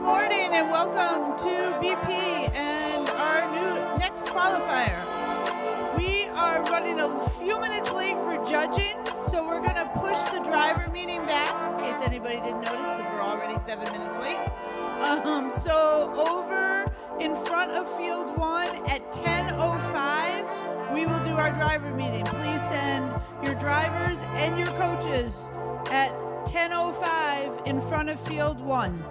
morning and welcome to BP and our next qualifier. We are running a few minutes late for judging, so we're going to push the driver meeting back, in case anybody didn't notice, because we're already 7 minutes late. So over in front of field 1 at 10:05, we will do our driver meeting. Please send your drivers and your coaches at 10:05 in front of field 1.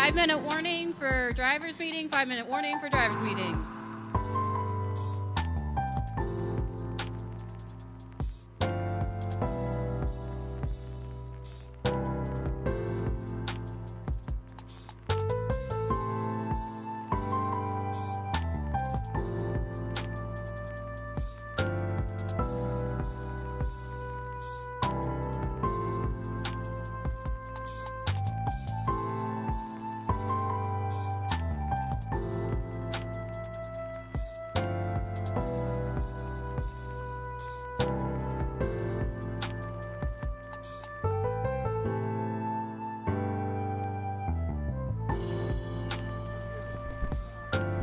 5-minute warning for driver's meeting, 5-minute warning for driver's meeting.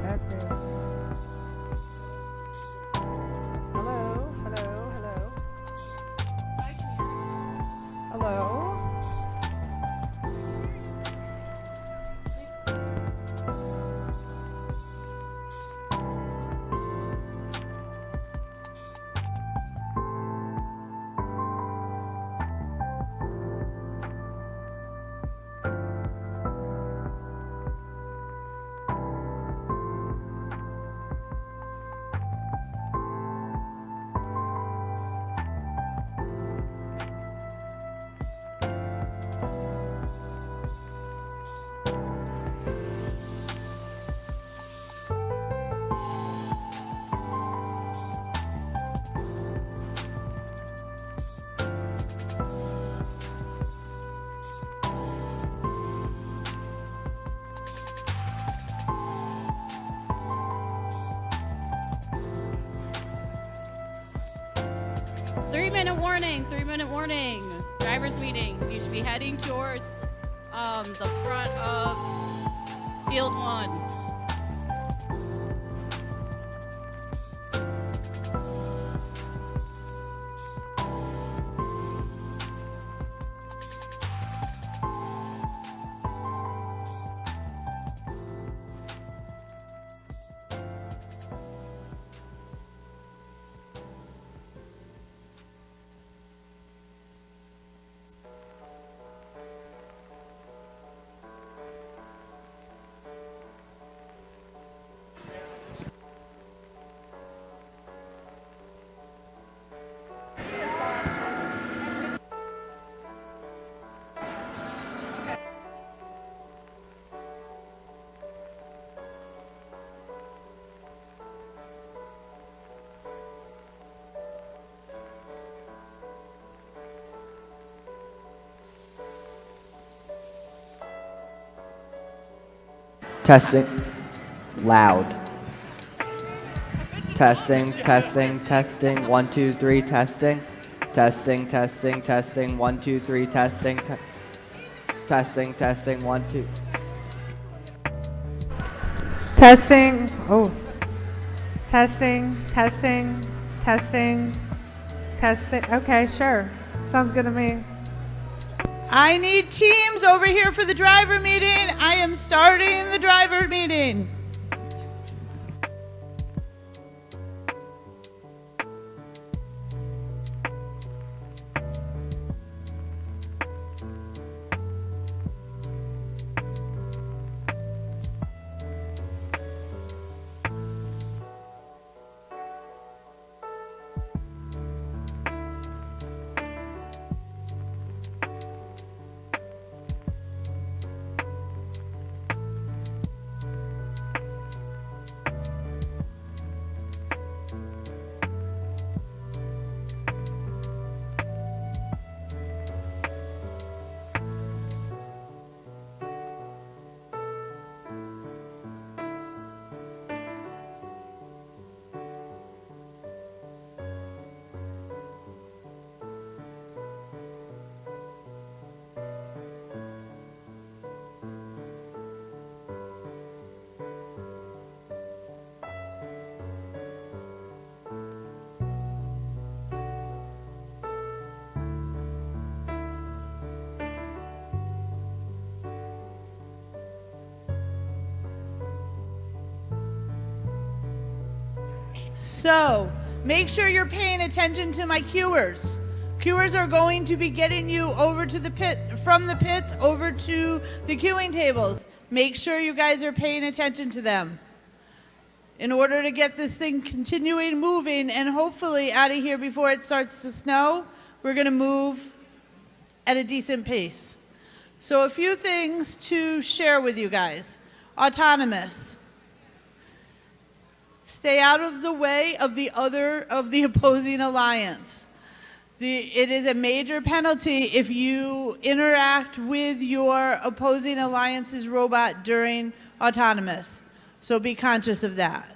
Testing. Hello, hello, hello. Hello. 3-minute warning, 3-minute warning. Driver's meetings. You should be heading towards the front of field 1. Testing. Loud. Testing, testing, testing. 1, 2, 3, testing. Testing, testing, testing. 1, 2, 3, testing. Testing, testing. 1, 2. Testing. Oh. Testing, testing, testing, testing. Okay, sure. Sounds good to me. I need teams over here for the driver meeting. I am starting the driver meeting. So, make sure you're paying attention to my cuers. Queuers are going to be getting you over to the pit, from the pits over to the queuing tables. Make sure you guys are paying attention to them in order to get this thing continuing moving and hopefully out of here before it starts to snow. We're going to move at a decent pace. So a few things to share with you guys. Autonomous. Stay out of the way of the opposing alliance. It is a major penalty if you interact with your opposing alliance's robot during autonomous. So be conscious of that.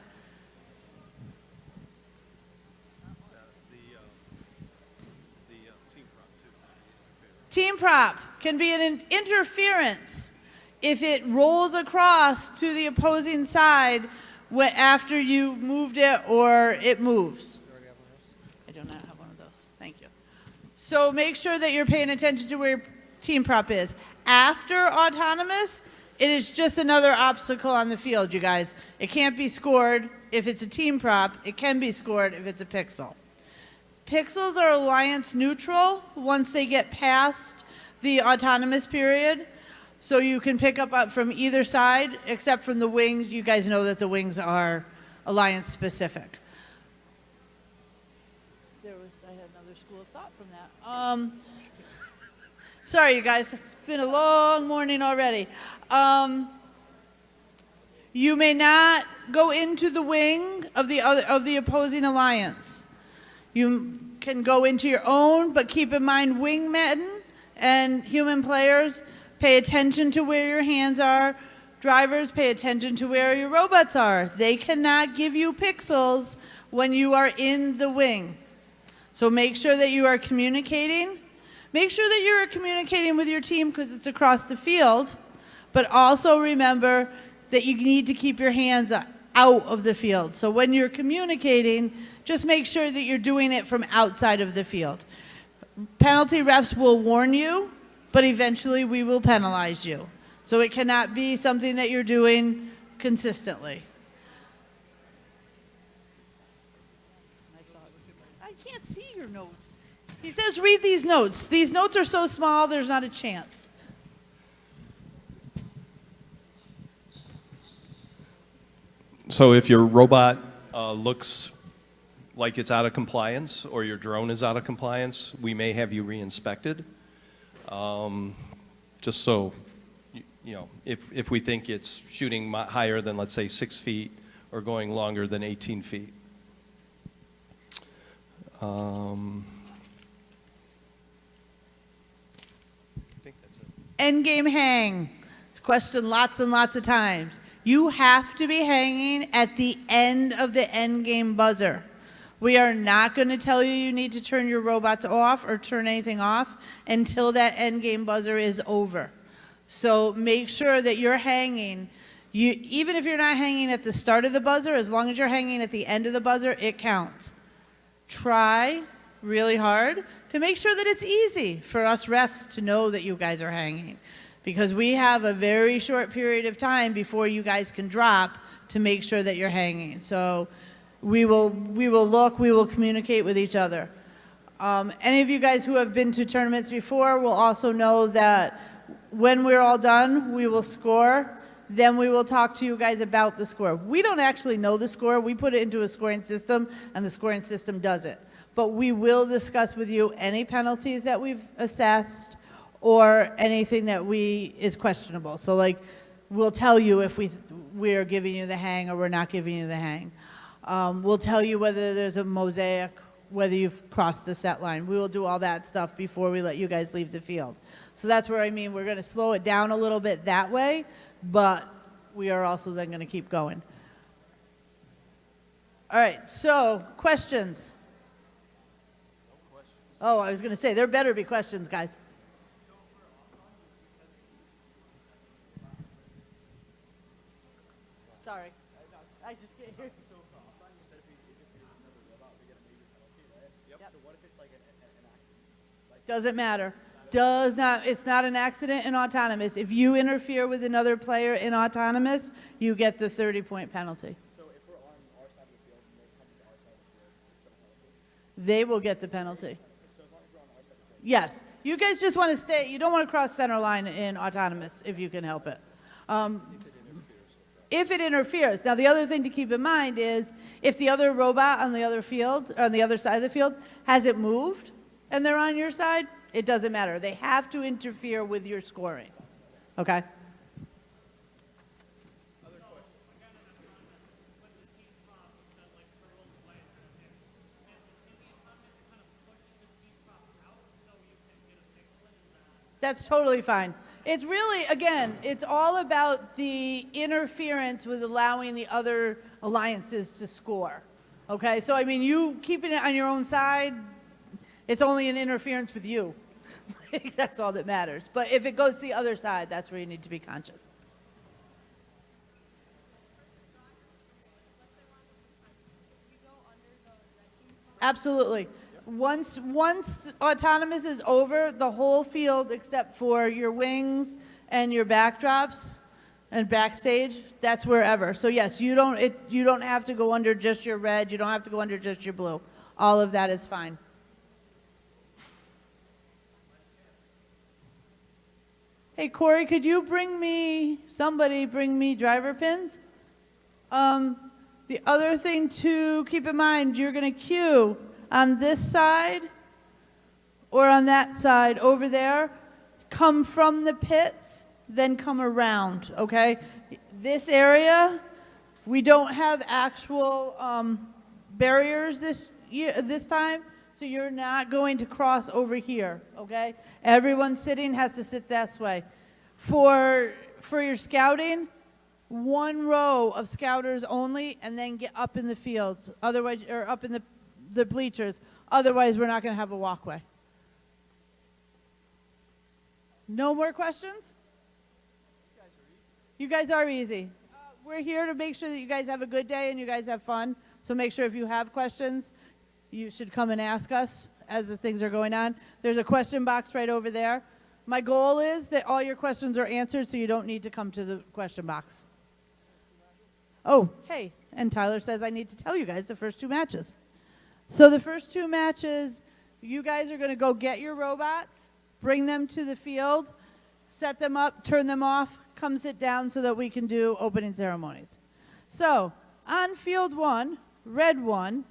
Team prop can be an interference if it rolls across to the opposing side after you've moved it or it moves. I do not have one of those. Thank you. So make sure that you're paying attention to where your team prop is. After autonomous, it is just another obstacle on the field, you guys. It can't be scored if it's a team prop. It can be scored if it's a pixel. Pixels are alliance neutral once they get past the autonomous period. So you can pick up from either side, except from the wings. You guys know that the wings are alliance specific. I had another school of thought from that. Sorry, you guys, it's been a long morning already. You may not go into the wing of the opposing alliance. You can go into your own, but keep in mind wingmen and human players, pay attention to where your hands are. Drivers, pay attention to where your robots are. They cannot give you pixels when you are in the wing. So make sure that you are communicating. Make sure that you are communicating with your team because it's across the field. But also remember that you need to keep your hands out of the field. So when you're communicating, just make sure that you're doing it from outside of the field. Penalty refs will warn you, but eventually we will penalize you. So it cannot be something that you're doing consistently. I can't see your notes. He says read these notes. These notes are so small, there's not a chance. So if your robot looks like it's out of compliance or your drone is out of compliance, we may have you re-inspected. Just so, you know, if we think it's shooting higher than, let's say, 6 feet or going longer than 18 feet. I think that's it. Endgame hang. It's questioned lots and lots of times. You have to be hanging at the end of the endgame buzzer. We are not going to tell you you need to turn your robots off or turn anything off until that endgame buzzer is over. So make sure that you're hanging. Even if you're not hanging at the start of the buzzer, as long as you're hanging at the end of the buzzer, it counts. Try really hard to make sure that it's easy for us refs to know that you guys are hanging, because we have a very short period of time before you guys can drop to make sure that you're hanging. So we will communicate with each other. Any of you guys who have been to tournaments before will also know that when we're all done, we will score. Then we will talk to you guys about the score. We don't actually know the score. We put it into a scoring system, and the scoring system does it. But we will discuss with you any penalties that we've assessed or anything that is questionable. So like, we'll tell you if we're giving you the hang or we're not giving you the hang. We'll tell you whether there's a mosaic, whether you've crossed the set line. We will do all that stuff before we let you guys leave the field. So that's where I mean we're going to slow it down a little bit that way, but we are also then going to keep going. All right, so questions? Oh, I was going to say, there better be questions, guys. Sorry, I just get here. Doesn't matter. It's not an accident in autonomous. If you interfere with another player in autonomous, you get the 30-point penalty. So if we're on our side of the field and they come to our side of the field, they will get the penalty. So as long as we're on our Yes. You guys just want to stay, you don't want to cross center line in autonomous if you can help it. If it interferes. Now, the other thing to keep in mind is if the other robot on the other field, or on the other side of the field, hasn't moved and they're on your side, it doesn't matter. They have to interfere with your scoring. Okay? That's totally fine. It's really, again, it's all about the interference with allowing the other alliances to score. Okay, so I mean, you keeping it on your own side, it's only an interference with you. That's all that matters. But if it goes to the other side, that's where you need to be conscious. Absolutely. Once autonomous is over, the whole field except for your wings and your backdrops and backstage, that's wherever. So yes, you don't have to go under just your red, you don't have to go under just your blue. All of that is fine. Hey Corey, could you somebody bring me driver pins? The other thing to keep in mind, you're going to queue on this side or on that side over there. Come from the pits, then come around, okay? This area, we don't have actual barriers this time, so you're not going to cross over here, okay? Everyone sitting has to sit this way. For your scouting, one row of scouters only, and then get up in the fields, otherwise, or up in the bleachers. Otherwise, we're not going to have a walkway. No more questions? You guys are easy. We're here to make sure that you guys have a good day and you guys have fun. So make sure if you have questions, you should come and ask us as the things are going on. There's a question box right over there. My goal is that all your questions are answered so you don't need to come to the question box. Oh, hey, and Tyler says I need to tell you guys the first two matches. So the first two matches, you guys are going to go get your robots, bring them to the field, set them up, turn them off, come sit down so that we can do opening ceremonies. So on field one, red one,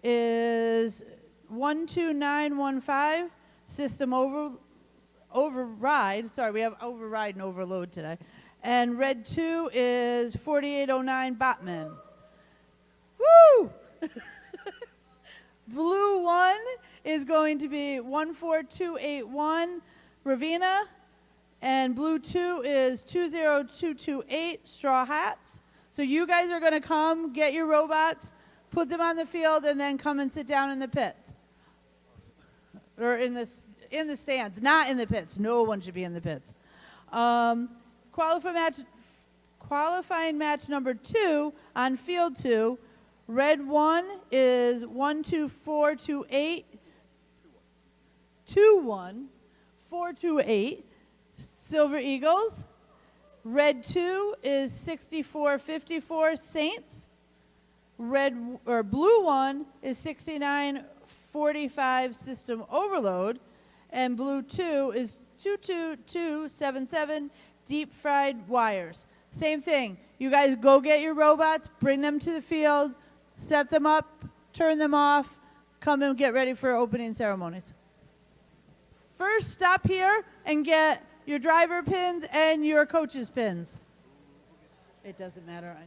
is 12915, system override. Sorry, we have override and overload today. And red 2 is 4809 Botman. Woo! Blue 1 is going to be 14281 Ravina. And blue 2 is 20228 Straw Hats. So you guys are going to come, get your robots, put them on the field, and then come and sit down in the pits. Or in the stands, not in the pits. No one should be in the pits. Qualifying match number 2 on field 2. Red 1 is 12428 428 Silver Eagles. Red 2 is 6454 Saints. Blue 1 is 6945 System Overload. And blue 2 is 22277 Deep Fried Wires. Same thing. You guys go get your robots, bring them to the field, set them up, turn them off, come and get ready for opening ceremonies. First, stop here and get your driver pins and your coach's pins. It doesn't matter.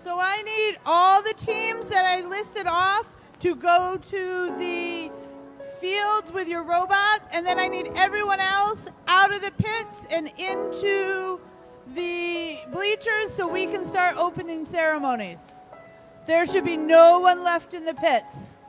So I need all the teams that I listed off to go to the fields with your robot, and then I need everyone else out of the pits and into the bleachers so we can start opening ceremonies. There should be no one left in the pits.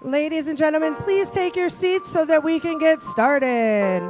Ladies and gentlemen, please take your seats so that we can get started.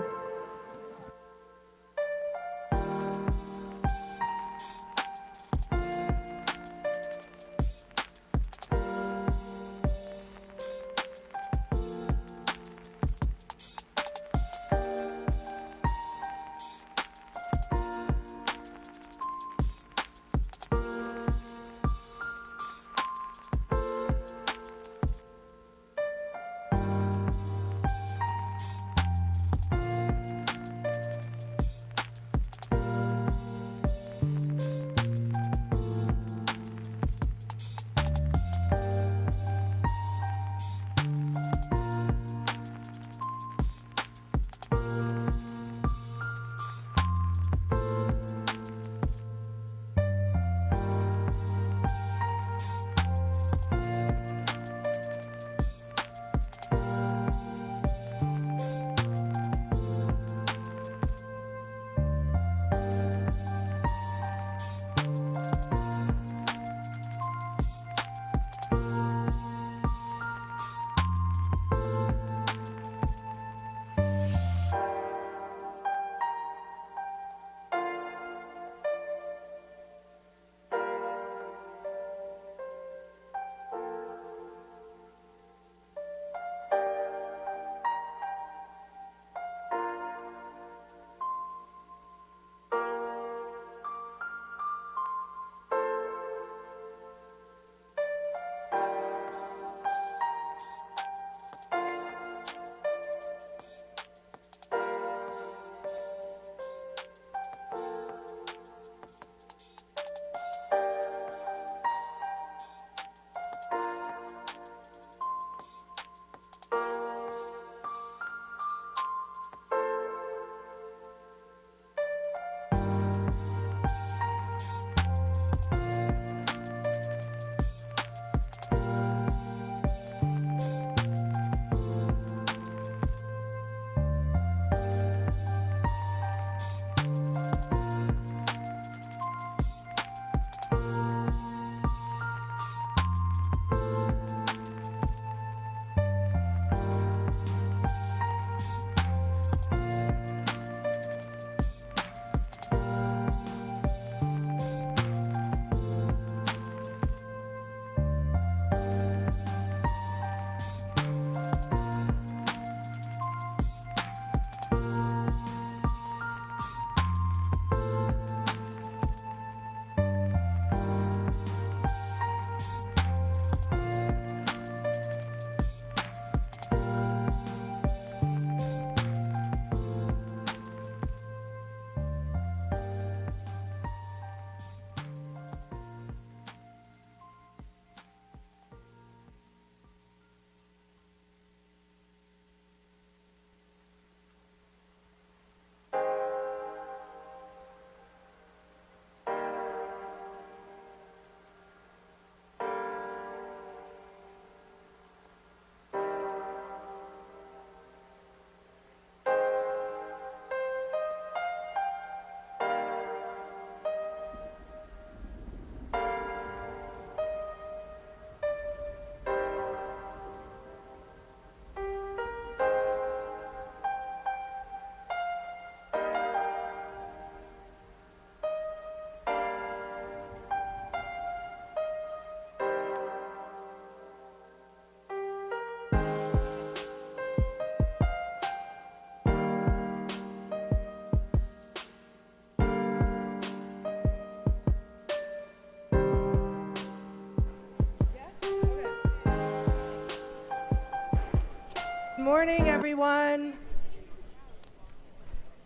Good morning, everyone.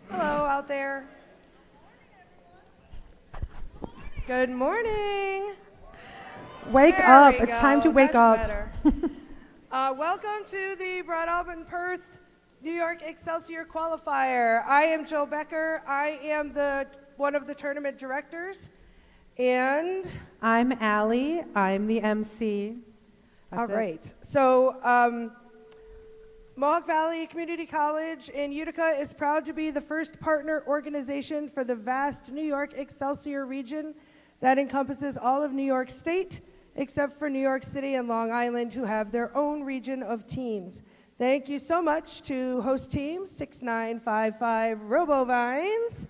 Hello out there. Good morning. Wake There up. we It's go. time to wake That's up. better. Welcome to the Broadalbin-Perth New York Excelsior Qualifier. I am Jill Becker. I am one of the tournament directors. And I'm Allie. I'm the MC. all right. So Mohawk Valley Community College in Utica is proud to be the first partner organization for the vast New York Excelsior region that encompasses all of New York State, except for New York City and Long Island, who have their own region of teams. Thank you so much to host team 6955 RoboVines.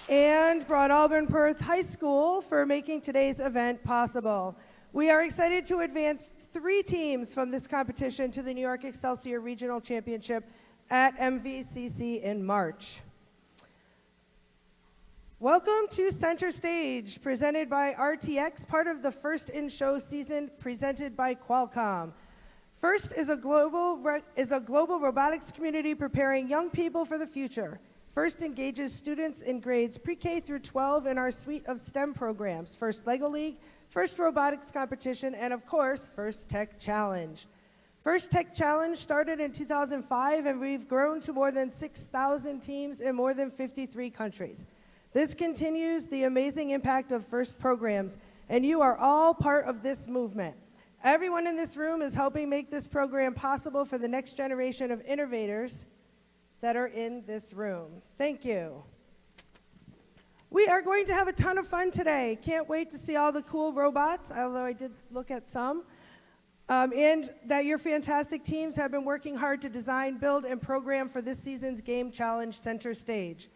And Broadalbin-Perth High School for making today's event possible. We are excited to advance 3 teams from this competition to the New York Excelsior Regional Championship at MVCC in March. Welcome to Centerstage, presented by RTX, part of the First in Show season presented by Qualcomm. First is a global robotics community preparing young people for the future. First engages students in grades pre-K through 12 in our suite of STEM programs, First Lego League, First Robotics Competition, and of course, First Tech Challenge. First Tech Challenge started in 2005, and we've grown to more than 6,000 teams in more than 53 countries. This continues the amazing impact of First programs, and you are all part of this movement. Everyone in this room is helping make this program possible for the next generation of innovators that are in this room. Thank you. We are going to have a ton of fun today. Can't wait to see all the cool robots, although I did look at some. And that your fantastic teams have been working hard to design, build, and program for this season's Game Challenge Centerstage.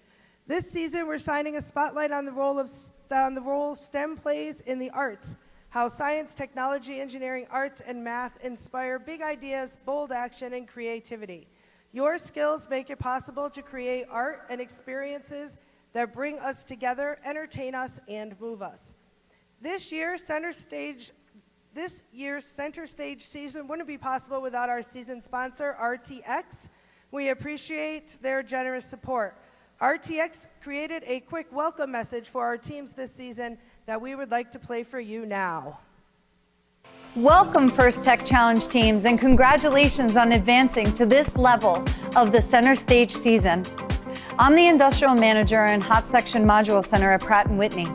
This season, we're shining a spotlight on the role STEM plays in the arts, how science, technology, engineering, arts, and math inspire big ideas, bold action, and creativity. Your skills make it possible to create art and experiences that bring us together, entertain us, and move us. This year's Centerstage season wouldn't be possible without our season sponsor, RTX. We appreciate their generous support. RTX created a quick welcome message for our teams this season that we would like to play for you now. Welcome, First Tech Challenge teams, and congratulations on advancing to this level of the Centerstage season. I'm the Industrial Manager and Hot Section Module Center at Pratt & Whitney.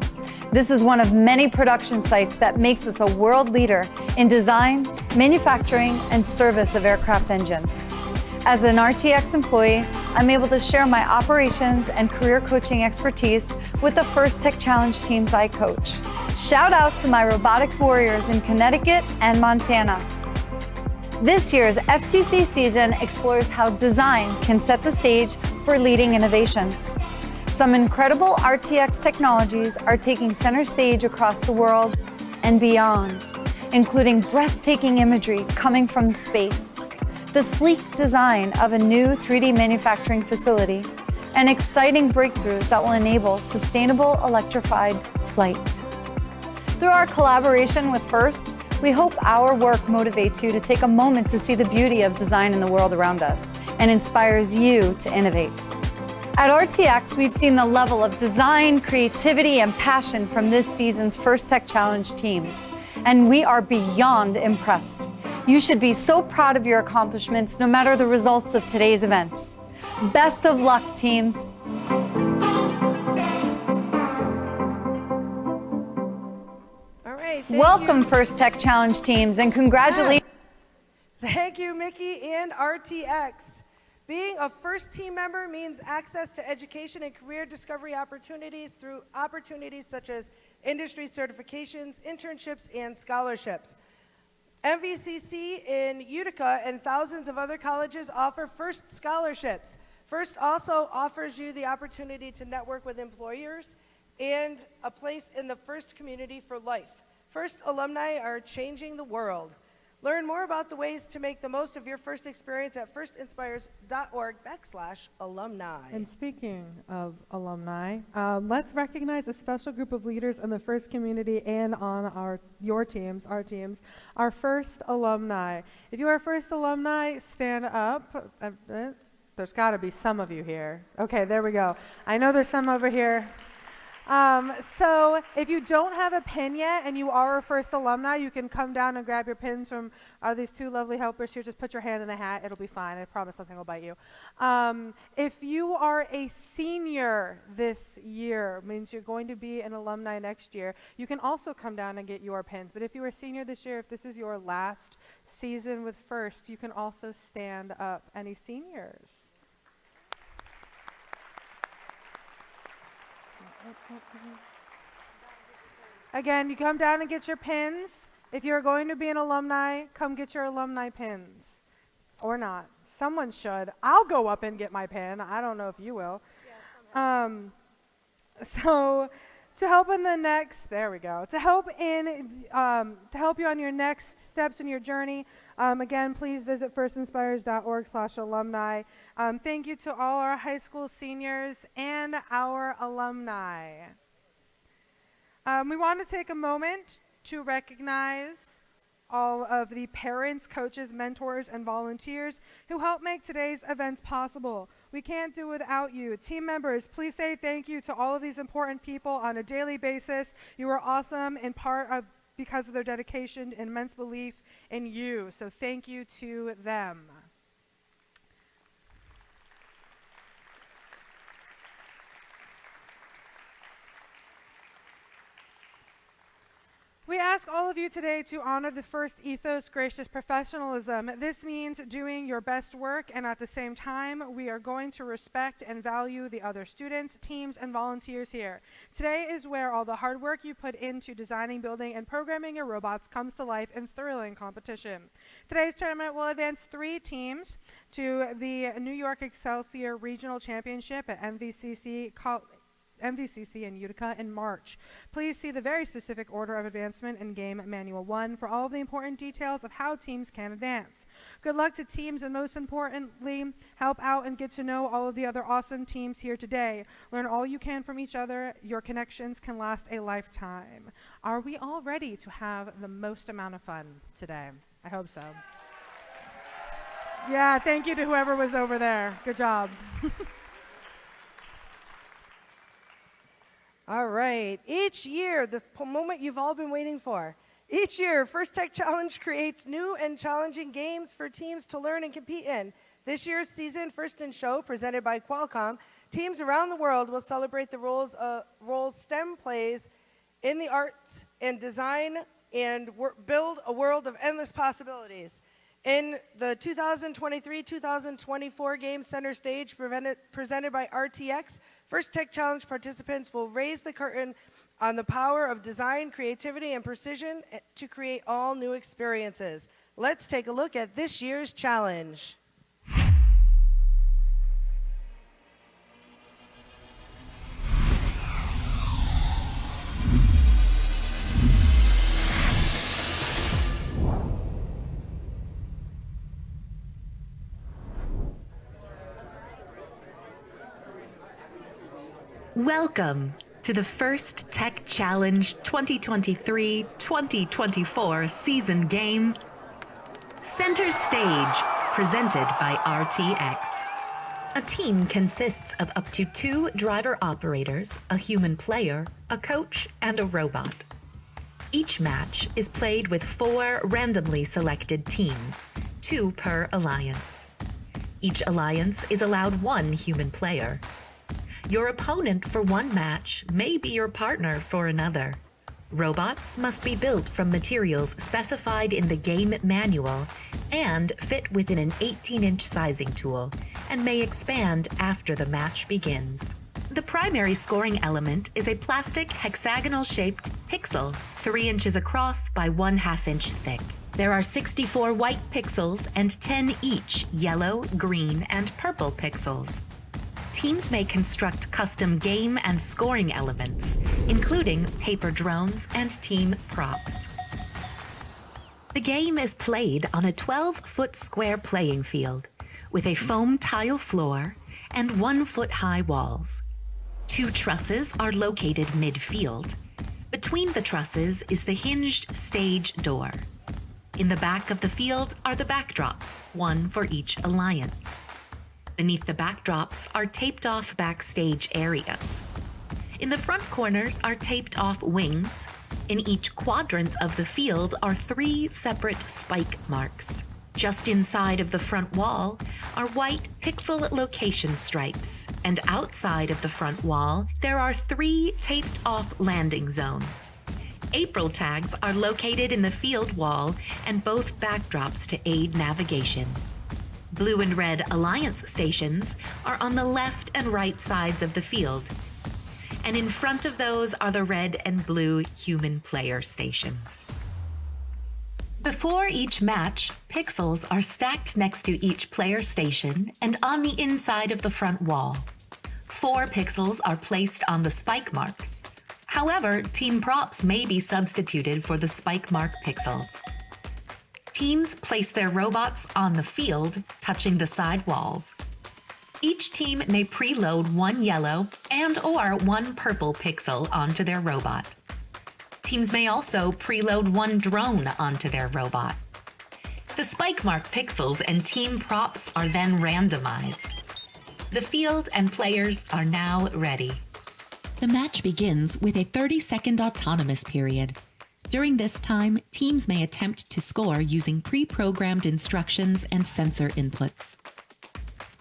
This is one of many production sites that makes us a world leader in design, manufacturing, and service of aircraft engines. As an RTX employee, I'm able to share my operations and career coaching expertise with the First Tech Challenge teams I coach. Shout out to my robotics warriors in Connecticut and Montana. This year's FTC season explores how design can set the stage for leading innovations. Some incredible RTX technologies are taking center stage across the world and beyond, including breathtaking imagery coming from space, the sleek design of a new 3D manufacturing facility, and exciting breakthroughs that will enable sustainable electrified flight. Through our collaboration with First, we hope our work motivates you to take a moment to see the beauty of design in the world around us and inspires you to innovate. At RTX, we've seen the level of design, creativity, and passion from this season's First Tech Challenge teams, and we are beyond impressed. You should be so proud of your accomplishments, no matter the results of today's events. Best of luck, teams. Welcome, First Tech Challenge teams, and congratulations. Thank you, Mickey and RTX. Being a first team member means access to education and career discovery opportunities through opportunities such as industry certifications, internships, and scholarships. MVCC in Utica and thousands of other colleges offer First scholarships. First also offers you the opportunity to network with employers and a place in the First community for life. First alumni are changing the world. Learn more about the ways to make the most of your first experience at firstinspires.org/alumni. And speaking of alumni, let's recognize a special group of leaders in the FIRST community and on our teams, our FIRST alumni. If you are FIRST alumni, stand up. There's got to be some of you here. Okay, there we go. I know there's some over here. So if you don't have a pin yet and you are a FIRST alumni, you can come down and grab your pins from these two lovely helpers here. Just put your hand in the hat. It'll be fine. I promise nothing will bite you. If you are a senior this year, means you're going to be an alumni next year, you can also come down and get your pins. But if you are a senior this year, if this is your last season with FIRST, you can also stand up. Any seniors? Again, you come down and get your pins. If you're going to be an alumni, come get your alumni pins. Or not. Someone should. I'll go up and get my pin. I don't know if you will. So to help in the next, there we go. To help you on your next steps in your journey, again, please visit firstinspires.org/alumni. Thank you to all our high school seniors and our alumni. We want to take a moment to recognize all of the parents, coaches, mentors, and volunteers who help make today's events possible. We can't do without you. Team members, please say thank you to all of these important people on a daily basis. You are awesome in part of because of their dedication and immense belief in you. So thank you to them. We ask all of you today to honor the FIRST ethos, gracious professionalism. This means doing your best work, and at the same time, we are going to respect and value the other students, teams, and volunteers here. Today is where all the hard work you put into designing, building, and programming your robots comes to life in thrilling competition. Today's tournament will advance 3 teams to the New York Excelsior Regional Championship at MVCC in Utica in March. Please see the very specific order of advancement in Game Manual 1 for all of the important details of how teams can advance. Good luck to teams, and most importantly, help out and get to know all of the other awesome teams here today. Learn all you can from each other. Your connections can last a lifetime. Are we all ready to have the most amount of fun today? I hope so. Yeah, thank you to whoever was over there. Good job. All right. Each year, the moment you've all been waiting for. Each year, First Tech Challenge creates new and challenging games for teams to learn and compete in. This year's season, First in Show, presented by Qualcomm, teams around the world will celebrate the roles STEM plays in the arts and design and build a world of endless possibilities. In the 2023-2024 Game Center Stage presented by RTX, First Tech Challenge participants will raise the curtain on the power of design, creativity, and precision to create all new experiences. Let's take a look at this year's challenge. Welcome to the First Tech Challenge 2023-2024 season game, Center Stage, presented by RTX. A team consists of up to 2 driver operators, a human player, a coach, and a robot. Each match is played with 4 randomly selected teams, 2 per alliance. Each alliance is allowed 1 human player. Your opponent for one match may be your partner for another. Robots must be built from materials specified in the game manual and fit within an 18-inch sizing tool and may expand after the match begins. The primary scoring element is a plastic hexagonal-shaped pixel 3 inches across by 1/2 inch thick. There are 64 white pixels and 10 each yellow, green, and purple pixels. Teams may construct custom game and scoring elements, including paper drones and team props. The game is played on a 12-foot square playing field with a foam tile floor and 1-foot-high walls. 2 trusses are located midfield. Between the trusses is the hinged stage door. In the back of the field are the backdrops, 1 for each alliance. Beneath the backdrops are taped-off backstage areas. In the front corners are taped-off wings. In each quadrant of the field are 3 separate spike marks. Just inside of the front wall are white pixel location stripes, and outside of the front wall, there are 3 taped-off landing zones. April tags are located in the field wall and both backdrops to aid navigation. Blue and red alliance stations are on the left and right sides of the field, and in front of those are the red and blue human player stations. Before each match, pixels are stacked next to each player station and on the inside of the front wall. 4 pixels are placed on the spike marks. However, team props may be substituted for the spike mark pixels. Teams place their robots on the field, touching the side walls. Each team may preload 1 yellow and/or 1 purple pixel onto their robot. Teams may also preload 1 drone onto their robot. The spike mark pixels and team props are then randomized. The field and players are now ready. The match begins with a 30-second autonomous period. During this time, teams may attempt to score using pre-programmed instructions and sensor inputs.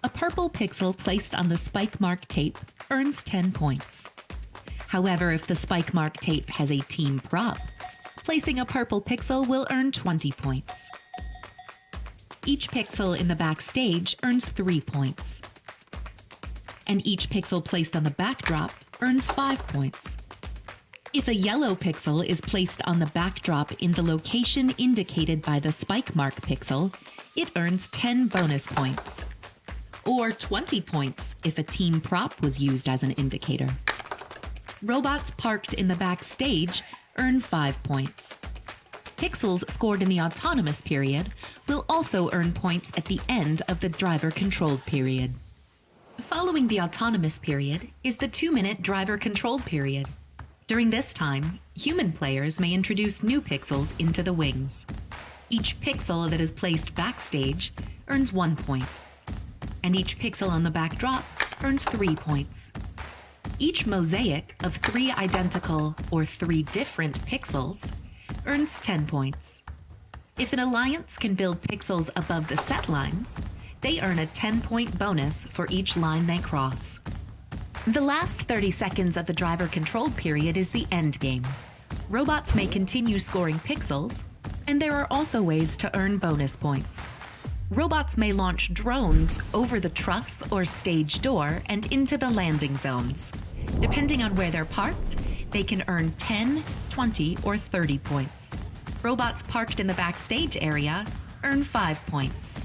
A purple pixel placed on the spike mark tape earns 10 points. However, if the spike mark tape has a team prop, placing a purple pixel will earn 20 points. Each pixel in the backstage earns 3 points. And each pixel placed on the backdrop earns 5 points. If a yellow pixel is placed on the backdrop in the location indicated by the spike mark pixel, it earns 10 bonus points. Or 20 points if a team prop was used as an indicator. Robots parked in the backstage earn 5 points. Pixels scored in the autonomous period will also earn points at the end of the driver-controlled period. Following the autonomous period is the 2-minute driver-controlled period. During this time, human players may introduce new pixels into the wings. Each pixel that is placed backstage earns 1 point, and each pixel on the backdrop earns 3 points. Each mosaic of 3 identical or 3 different pixels earns 10 points. If an alliance can build pixels above the set lines, they earn a 10-point bonus for each line they cross. The last 30 seconds of the driver-controlled period is the end game. Robots may continue scoring pixels, and there are also ways to earn bonus points. Robots may launch drones over the truss or stage door and into the landing zones. Depending on where they're parked, they can earn 10, 20, or 30 points. Robots parked in the backstage area earn 5 points.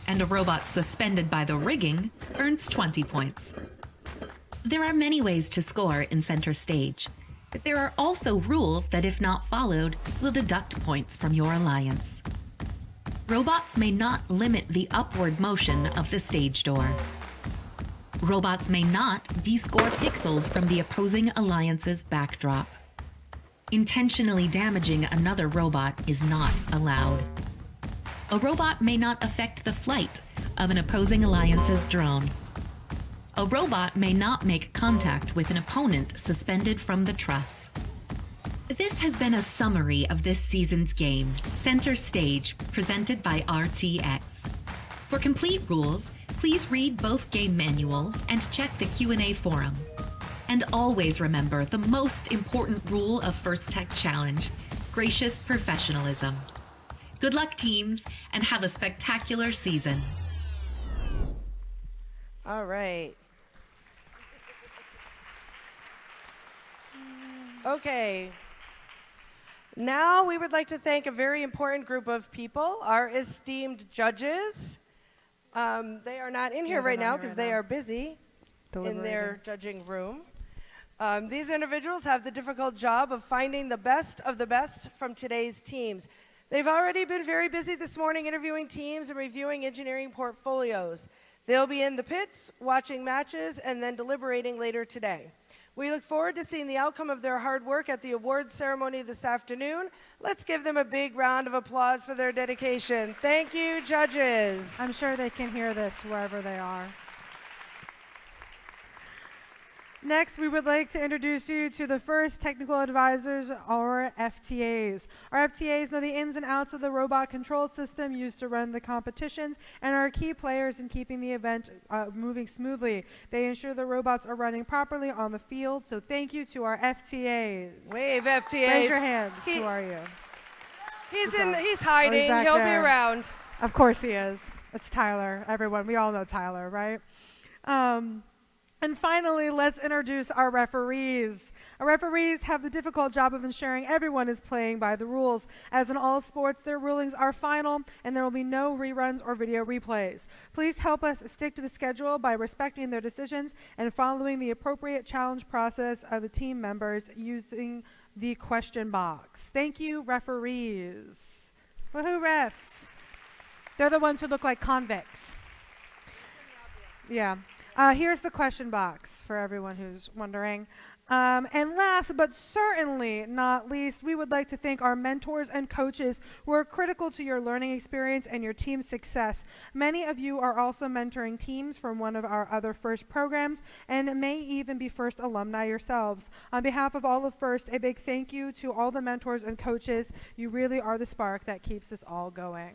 And a robot suspended by the rigging earns 20 points. There are many ways to score in center stage, but there are also rules that, if not followed, will deduct points from your alliance. Robots may not limit the upward motion of the stage door. Robots may not descore pixels from the opposing alliance's backdrop. Intentionally damaging another robot is not allowed. A robot may not affect the flight of an opposing alliance's drone. A robot may not make contact with an opponent suspended from the truss. This has been a summary of this season's game, Center Stage, presented by RTX. For complete rules, please read both game manuals and check the Q&A forum. And always remember the most important rule of First Tech Challenge, gracious professionalism. Good luck, teams, and have a spectacular season. All right. Okay. Now we would like to thank a very important group of people, our esteemed judges. They are not in here right now because they are busy in their judging room. These individuals have the difficult job of finding the best of the best from today's teams. They've already been very busy this morning interviewing teams and reviewing engineering portfolios. They'll be in the pits, watching matches, and then deliberating later today. We look forward to seeing the outcome of their hard work at the awards ceremony this afternoon. Let's give them a big round of applause for their dedication. Thank you, judges. I'm sure they can hear this wherever they are. Next, we would like to introduce you to the first technical advisors, or FTAs. Our FTAs know the ins and outs of the robot control system used to run the competitions and are key players in keeping the event moving smoothly. They ensure the robots are running properly on the field, so thank you to our FTAs. Wave, FTAs. Raise your hands. Who are you? He's hiding. He'll Be around. Of course he is. It's Tyler. Everyone, we all know Tyler, right? And finally, let's introduce our referees. Our referees have the difficult job of ensuring everyone is playing by the rules. As in all sports, their rulings are final, and there will be no reruns or video replays. Please help us stick to the schedule by respecting their decisions and following the appropriate challenge process of the team members using the question box. Thank you, referees. Woohoo, refs. They're the ones who look like convicts. Yeah. Here's the question box for everyone who's wondering. And last but certainly not least, we would like to thank our mentors and coaches who are critical to your learning experience and your team's success. Many of you are also mentoring teams from one of our other FIRST programs and may even be FIRST alumni yourselves. On behalf of all of FIRST, a big thank you to all the mentors and coaches. You really are the spark that keeps us all going.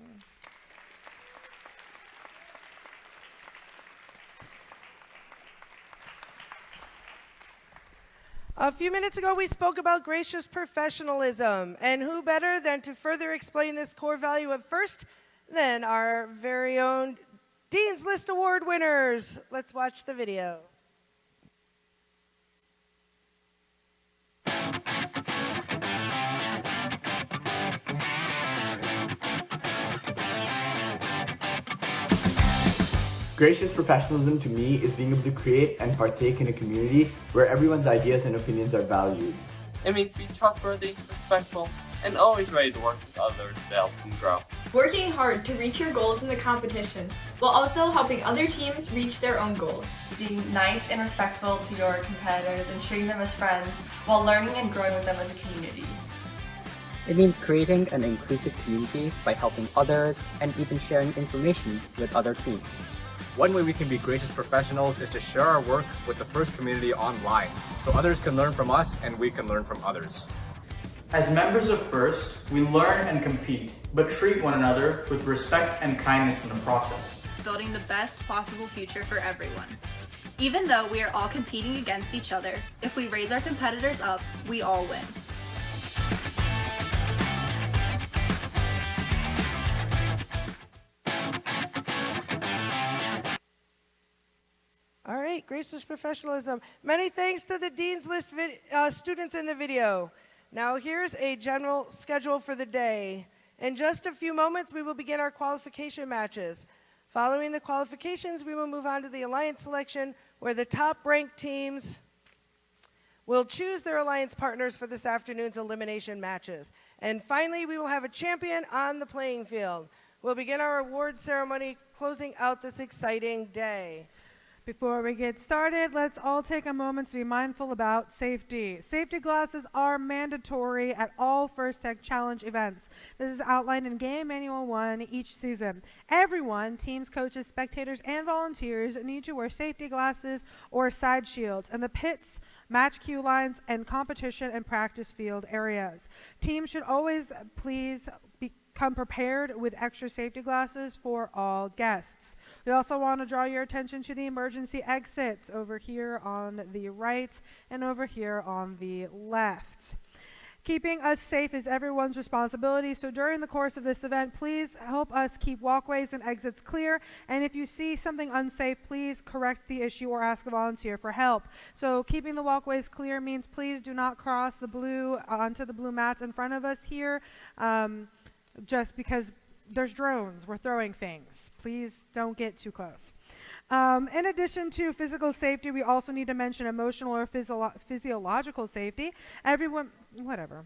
A few minutes ago, we spoke about gracious professionalism, and who better than to further explain this core value at FIRST than our very own Dean's List Award winners. Let's watch the video. Gracious professionalism to me is being able to create and partake in a community where everyone's ideas and opinions are valued. It means being trustworthy, respectful, and always ready to work with others to help them grow. Working hard to reach your goals in the competition, while also helping other teams reach their own goals. Being nice and respectful to your competitors and treating them as friends while learning and growing with them as a community. It means creating an inclusive community by helping others and even sharing information with other teams. One way we can be gracious professionals is to share our work with the FIRST community online, so others can learn from us and we can learn from others. As members of FIRST, we learn and compete, but treat one another with respect and kindness in the process. Building the best possible future for everyone. Even though we are all competing against each other, if we raise our competitors up, we all win. All right, gracious professionalism. Many thanks to the Dean's List students in the video. Now here's a general schedule for the day. In just a few moments, we will begin our qualification matches. Following the qualifications, we will move on to the alliance selection, where the top-ranked teams will choose their alliance partners for this afternoon's elimination matches. And finally, we will have a champion on the playing field. We'll begin our awards ceremony, closing out this exciting day. Before we get started, let's all take a moment to be mindful about safety. Safety glasses are mandatory at all FIRST Tech Challenge events. This is outlined in Game Manual 1 each season. Everyone, teams, coaches, spectators, and volunteers need to wear safety glasses or side shields in the pits, match cue lines, and competition and practice field areas. Teams should always please come prepared with extra safety glasses for all guests. We also want to draw your attention to the emergency exits over here on the right and over here on the left. Keeping us safe is everyone's responsibility, so during the course of this event, please help us keep walkways and exits clear, and if you see something unsafe, please correct the issue or ask a volunteer for help. So keeping the walkways clear means please do not cross the blue onto the blue mats in front of us here, just because there's drones, we're throwing things. Please don't get too close. In addition to physical safety, we also need to mention emotional or physiological safety. Everyone, whatever.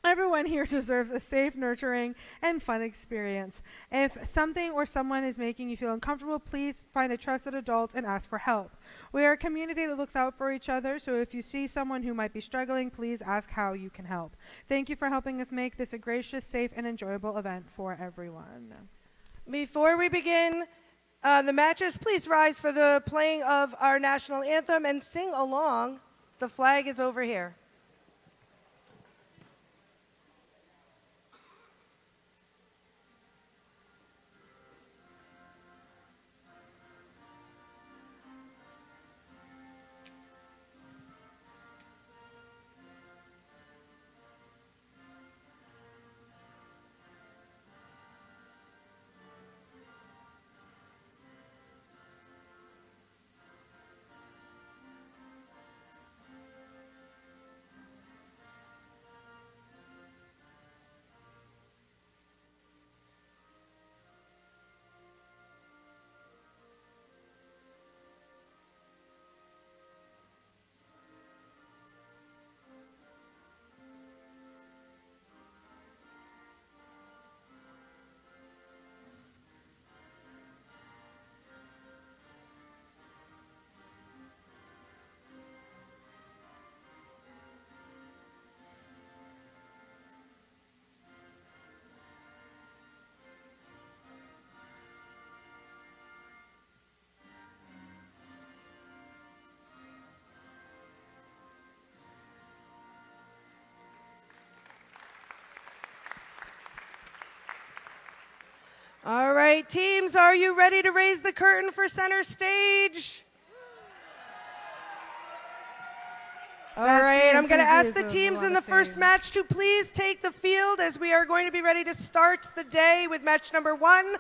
Everyone here deserves a safe, nurturing, and fun experience. If something or someone is making you feel uncomfortable, please find a trusted adult and ask for help. We are a community that looks out for each other, so if you see someone who might be struggling, please ask how you can help. Thank you for helping us make this a gracious, safe, and enjoyable event for everyone. Before we begin the matches, please rise for the playing of our national anthem and sing along. The flag is over here. All right, teams, are you ready to raise the curtain for center stage? All right, I'm going to ask the teams in the first match to please take the field as we are going to be ready to start the day with match number 1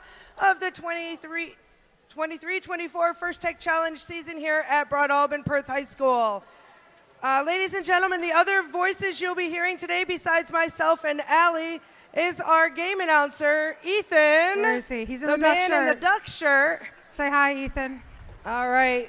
of the 23-24 First Tech Challenge season here at Broadalbin-Perth High School. Ladies and gentlemen, the other voices you'll be hearing today besides myself and Allie is our game announcer, Ethan. Where is he? He's in the the duck man shirt. in the duck shirt. Say hi, Ethan. All right.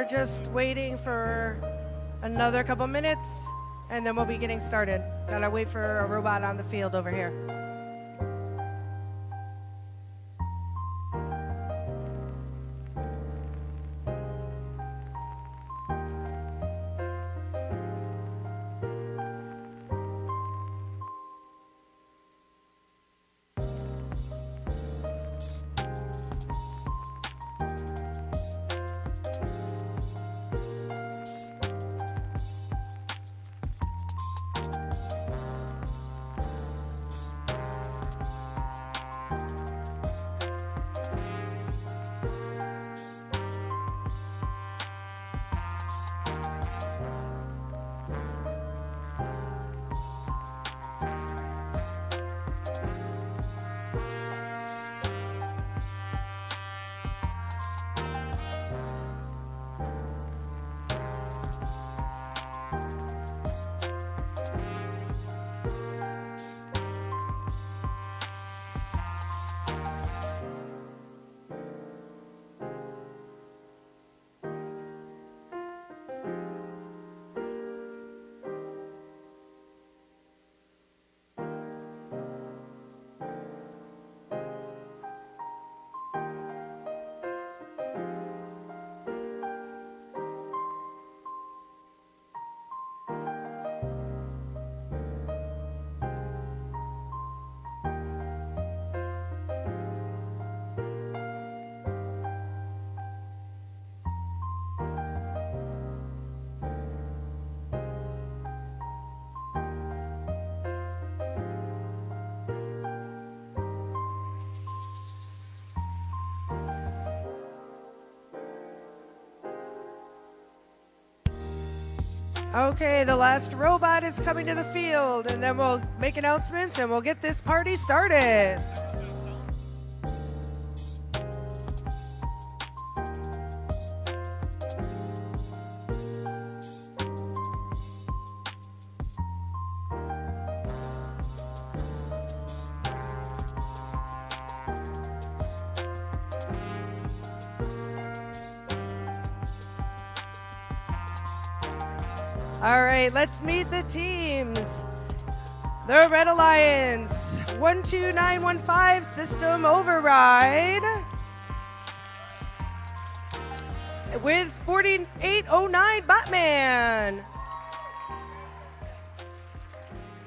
just waiting for another couple minutes, and then we'll be getting started. Gotta wait for a robot on the field over here. Okay, the last robot is coming to the field, and then we'll make announcements and we'll get this party started. All right, let's meet the teams. The Red Alliance, 12915 System Override with 4809 Batman.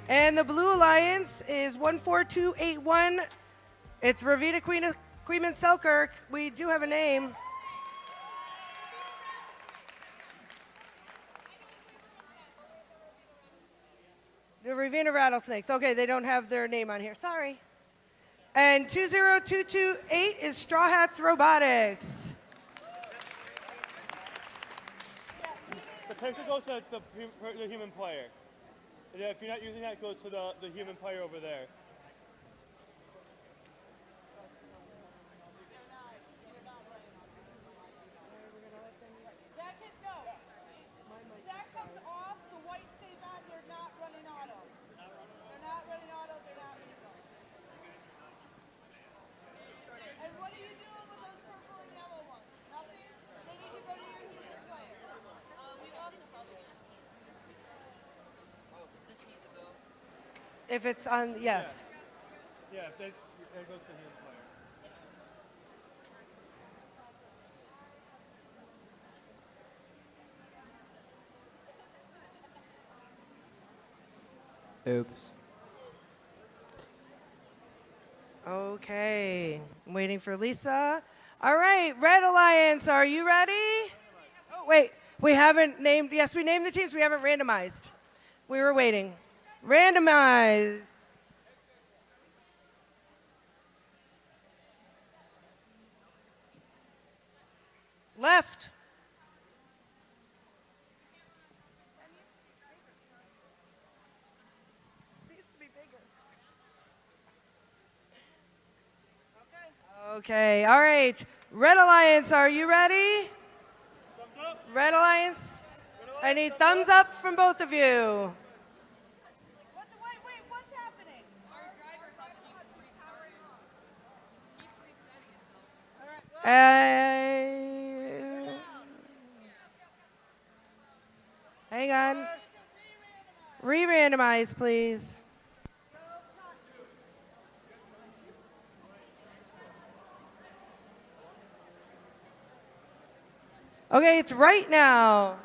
And the Blue Alliance is 14281. It's Ravina Queenman Selkirk. We do have a name. The Ravenna Rattlesnakes. Okay, they don't have their name on here. Sorry. And 20228 is Straw Hats Robotics. The picture goes to the human player. And if you're not using that, it goes to the human player over there. That comes off, the white stays on, they're not running auto. They're not running auto, they're not legal. And what are you doing with those purple and yellow ones? Nothing? They need to go to your human player. We lost the public. Oh, does this need to go? If it's on, yes. Yeah, if that goes to the human player. Oops. Okay, I'm waiting for Lisa. All right, Red Alliance, are you ready? Oh, wait, we haven't named, yes, we named the teams, we haven't randomized. We were waiting. Randomize. Left. Okay, all right. Red Alliance, are you ready? Red Alliance? I need thumbs up from both of you. Wait, what's happening? randomized, please. Okay, it's right now.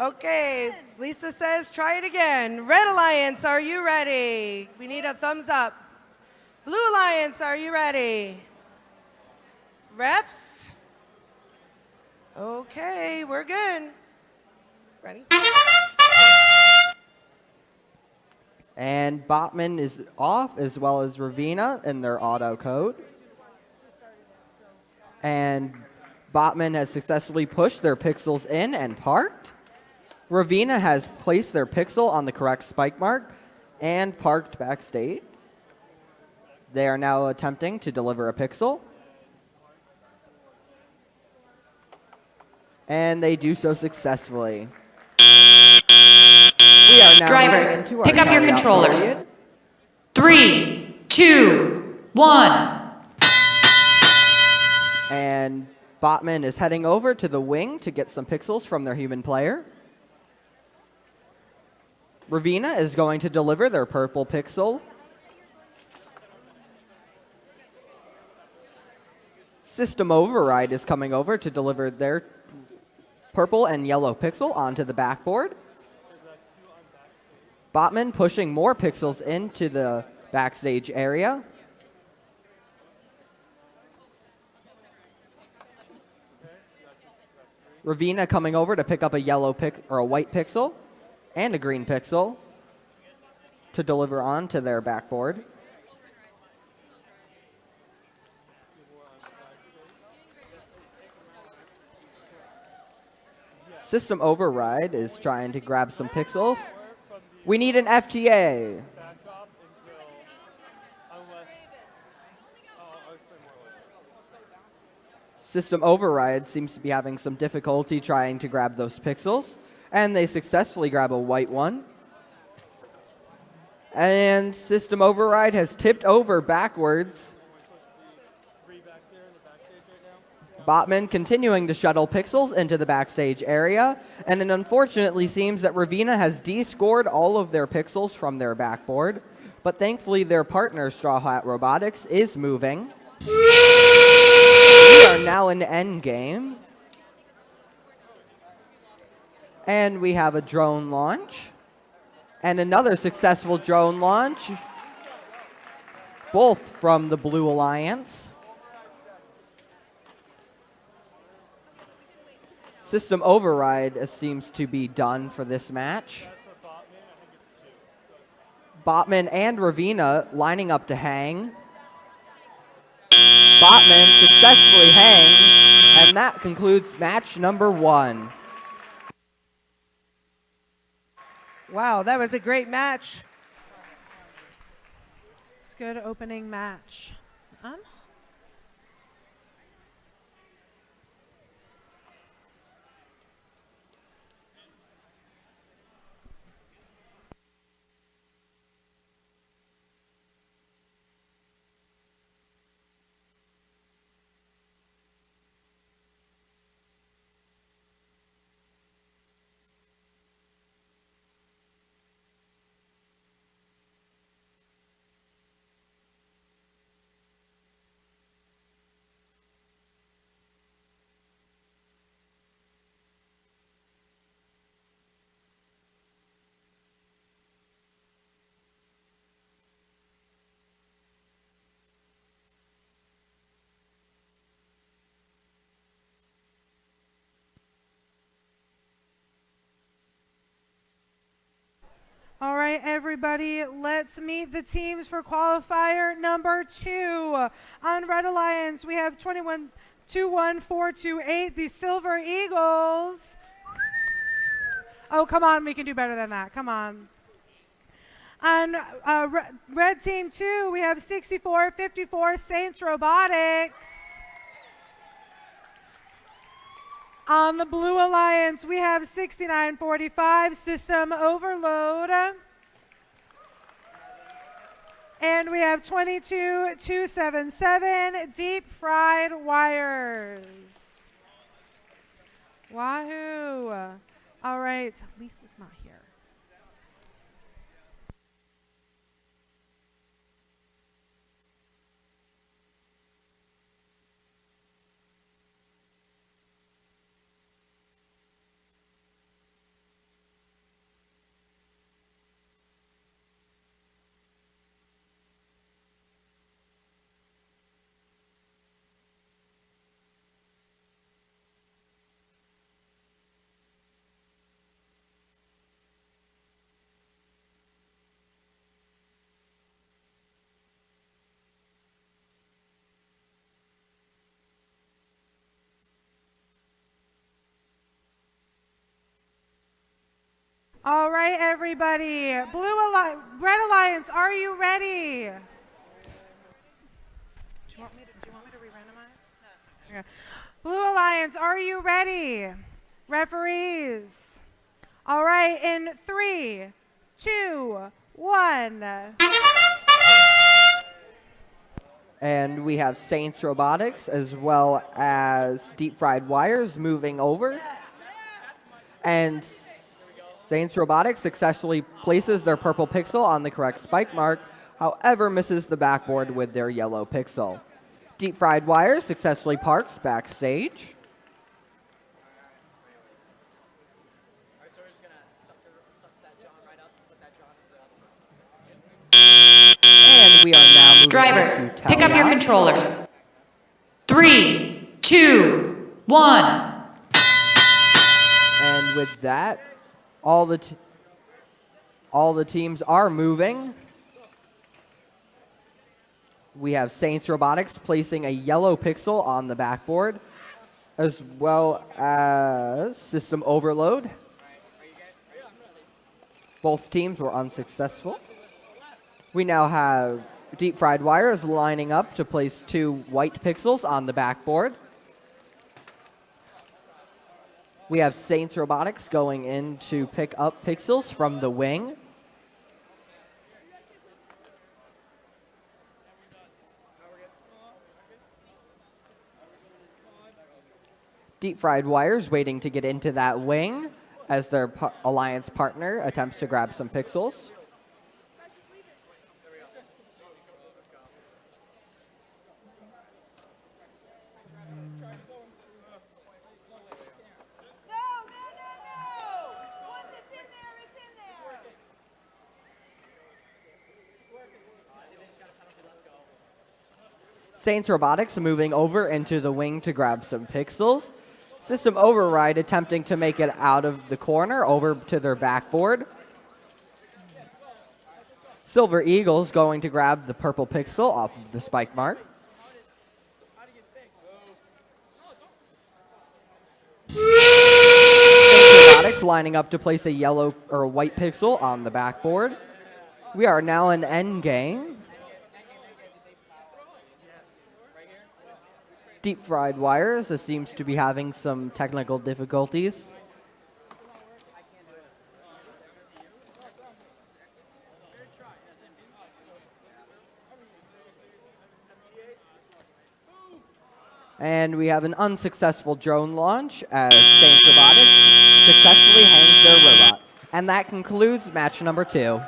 Okay, Lisa says try it again. Red Alliance, are you ready? We need a thumbs up. Blue Alliance, are you ready? Refs? Okay, we're good. Ready? And Botman is off, as well as Ravina in their auto code. And Botman has successfully pushed their pixels in and parked. Ravina has placed their pixel on the correct spike mark and parked backstage. They are now attempting to deliver a pixel. And they do so successfully. We are now Drivers, into our pick up your timeout controllers. period. 3, 2, 1. And Botman is heading over to the wing to get some pixels from their human player. Ravina is going to deliver their purple pixel. System Override is coming over to deliver their purple and yellow pixel onto the backboard. Botman pushing more pixels into the backstage area. Ravina coming over to pick up a yellow or a white pixel and a green pixel to deliver onto their backboard. System Override is trying to grab some pixels. We need an FTA. System Override seems to be having some difficulty trying to grab those pixels, and they successfully grab a white one. And System Override has tipped over backwards. Botman continuing to shuttle pixels into the backstage area, and it unfortunately seems that Ravina has descored all of their pixels from their backboard, but thankfully their partner, Straw Hat Robotics, is moving. We are now in endgame. And we have a drone launch. And another successful drone launch. Both from the Blue Alliance. System Override seems to be done for this match. Botman and Ravina lining up to hang. Botman successfully hangs, and that concludes match number 1. Wow, that was a great match. It's a good opening match. All right, everybody, let's meet the teams for qualifier number 2. On Red Alliance, we have 21428, the Silver Eagles. Oh, come on, we can do better than that. Come on. On Red Team 2, we have 6454, Saints Robotics. On the Blue Alliance, we have 6945, System Overload. And we have 22277, Deep Fried Wires. Wahoo! All right, Lisa's not here. All right, everybody. Red Alliance, are you ready? Do you want me to re-randomize? No. Okay. Blue Alliance, are you ready? Referees. All right, in 3, 2, 1. And we have Saints Robotics as well as Deep Fried Wires moving over. And Saints Robotics successfully places their purple pixel on the correct spike mark, however misses the backboard with their yellow pixel. Deep Fried Wires successfully parks backstage. And we are now moving Drivers, to pick up your controllers. 3, 2, 1. And with that, all the teams are moving. We have Saints Robotics placing a yellow pixel on the backboard, as well as System Overload. Both teams were unsuccessful. We now have Deep Fried Wires lining up to place 2 white pixels on the backboard. We have Saints Robotics going in to pick up pixels from the wing. Deep Fried Wires waiting to get into that wing as their alliance partner attempts to grab some pixels. Saints Robotics moving over into the wing to grab some pixels. System Override attempting to make it out of the corner over to their backboard. Silver Eagles going to grab the purple pixel off of the spike mark. Saints Robotics lining up to place a yellow or a white pixel on the backboard. We are now in end game. Deep Fried Wires seems to be having some technical difficulties. And we have an unsuccessful drone launch as Saints Robotics successfully hangs their robot. And that concludes match number 2.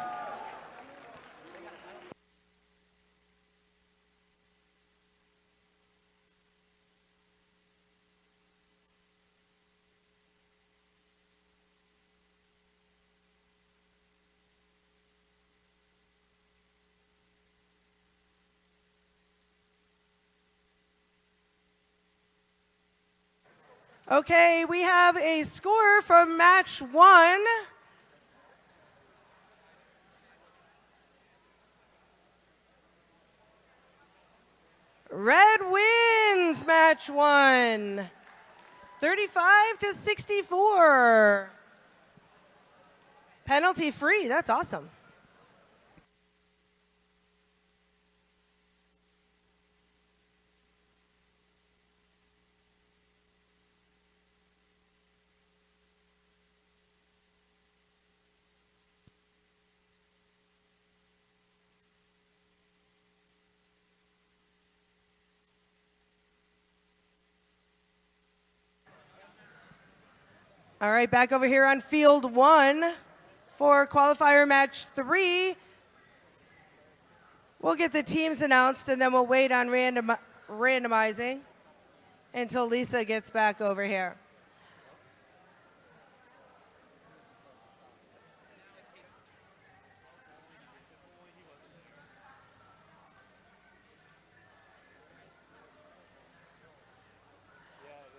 Okay, we have a score from match 1. Red wins match 1, 35-64. Penalty free, that's awesome. All right, back over here on field 1 for qualifier match 3. We'll get the teams announced, and then we'll wait on randomizing until Lisa gets back over here.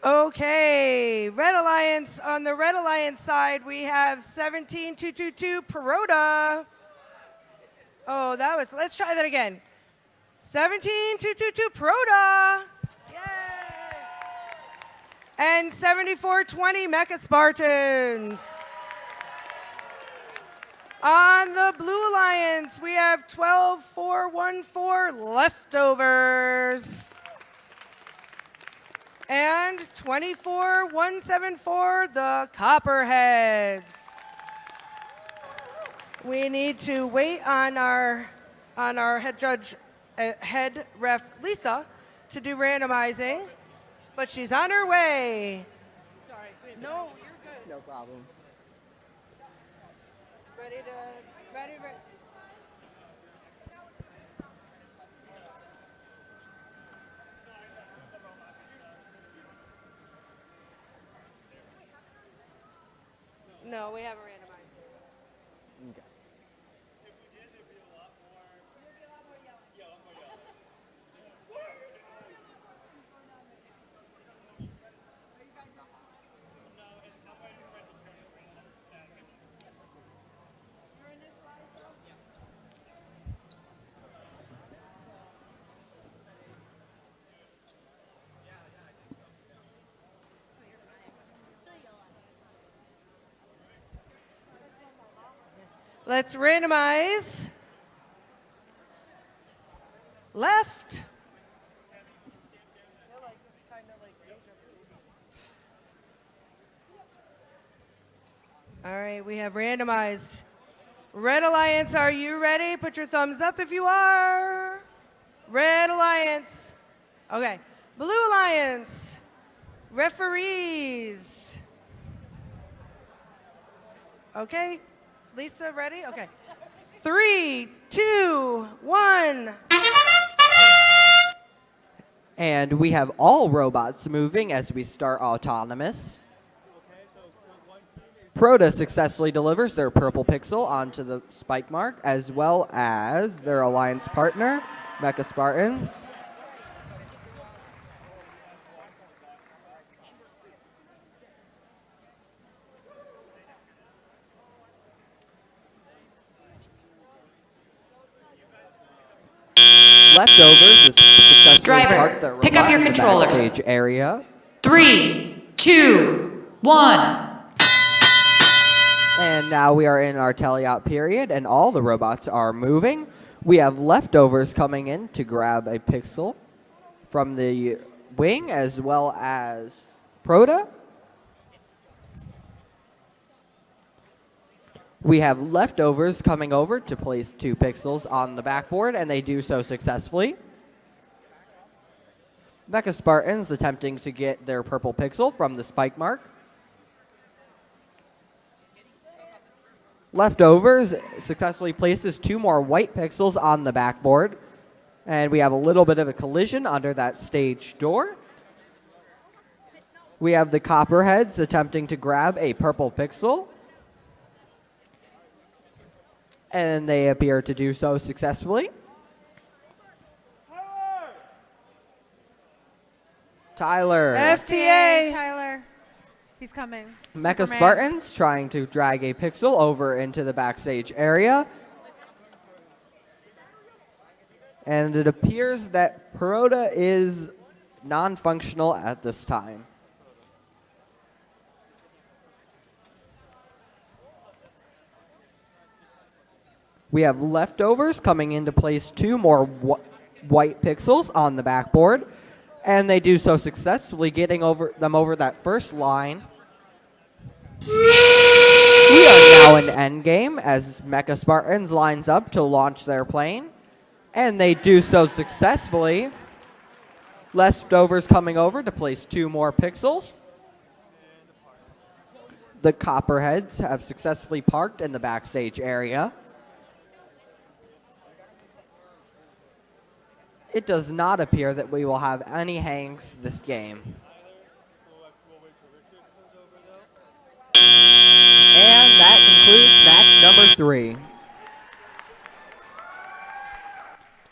Okay, Red Alliance. On the Red Alliance side, we have 17222 Perota. Oh, let's try that again. 17222 Perota. Yay! And 7420 Mecha Spartans. On the Blue Alliance, we have 12414 Leftovers. And 24174, the Copperheads. We need to wait on our head judge, head ref Lisa, to do randomizing, but she's on her way. Sorry. No, you're good. No problem. Ready. No, we haven't randomized. Okay. Let's randomize. Left. All right, we have randomized. Red Alliance, are you ready? Put your thumbs up if you are. Red Alliance. Okay. Blue Alliance. Referees. Okay. Lisa, ready? Okay. 3, 2, 1. And we have all robots moving as we start autonomous. Proto successfully delivers their purple pixel onto the spike mark, as well as their alliance partner, Mecha Spartans. Leftovers is successfully Drivers, parked their pick up robot your in the controllers. backstage area. 3, 2, 1. And now we are in our teleout period, and all the robots are moving. We have leftovers coming in to grab a pixel from the wing, as well as Proto. We have leftovers coming over to place 2 pixels on the backboard, and they do so successfully. Mecha Spartans attempting to get their purple pixel from the spike mark. Leftovers successfully places 2 more white pixels on the backboard, and we have a little bit of a collision under that stage door. We have the Copperheads attempting to grab a purple pixel, and they appear to do so successfully. Tyler. FTA. Tyler. He's coming. Mecha Superman. Spartans trying to drag a pixel over into the backstage area. And it appears that Perota is non-functional at this time. We have leftovers coming in to place 2 more white pixels on the backboard, and they do so successfully, getting them over that first line. We are now in endgame as Mecha Spartans lines up to launch their plane, and they do so successfully. Leftovers coming over to place 2 more pixels. The Copperheads have successfully parked in the backstage area. It does not appear that we will have any hangs this game. And that concludes match number 3.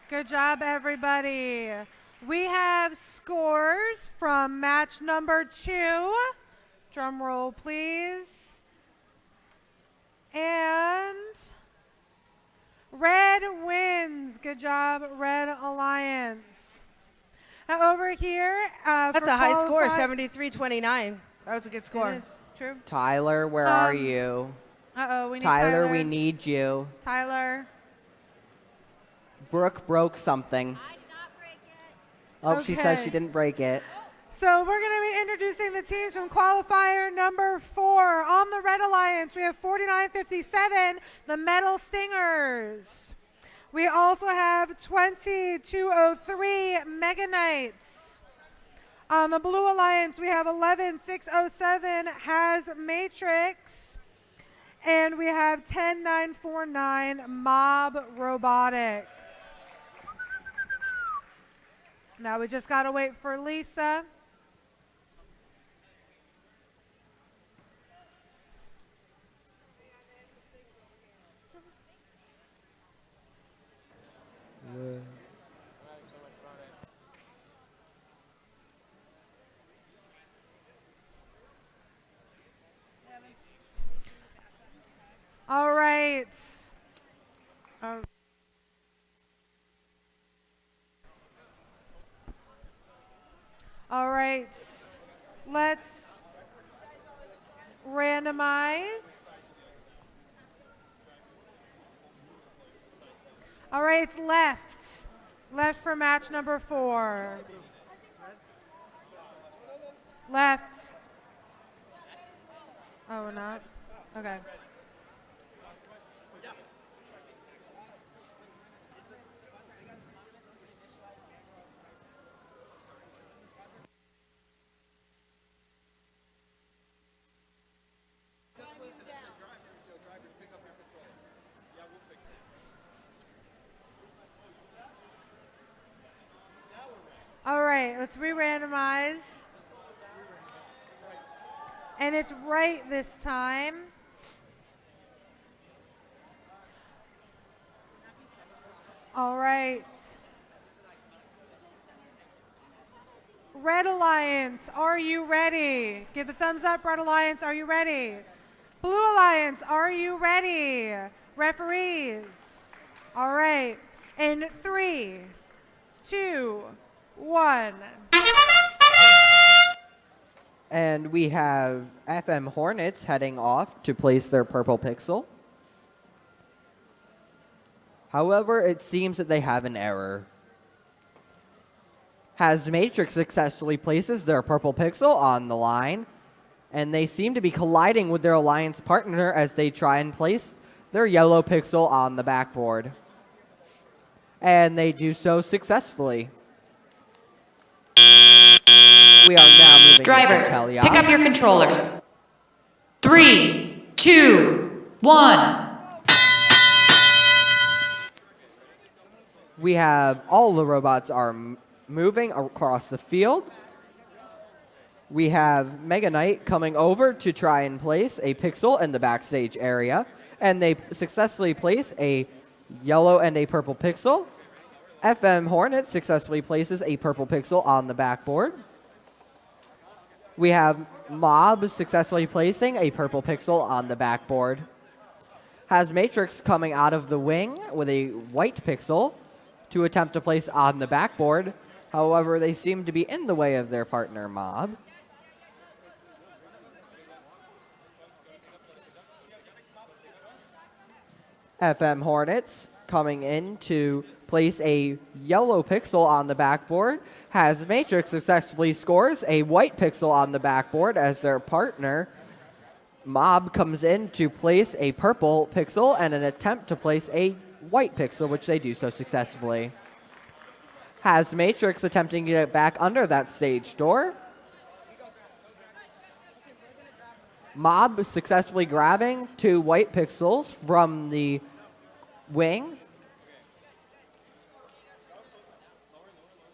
Good job, everybody. We have scores from match number 2. Drum roll, please. And Red wins. Good job, Red Alliance. Now over here, That's for a high score, qualified- 73-29. That was a good score. It is, true. Tyler, where are you? Uh-oh, we need Tyler, we need you. Tyler. Brooke broke something. I did not break it. Oh, she says Okay. she didn't break it. So we're going to be introducing the teams from qualifier number 4. On the Red Alliance, we have 4957, the Metal Stingers. We also have 20203, Mega Knights. On the Blue Alliance, we have 11607, Has Matrix. And we have 10949, Mob Robotics. Now we just got to wait for Lisa. All right. All right. Let's randomize. All right, it's left. Left for match number 4. Left. Oh, we're not? Okay. All right, let's re-randomize. And it's right this time. All right. Red Alliance, are you ready? Give the thumbs up, Red Alliance, are you ready? Blue Alliance, are you ready? Referees. All right. In 3, 2, 1. And we have FM Hornets heading off to place their purple pixel. However, it seems that they have an error. Has Matrix successfully places their purple pixel on the line, and they seem to be colliding with their alliance partner as they try and place their yellow pixel on the backboard. And they do so successfully. We are now moving Drivers, into Teleop. pick up your controllers. 3, 2, 1. We have all the robots are moving across the field. We have Mega Knight coming over to try and place a pixel in the backstage area, and they successfully place a yellow and a purple pixel. FM Hornet successfully places a purple pixel on the backboard. We have Mob successfully placing a purple pixel on the backboard. Has Matrix coming out of the wing with a white pixel to attempt to place on the backboard. However, they seem to be in the way of their partner, Mob. FM Hornets coming in to place a yellow pixel on the backboard. Has Matrix successfully scores a white pixel on the backboard as their partner. Mob comes in to place a purple pixel and an attempt to place a white pixel, which they do so successfully. Has Matrix attempting to get back under that stage door. Mob successfully grabbing 2 white pixels from the wing.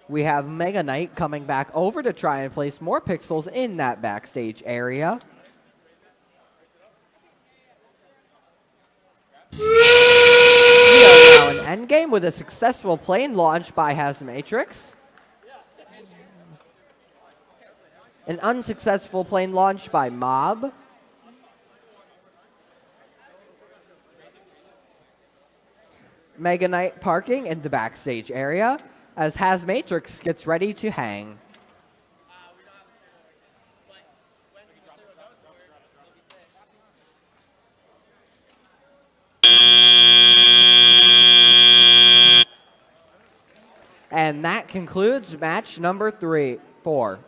We have Mega Knight coming back over to try and place more pixels in that backstage area. We are now in endgame with a successful plane launch by Hazmatrix. An unsuccessful plane launch by Mob. Mega Knight parking in the backstage area as Hazmatrix gets ready to hang. And that concludes match number 4.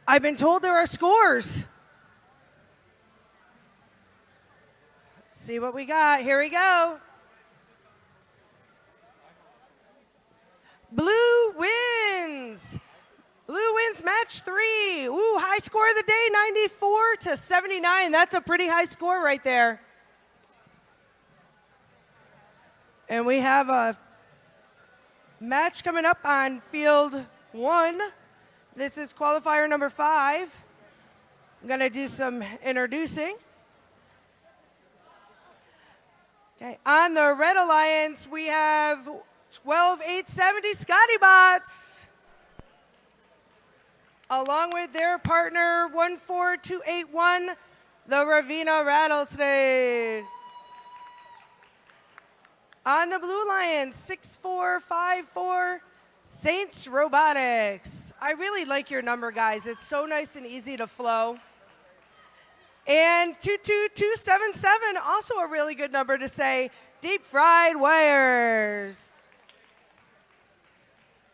I've been told there are scores. Let's see what we got. Here we go. Blue wins. Blue wins match 3. Ooh, high score of the day, 94-79. That's a pretty high score right there. And we have a match coming up on field 1. This is qualifier number 5. I'm going to do some introducing. Okay, on the Red Alliance, we have 12870 Scotty Bots, along with their partner 14281, the Ravenna Rattlesnakes. On the Blue Alliance, 6454 Saints Robotics. I really like your number, guys. It's so nice and easy to flow. And 22277, also a really good number to say, Deep Fried Wires.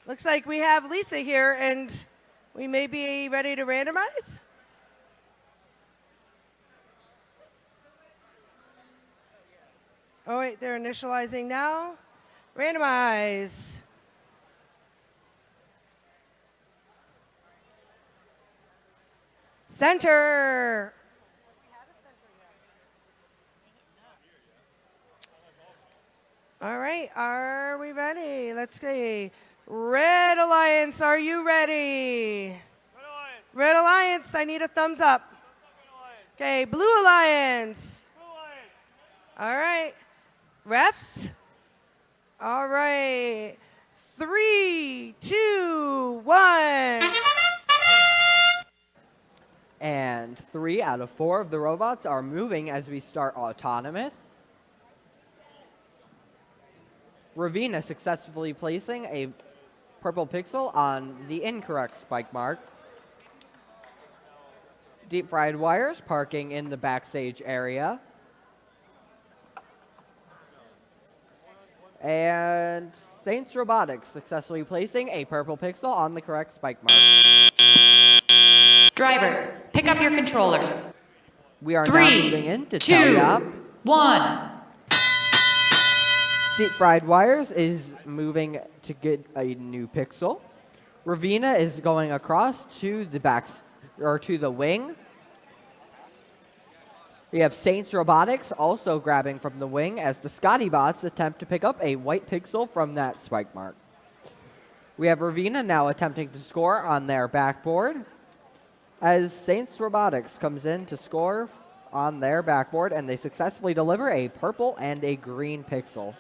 Looks like we have Lisa here, and we may be ready to randomize. Oh, wait, they're initializing now. Randomize. Center. All right, are we ready? Let's see. Red Alliance, are you ready? Red Alliance, I need a thumbs up. Okay, Blue Alliance. All right. Refs? All right. 3, 2, 1. And 3 out of 4 of the robots are moving as we start autonomous. Ravenna successfully placing a purple pixel on the incorrect spike mark. Deep Fried Wires parking in the backstage area. And Saints Robotics successfully placing a purple pixel on the correct spike mark. Drivers, pick up your controllers. We are now 3, moving into 2, tally up. 1. Deep Fried Wires is moving to get a new pixel. Ravenna is going across to the wing. We have Saints Robotics also grabbing from the wing as the Scotty Bots attempt to pick up a white pixel from that spike mark. We have Ravenna now attempting to score on their backboard as Saints Robotics comes in to score on their backboard, and they successfully deliver a purple and a green pixel.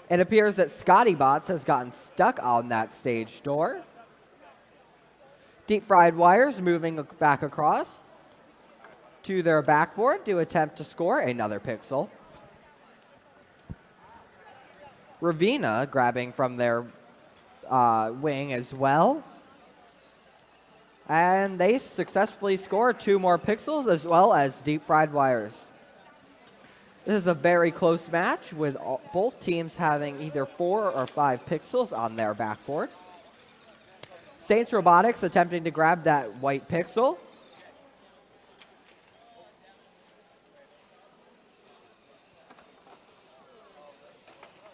It appears that Scotty Bots has gotten stuck on that stage door. Deep Fried Wires moving back across to their backboard to attempt to score another pixel. Ravina grabbing from their wing as well. And they successfully score 2 more pixels as well as Deep Fried Wires. This is a very close match with both teams having either 4 or 5 pixels on their backboard. Saints Robotics attempting to grab that white pixel.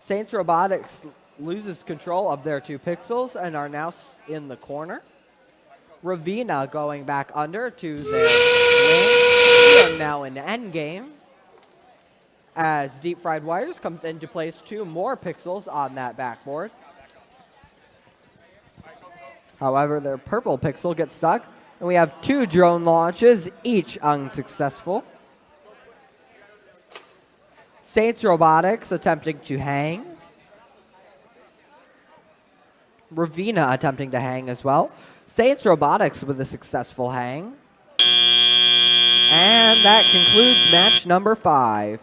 Saints Robotics loses control of their 2 pixels and are now in the corner. Ravina going back under to their wing. We are now in endgame as Deep Fried Wires comes in to place 2 more pixels on that backboard. However, their purple pixel gets stuck, and we have 2 drone launches, each unsuccessful. Saints Robotics attempting to hang. Ravina attempting to hang as well. Saints Robotics with a successful hang. And that concludes match number 5.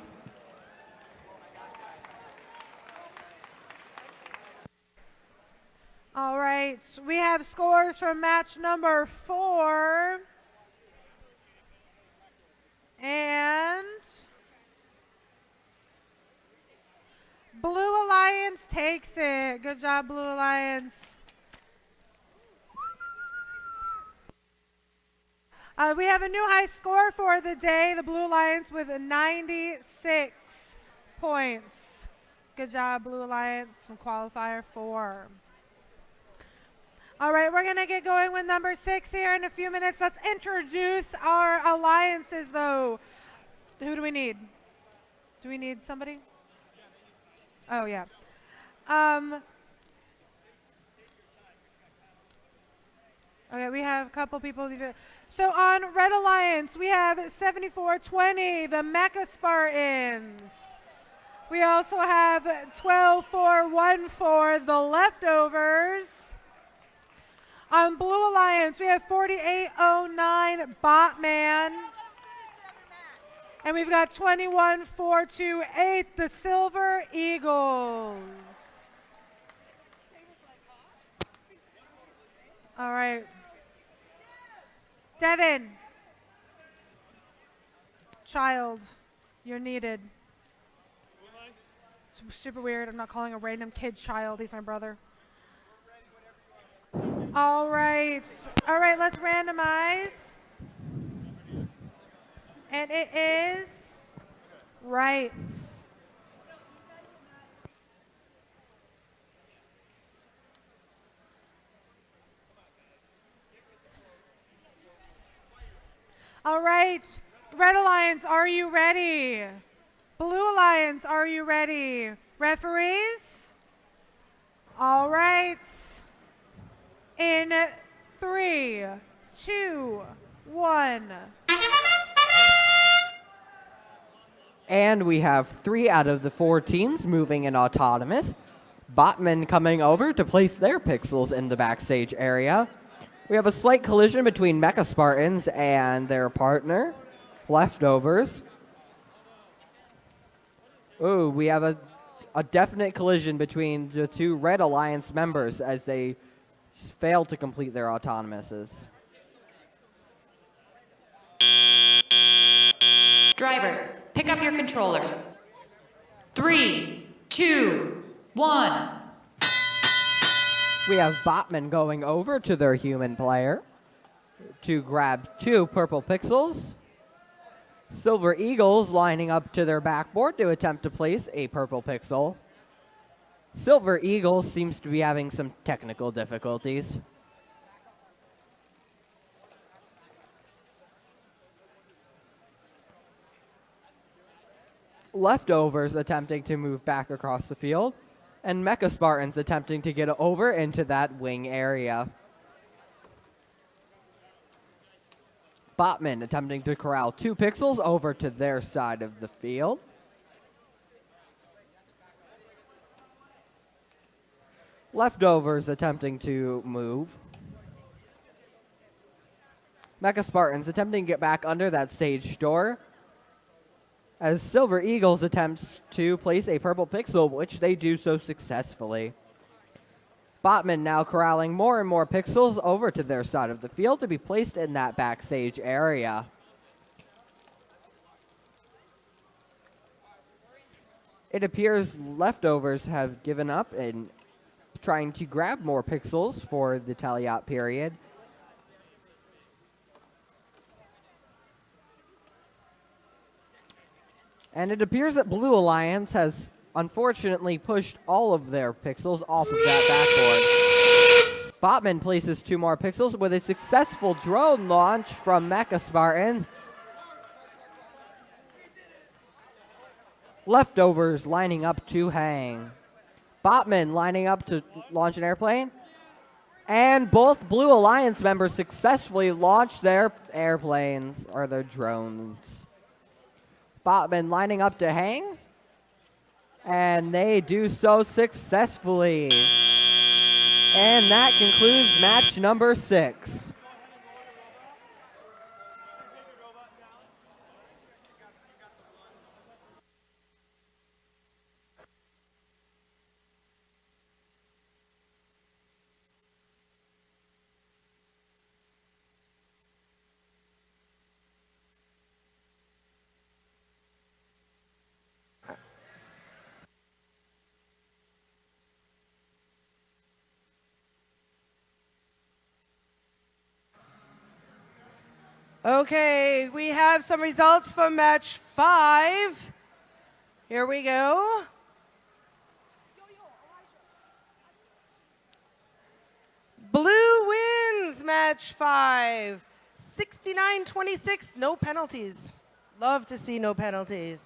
All right, we have scores from match number 4. And Blue Alliance takes it. Good job, Blue Alliance. We have a new high score for the day. The Blue Alliance with 96 points. Good job, Blue Alliance from qualifier 4. All right, we're going to get going with number 6 here in a few minutes. Let's introduce our alliances, though. Who do we need? Do we need somebody? Oh, yeah. Okay, we have a couple people. So on Red Alliance, we have 7420, the Mecha Spartans. We also have 12414, the Leftovers. On Blue Alliance, we have 4809, Botman. And we've got 21428, the Silver Eagles. All right. Devin. Child, you're needed. It's super weird. I'm not calling a random kid child. He's my brother. All right. All right, let's randomize. And it is right. All right, Red Alliance, are you ready? Blue Alliance, are you ready? Referees? All right. In 3, 2, 1. And we have 3 out of the 4 teams moving in autonomous. Botman coming over to place their pixels in the backstage area. We have a slight collision between Mecha Spartans and their partner, Leftovers. Ooh, we have a definite collision between the 2 Red Alliance members as they fail to complete their autonomouses. Drivers, pick up your controllers. 3, 2, 1. We have Botman going over to their human player to grab 2 purple pixels. Silver Eagles lining up to their backboard to attempt to place a purple pixel. Silver Eagles seems to be having some technical difficulties. Leftovers attempting to move back across the field, and Mecha Spartans attempting to get over into that wing area. Botman attempting to corral 2 pixels over to their side of the field. Leftovers attempting to move. Mecha Spartans attempting to get back under that stage door. As Silver Eagles attempts to place a purple pixel, which they do so successfully. Botman now corralling more and more pixels over to their side of the field to be placed in that backstage area. It appears Leftovers have given up in trying to grab more pixels for the tally-out period. And it appears that Blue Alliance has unfortunately pushed all of their pixels off of that backboard. Botman places 2 more pixels with a successful drone launch from Mecha Spartans. Leftovers lining up to hang. Botman lining up to launch an airplane. And both Blue Alliance members successfully launched their airplanes, or their drones. Botman lining up to hang. And they do so successfully. And that concludes match number 6. Okay, we have some results from match 5. Here we go. Blue wins match 5. 69-26, no penalties. Love to see no penalties.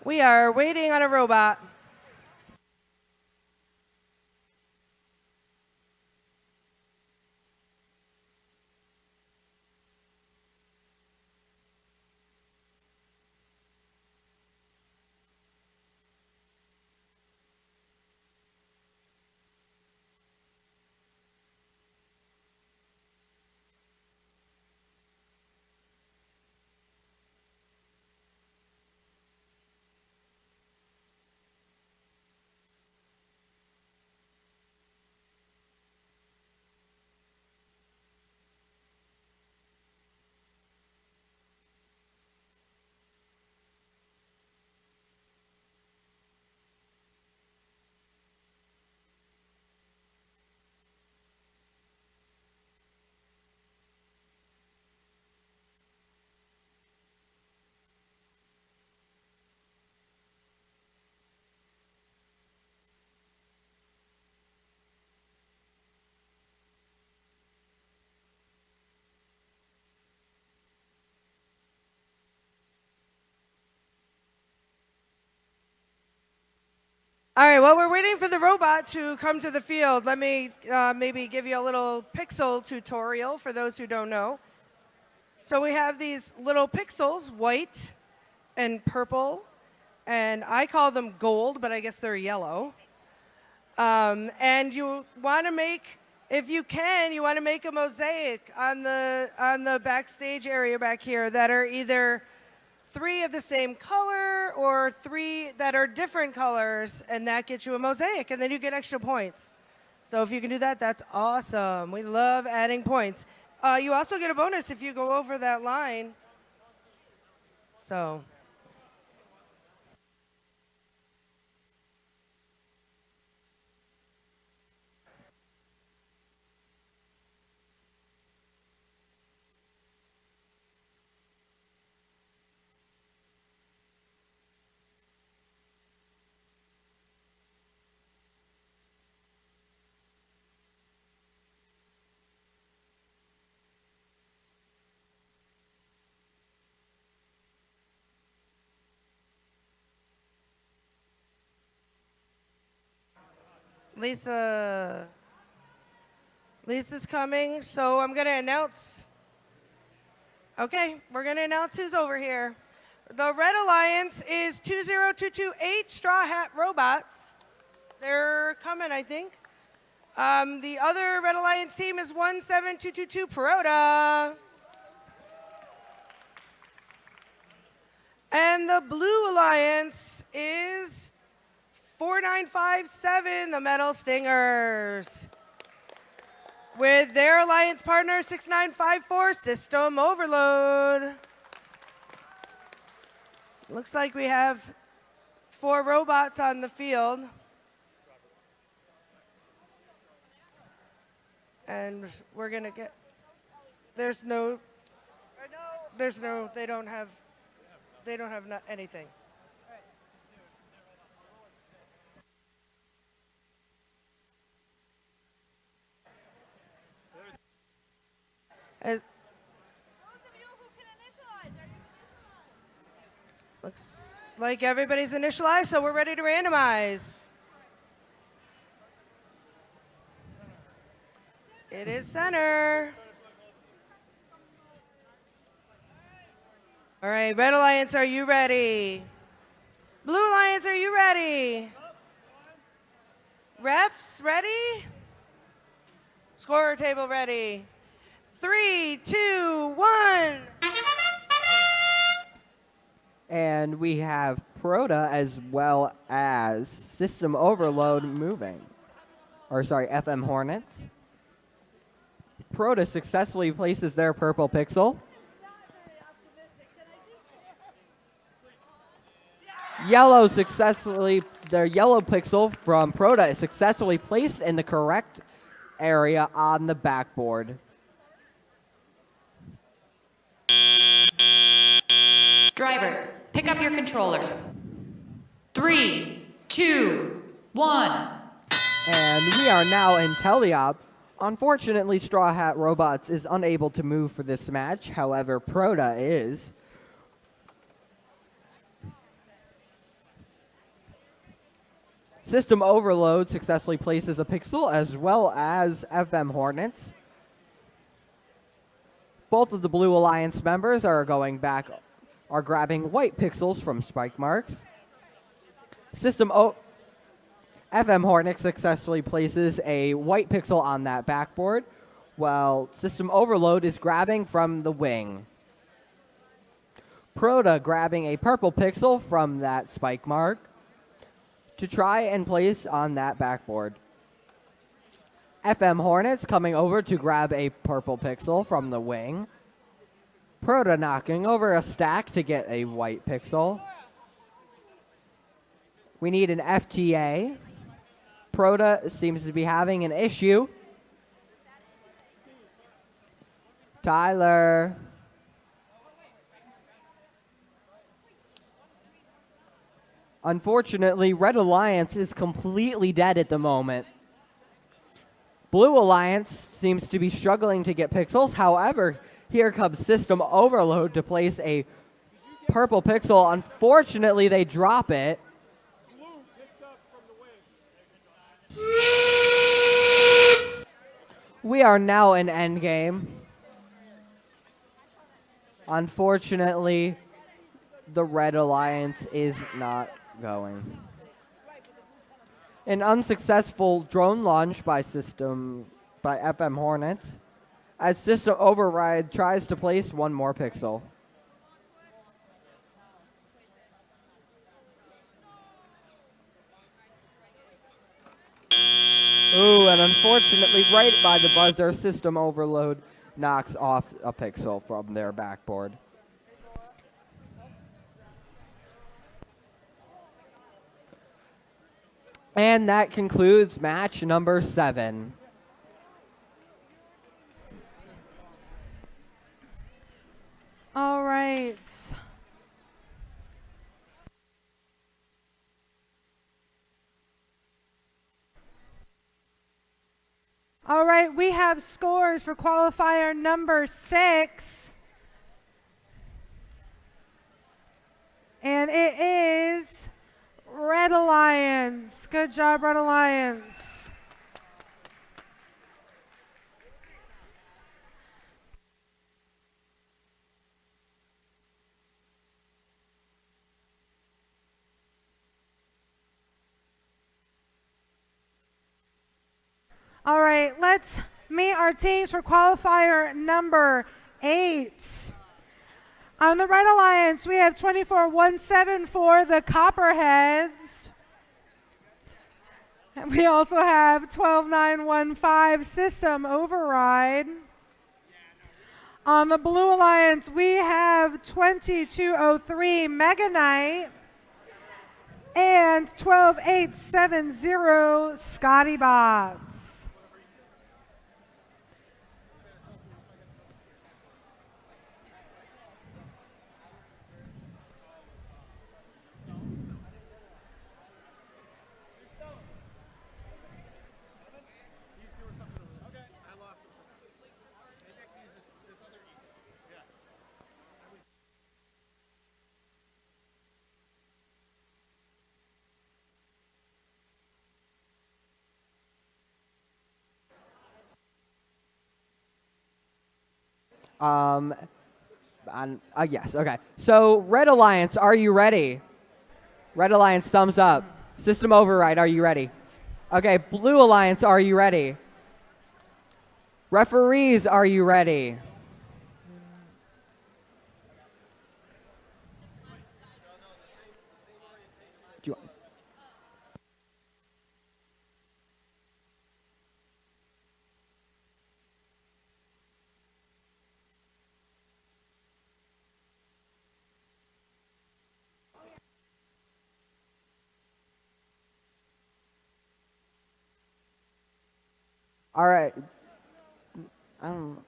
We are waiting on a robot. All right, while we're waiting for the robot to come to the field, let me maybe give you a little pixel tutorial for those who don't know. So we have these little pixels, white and purple, and I call them gold, but I guess they're yellow. And you want to make, if you can, you want to make a mosaic on the backstage area back here that are either 3 of the same color or 3 that are different colors, and that gets you a mosaic, and then you get extra points. So if you can do that, that's awesome. We love adding points. You also get a bonus if you go over that line. So. Lisa's coming, so I'm going to announce. Okay, we're going to announce who's over here. The Red Alliance is 20228 Straw Hat Robots. They're coming, I think. The other Red Alliance team is 17222 Perota. And the Blue Alliance is 4957, the Metal Stingers. With their alliance partner, 6954, System Overload. Looks like we have 4 robots on the field. And we're gonna get, they don't have anything. Looks like everybody's initialized, so we're ready to randomize. It is center. All right, Red Alliance, are you ready? Blue Alliance, are you ready? Refs, ready? Scorer table ready. 3, 2, 1. And we have Perota as well as System Overload moving. Or sorry, FM Hornets. Perota successfully places their purple pixel. Their yellow pixel from Perota is successfully placed in the correct area on the backboard. Drivers, pick up your controllers. 3, 2, 1. And we are now in teleop. Unfortunately, Straw Hat Robots is unable to move for this match. However, Perota is. System Overload successfully places a pixel as well as FM Hornets. Both of the Blue Alliance members are grabbing white pixels from spike marks. FM Hornet successfully places a white pixel on that backboard, while System Overload is grabbing from the wing. Perota grabbing a purple pixel from that spike mark to try and place on that backboard. FM Hornets coming over to grab a purple pixel from the wing. Perota knocking over a stack to get a white pixel. We need an FTA. Perota seems to be having an issue. Tyler. Unfortunately, Red Alliance is completely dead at the moment. Blue Alliance seems to be struggling to get pixels. However, here comes System Overload to place a purple pixel. Unfortunately, they drop it. We are now in endgame. Unfortunately, the Red Alliance is not going. An unsuccessful drone launch by FM Hornets as System Override tries to place one more pixel. Ooh, and unfortunately, right by the buzzer, system overload knocks off a pixel from their backboard. And that concludes match number 7. All right. All right, we have scores for qualifier number 6. And it is Red Alliance. Good job, Red Alliance. All right, let's meet our teams for qualifier number 8. On the Red Alliance, we have 24-17 for the Copperheads. And we also have 12-9-1-5 System Override. On the Blue Alliance, we have 22-03 Mega Knight and 12-8-7-0 Scotty Bots. Yes, okay. So, Red Alliance, are you ready? Red Alliance, thumbs up. System Override, are you ready? Okay, Blue Alliance, are you ready? Referees, are you ready? Do you want- All right. I don't know.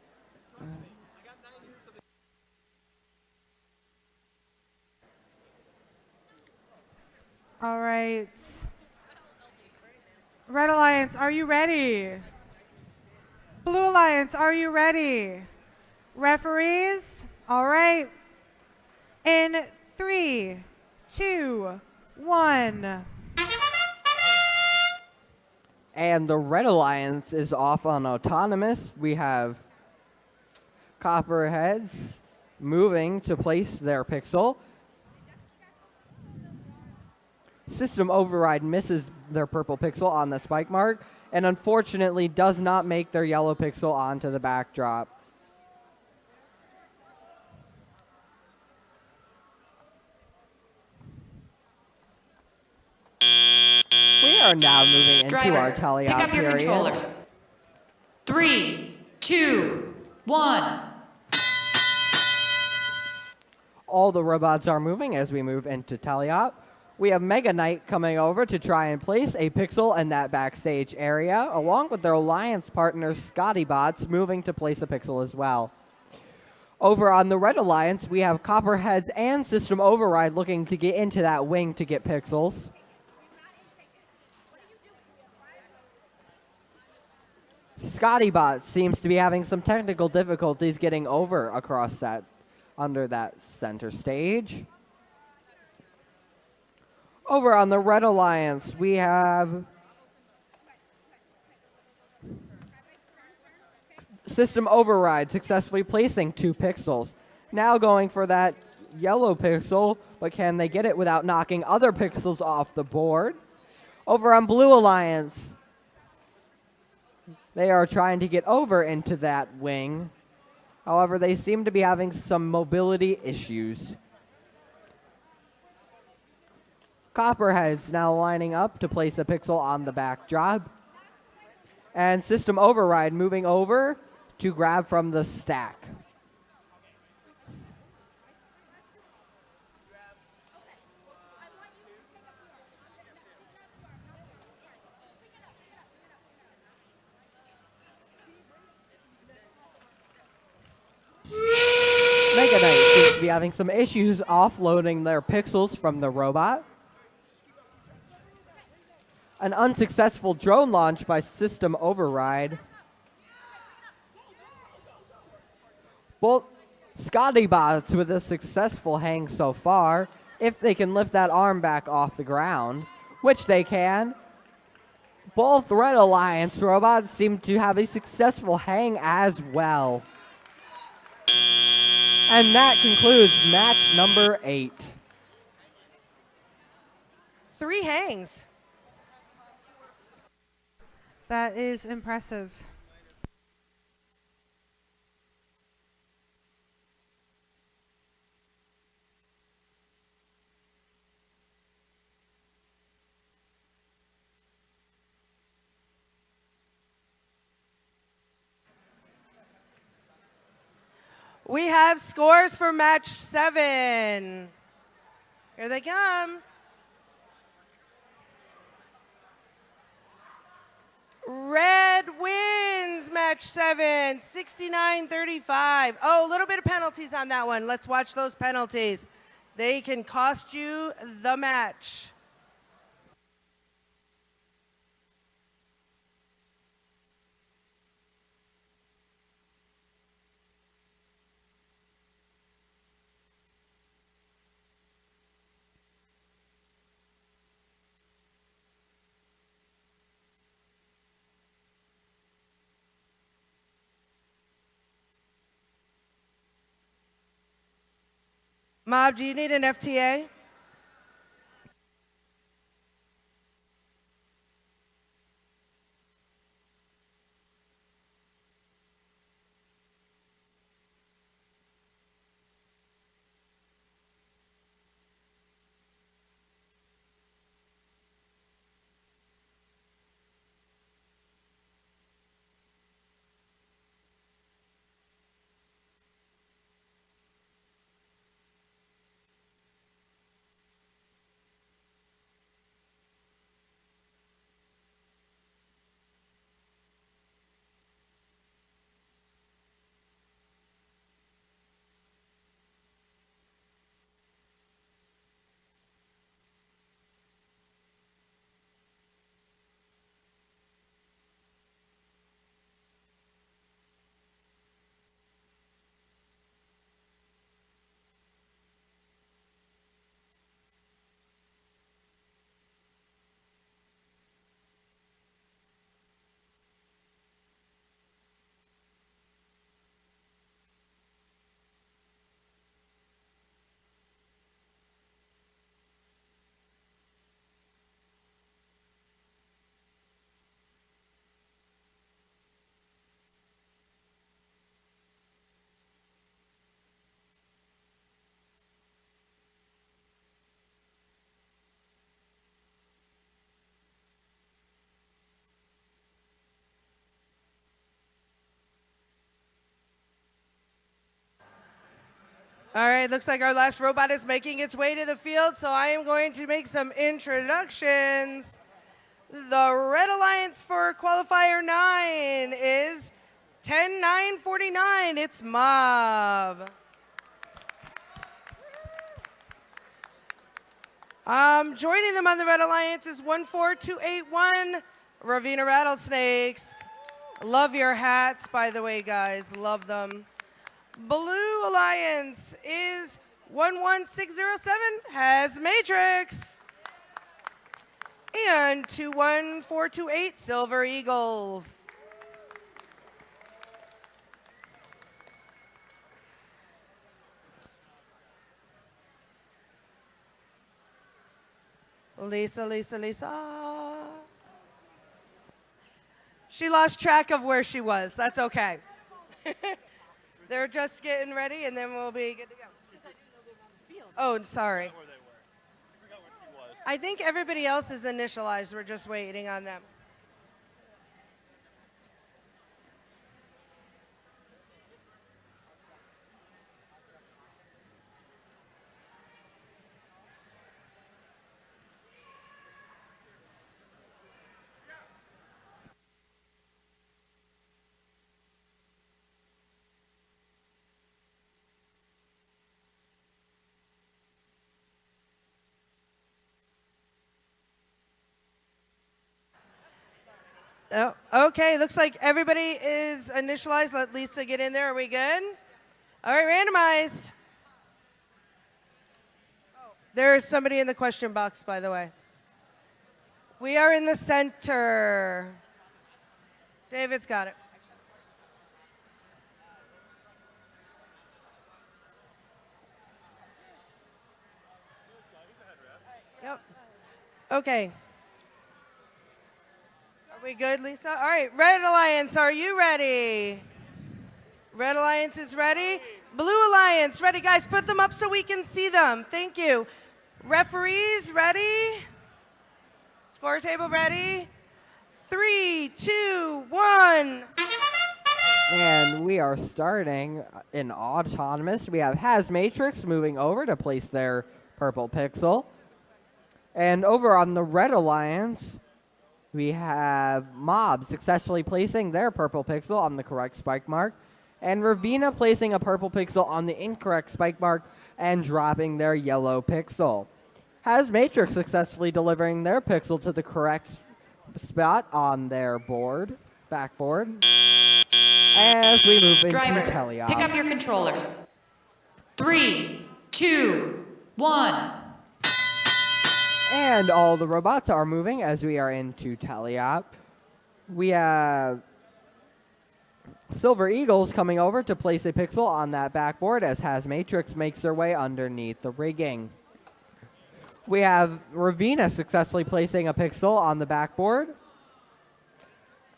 All right. Red Alliance, are you ready? Blue Alliance, are you ready? Referees, all right. In 3, 2, 1. And the Red Alliance is off on autonomous. We have Copperheads moving to place their pixel. System Override misses their purple pixel on the spike mark, and unfortunately does not make their yellow pixel onto the backdrop. We are now moving into our Drivers, tally pick out up your period. controllers. 3, 2, 1. All the robots are moving as we move into tally out. We have Mega Knight coming over to try and place a pixel in that backstage area, along with their alliance partners, Scotty Bots, moving to place a pixel as well. Over on the Red Alliance, we have Copperheads and System Override looking to get into that wing to get pixels. Scotty Bot seems to be having some technical difficulties getting over across that, under that center stage. Over on the Red Alliance, we have System Override successfully placing 2 pixels. Now going for that yellow pixel, but can they get it without knocking other pixels off the board? Over on Blue Alliance, they are trying to get over into that wing. However, they seem to be having some mobility issues. Copperheads now lining up to place a pixel on the backdrop. And System Override moving over to grab from the stack. Mega Knight seems to be having some issues offloading their pixels from the robot. An unsuccessful drone launch by System Override. Both Scotty bots with a successful hang so far, if they can lift that arm back off the ground, which they can. Both Red Alliance robots seem to have a successful hang as well. And that concludes match number 8. 3 hangs. That is impressive. We have scores for match 7. Here they come. Red wins match 7, 69-35. Oh, a little bit of penalties on that one. Let's watch those penalties. They can cost you the match. Mob, do you need an FTA? All right, looks like our last robot is making its way to the field, so I am going to make some introductions. The Red Alliance for Qualifier 9 is 10-9-49. It's Mob. Joining them on the Red Alliance is 14281, Ravina Rattlesnakes. Love your hats, by the way, guys. Love them. Blue Alliance is 11607, has Matrix. And 21428, Silver Eagles. Lisa. She lost track of where she was. That's okay. They're just getting ready, and then we'll be good to go. Oh, sorry. I think everybody else is initialized. We're just waiting on them. Oh, okay, looks like everybody is initialized. Let Lisa get in there. Are we good? All right, randomize. There's somebody in the question box, by the way. We are in the center. David's got it. Yep. Okay. Are we good, Lisa? All right, Red Alliance, are you ready? Red Alliance is ready. Blue Alliance, ready. Guys, put them up so we can see them. Thank you. Referees, ready? Score table ready? 3, 2, 1. And we are starting in autonomous. We have Matrix moving over to place their purple pixel. And over on the Red Alliance, we have Mob successfully placing their purple pixel on the correct spike mark. And Ravina placing a purple pixel on the incorrect spike mark and dropping their yellow pixel. Matrix successfully delivering their pixel to the correct spot on their backboard. As we move into Drivers, teleop. pick up your controllers. 3, 2, 1. And all the robots are moving as we are into teleop. We have Silver Eagles coming over to place a pixel on that backboard as Matrix makes their way underneath the rigging. We have Ravina successfully placing a pixel on the backboard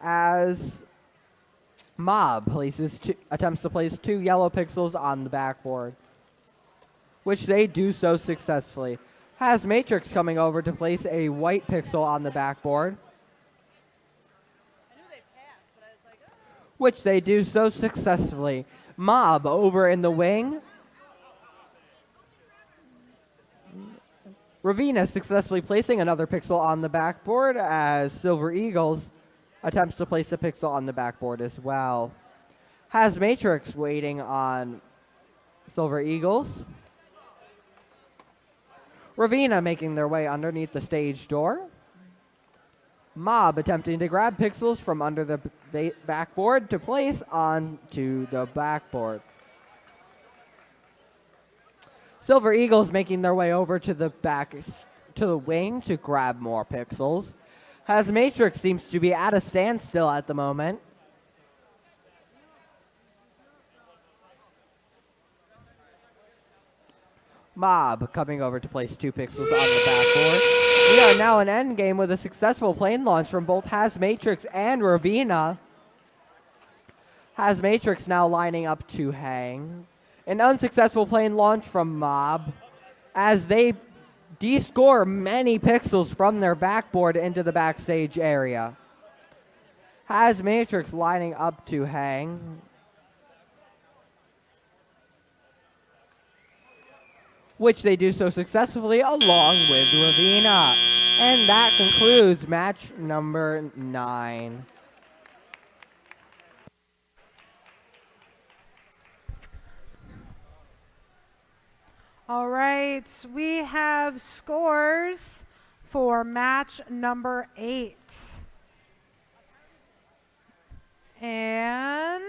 as Mob attempts to place 2 yellow pixels on the backboard, which they do so successfully. Matrix coming over to place a white pixel on the backboard, which they do so successfully. Mob over in the wing. Ravina successfully placing another pixel on the backboard as Silver Eagles attempts to place a pixel on the backboard as well. Matrix waiting on Silver Eagles. Ravina making their way underneath the stage door. Mob attempting to grab pixels from under the backboard to place onto the backboard. Silver Eagles making their way over to the wing to grab more pixels. Matrix seems to be at a standstill at the moment. Mob coming over to place 2 pixels on the backboard. We are now in endgame with a successful plane launch from both Matrix and Ravina. Matrix now lining up to hang. An unsuccessful plane launch from Mob as they de-score many pixels from their backboard into the backstage area. Matrix lining up to hang. Which they do so successfully along with Ravina. And that concludes match number 9. All right, we have scores for match number 8. And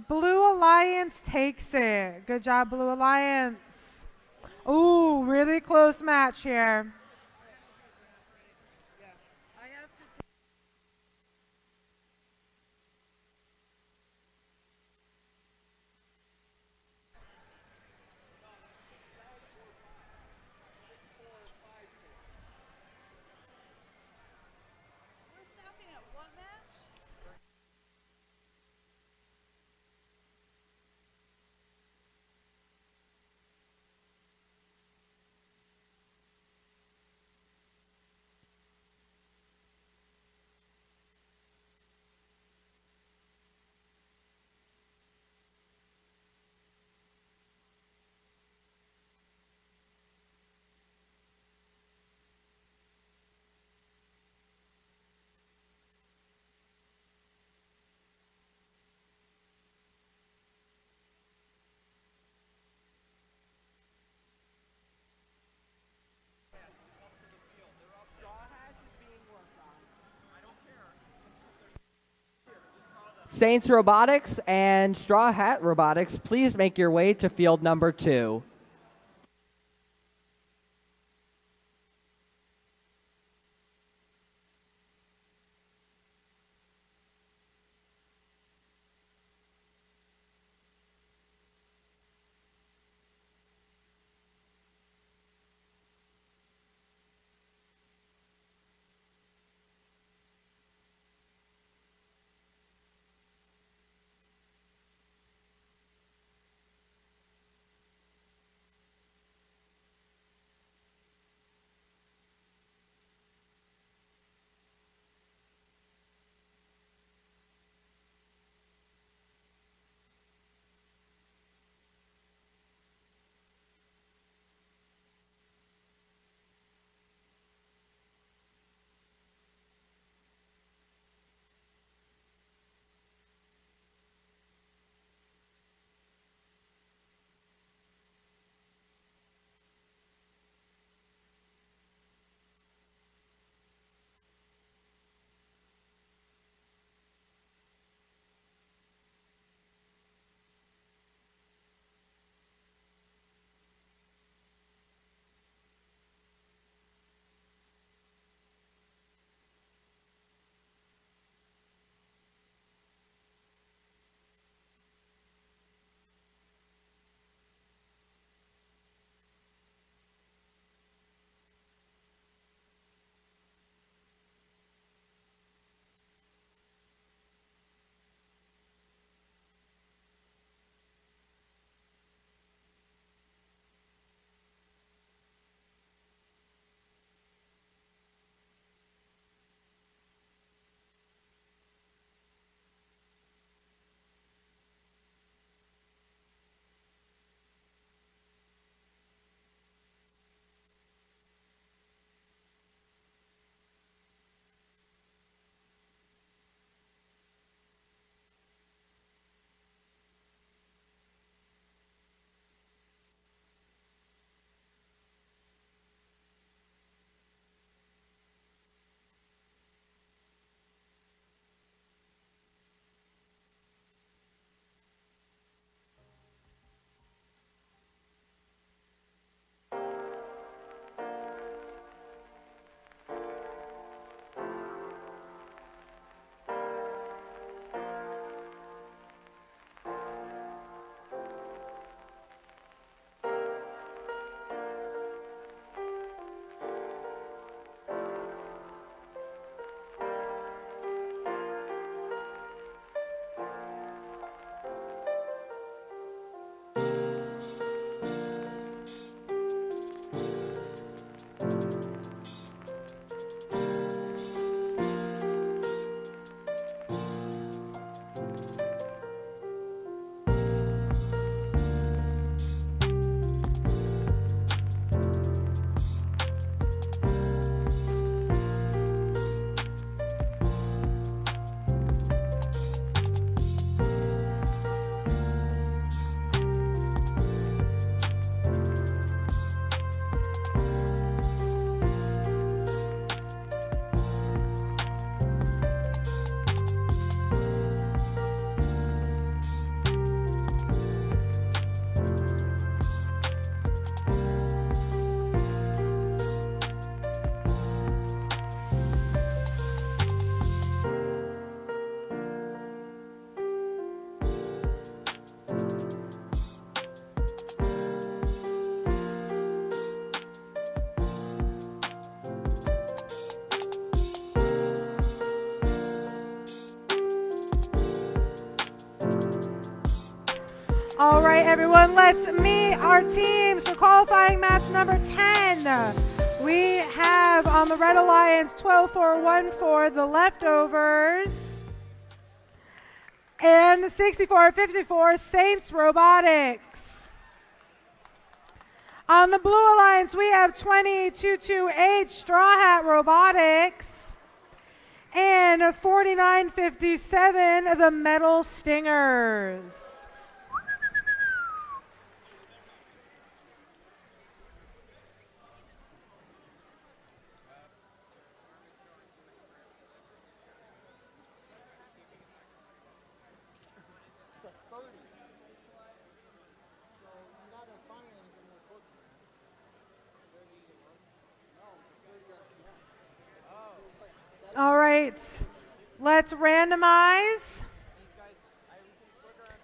Blue Alliance takes it. Good job, Blue Alliance. Ooh, really close match here. Saints Robotics and Straw Hat Robotics, please make your way to field number 2. All right, everyone, let's meet our teams for qualifying match number 10. We have on the Red Alliance 12-4-1-4, the Leftovers, and the 64-54 Saints Robotics. On the Blue Alliance, we have 22-8 Straw Hat Robotics, and 49-57 the Metal Stingers. right, let's randomize.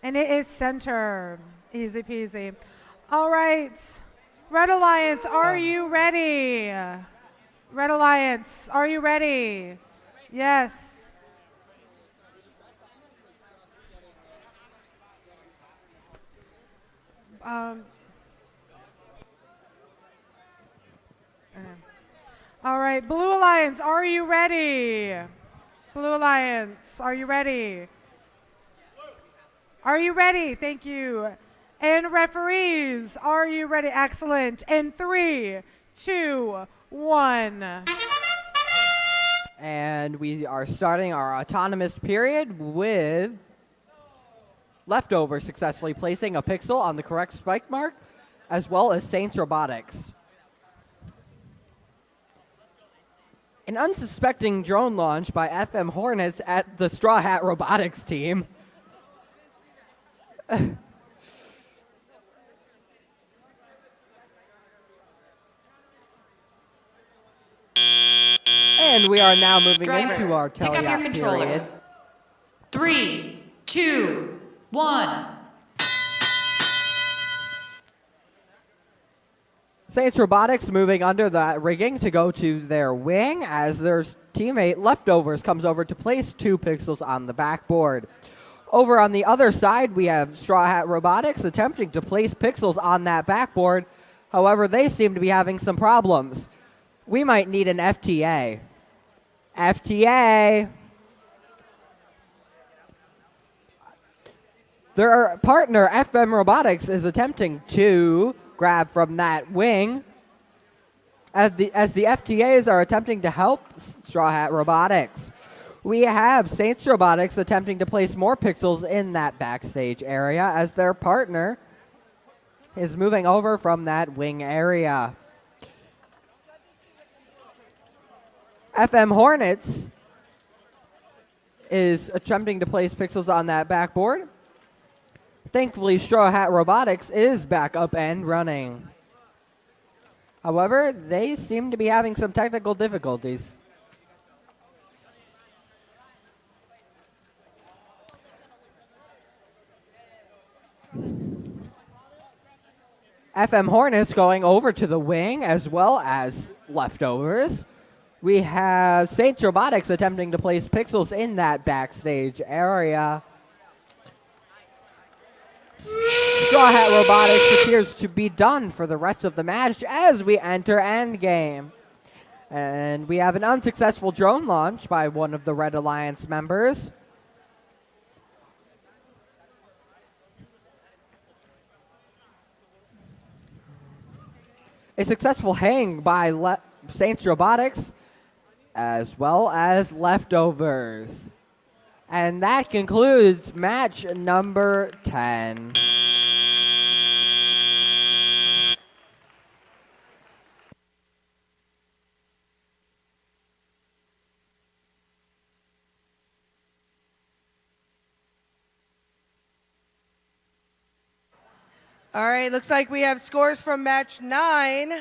And it is center. Easy peasy. All right, Red Alliance, are you ready? Red Alliance, are you ready? Yes. All right, Blue Alliance, are you ready? Blue Alliance, are you ready? Are you ready? Thank you. And referees, are you ready? Excellent. In 3, 2, 1. And we are starting our autonomous period with Leftovers successfully placing a pixel on the correct spike mark, as well as Saints Robotics. An unsuspecting drone launch by FM Hornets at the Straw Hat Robotics team. And we are now moving Drivers, into our pick up your teleop period. controllers. 3, 2, 1. Saints Robotics moving under that rigging to go to their wing as their teammate Leftovers comes over to place 2 pixels on the backboard. Over on the other side, we have Straw Hat Robotics attempting to place pixels on that backboard. However, they seem to be having some problems. We might need an FTA. FTA. Their partner, FM Robotics, is attempting to grab from that wing as the FTAs are attempting to help Straw Hat Robotics. We have Saints Robotics attempting to place more pixels in that backstage area as their partner is moving over from that wing area. FM Hornets is attempting to place pixels on that backboard. Thankfully, Straw Hat Robotics is back up and running. However, they seem to be having some technical difficulties. FM Hornets going over to the wing as well as Leftovers. We have Saints Robotics attempting to place pixels in that backstage area. Straw Hat Robotics appears to be done for the rest of the match as we enter endgame. And we have an unsuccessful drone launch by one of the Red Alliance members. A successful hang by Saints Robotics, as well as Leftovers. And that concludes match number 10. All right, looks like we have scores from match 9.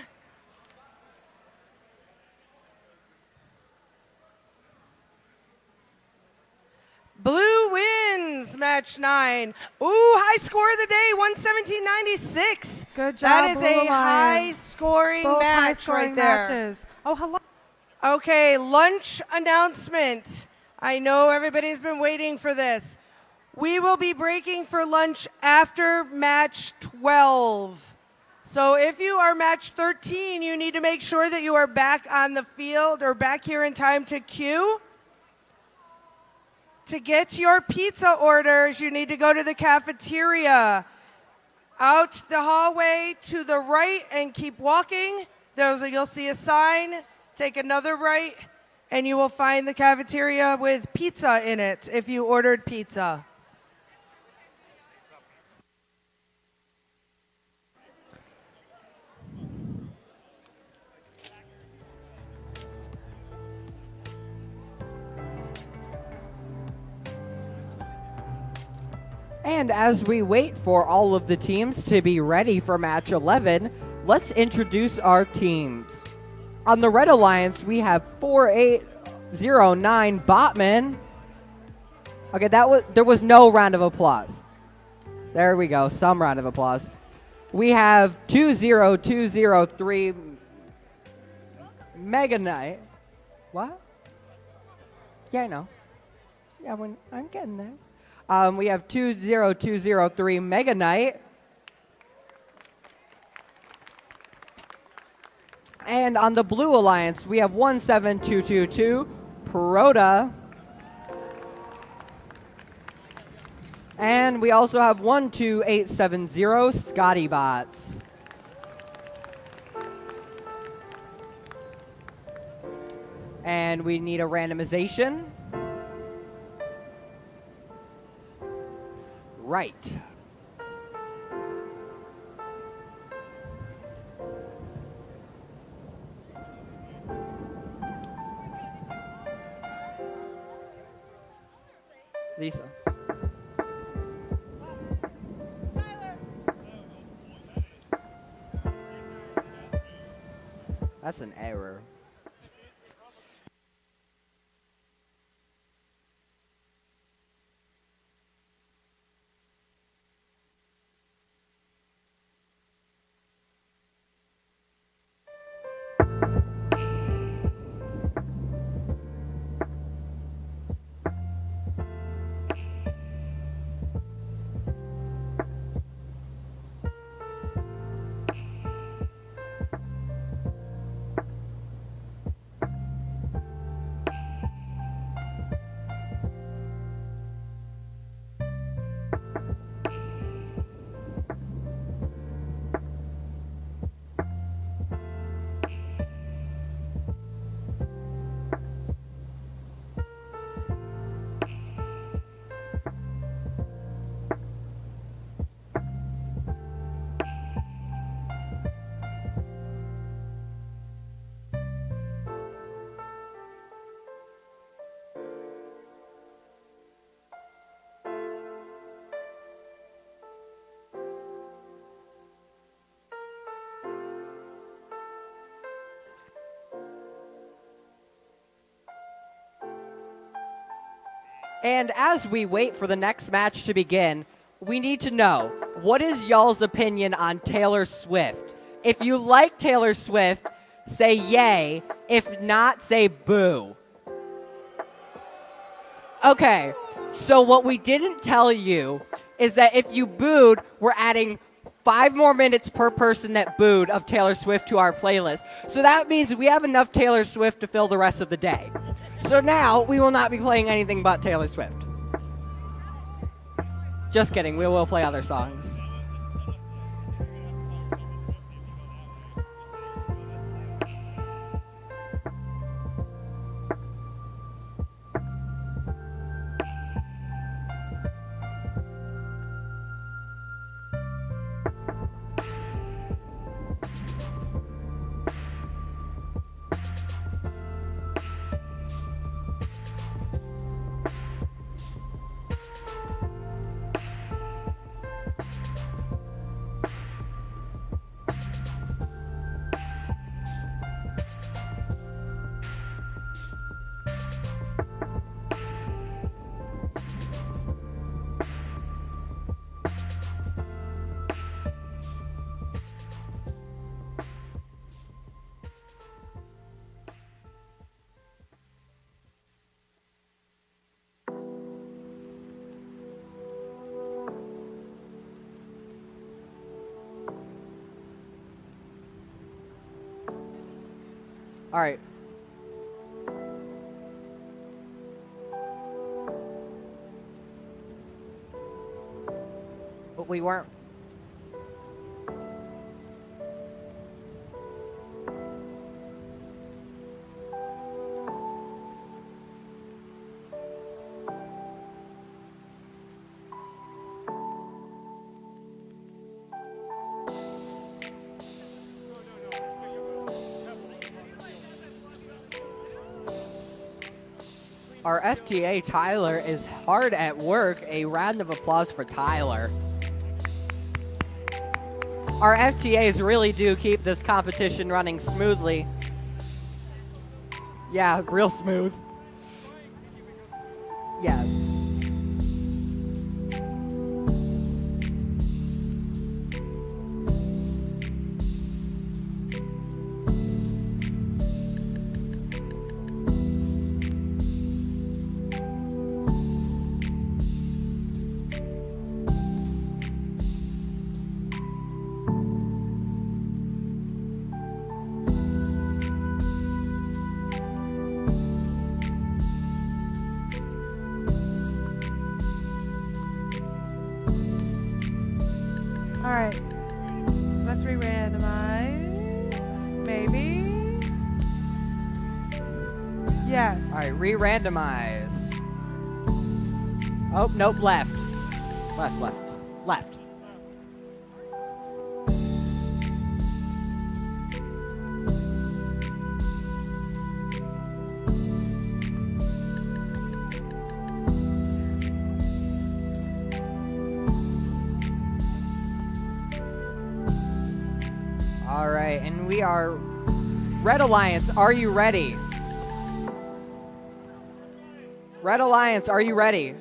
Blue wins match 9. Ooh, high score of the day, 117.96. Good job, That is Blue a Alliance. high-scoring Both match high-scoring right there. matches. Oh, hello. Okay, lunch announcement. I know everybody's been waiting for this. We will be breaking for lunch after match 12. So if you are match 13, you need to make sure that you are back on the field or back here in time to queue. To get your pizza orders, you need to go to the cafeteria. Out the hallway to the right and keep walking. You'll see a sign. Take another right, and you will find the cafeteria with pizza in it if you ordered pizza. And as we wait for all of the teams to be ready for match 11, let's introduce our teams. On the Red Alliance, we have 4-8 209 Botman. Okay, there was no round of applause. There we go, some round of applause. We have 20203 Mega Knight. What? Yeah, I know. Yeah, I'm getting there. We have 20203 Mega Knight. And on the Blue Alliance, we have 17222 Perota. And we also have 12870 Scotty Bots. And we need a randomization. Right. Lisa. That's an error. And as we wait for the next match to begin, we need to know, what is y'all's opinion on Taylor Swift? If you like Taylor Swift, say yay. If not, say boo. Okay, so what we didn't tell you is that if you booed, we're adding 5 more minutes per person that booed of Taylor Swift to our playlist. So that means we have enough Taylor Swift to fill the rest of the day. So now, we will not be playing anything but Taylor Swift. Just kidding, we will play other songs. All right. But we weren't. Our FTA Tyler is hard at work. A round of applause for Tyler. Our FTAs really do keep this competition running smoothly. Yeah, real smooth. All right. Let's re-randomize. Maybe. Yes. All right, re-randomize. Oh, nope, left. Left. All right, and we are Red Alliance, are you ready? Red Alliance, are you ready?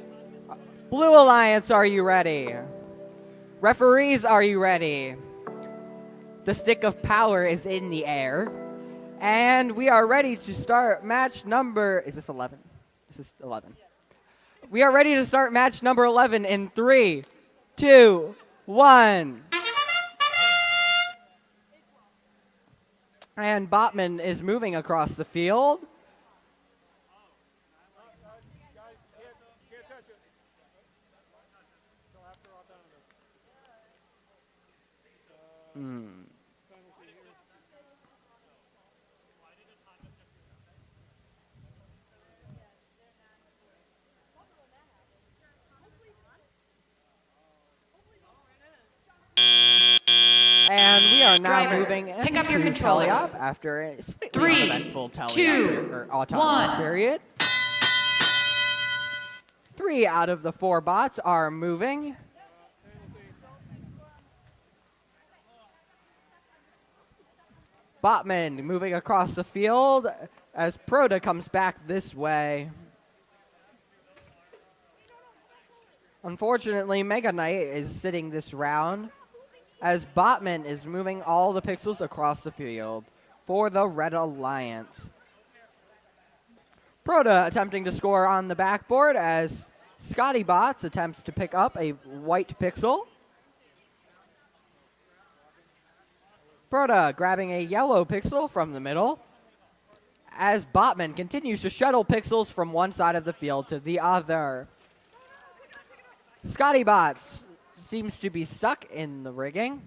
Blue Alliance, are you ready? Referees, are you ready? The stick of power is in the air. And we are ready to start match number... Is this 11? This is 11. We are ready to start match number 11 in 3, 2, 1. And Botman is moving across the field. And we are now Drivers, moving pick up your into controllers. tally-up after a slightly 3, uneventful tally-up 2, or autonomous 1. period. 3 out of the 4 bots are moving. Botman moving across the field as Proda comes back this way. Unfortunately, Mega Knight is sitting this round as Botman is moving all the pixels across the field for the Red Alliance. Proda attempting to score on the backboard as Scotty Bots attempts to pick up a white pixel. Proda grabbing a yellow pixel from the middle as Botman continues to shuttle pixels from one side of the field to the other. Scotty Bots seems to be stuck in the rigging.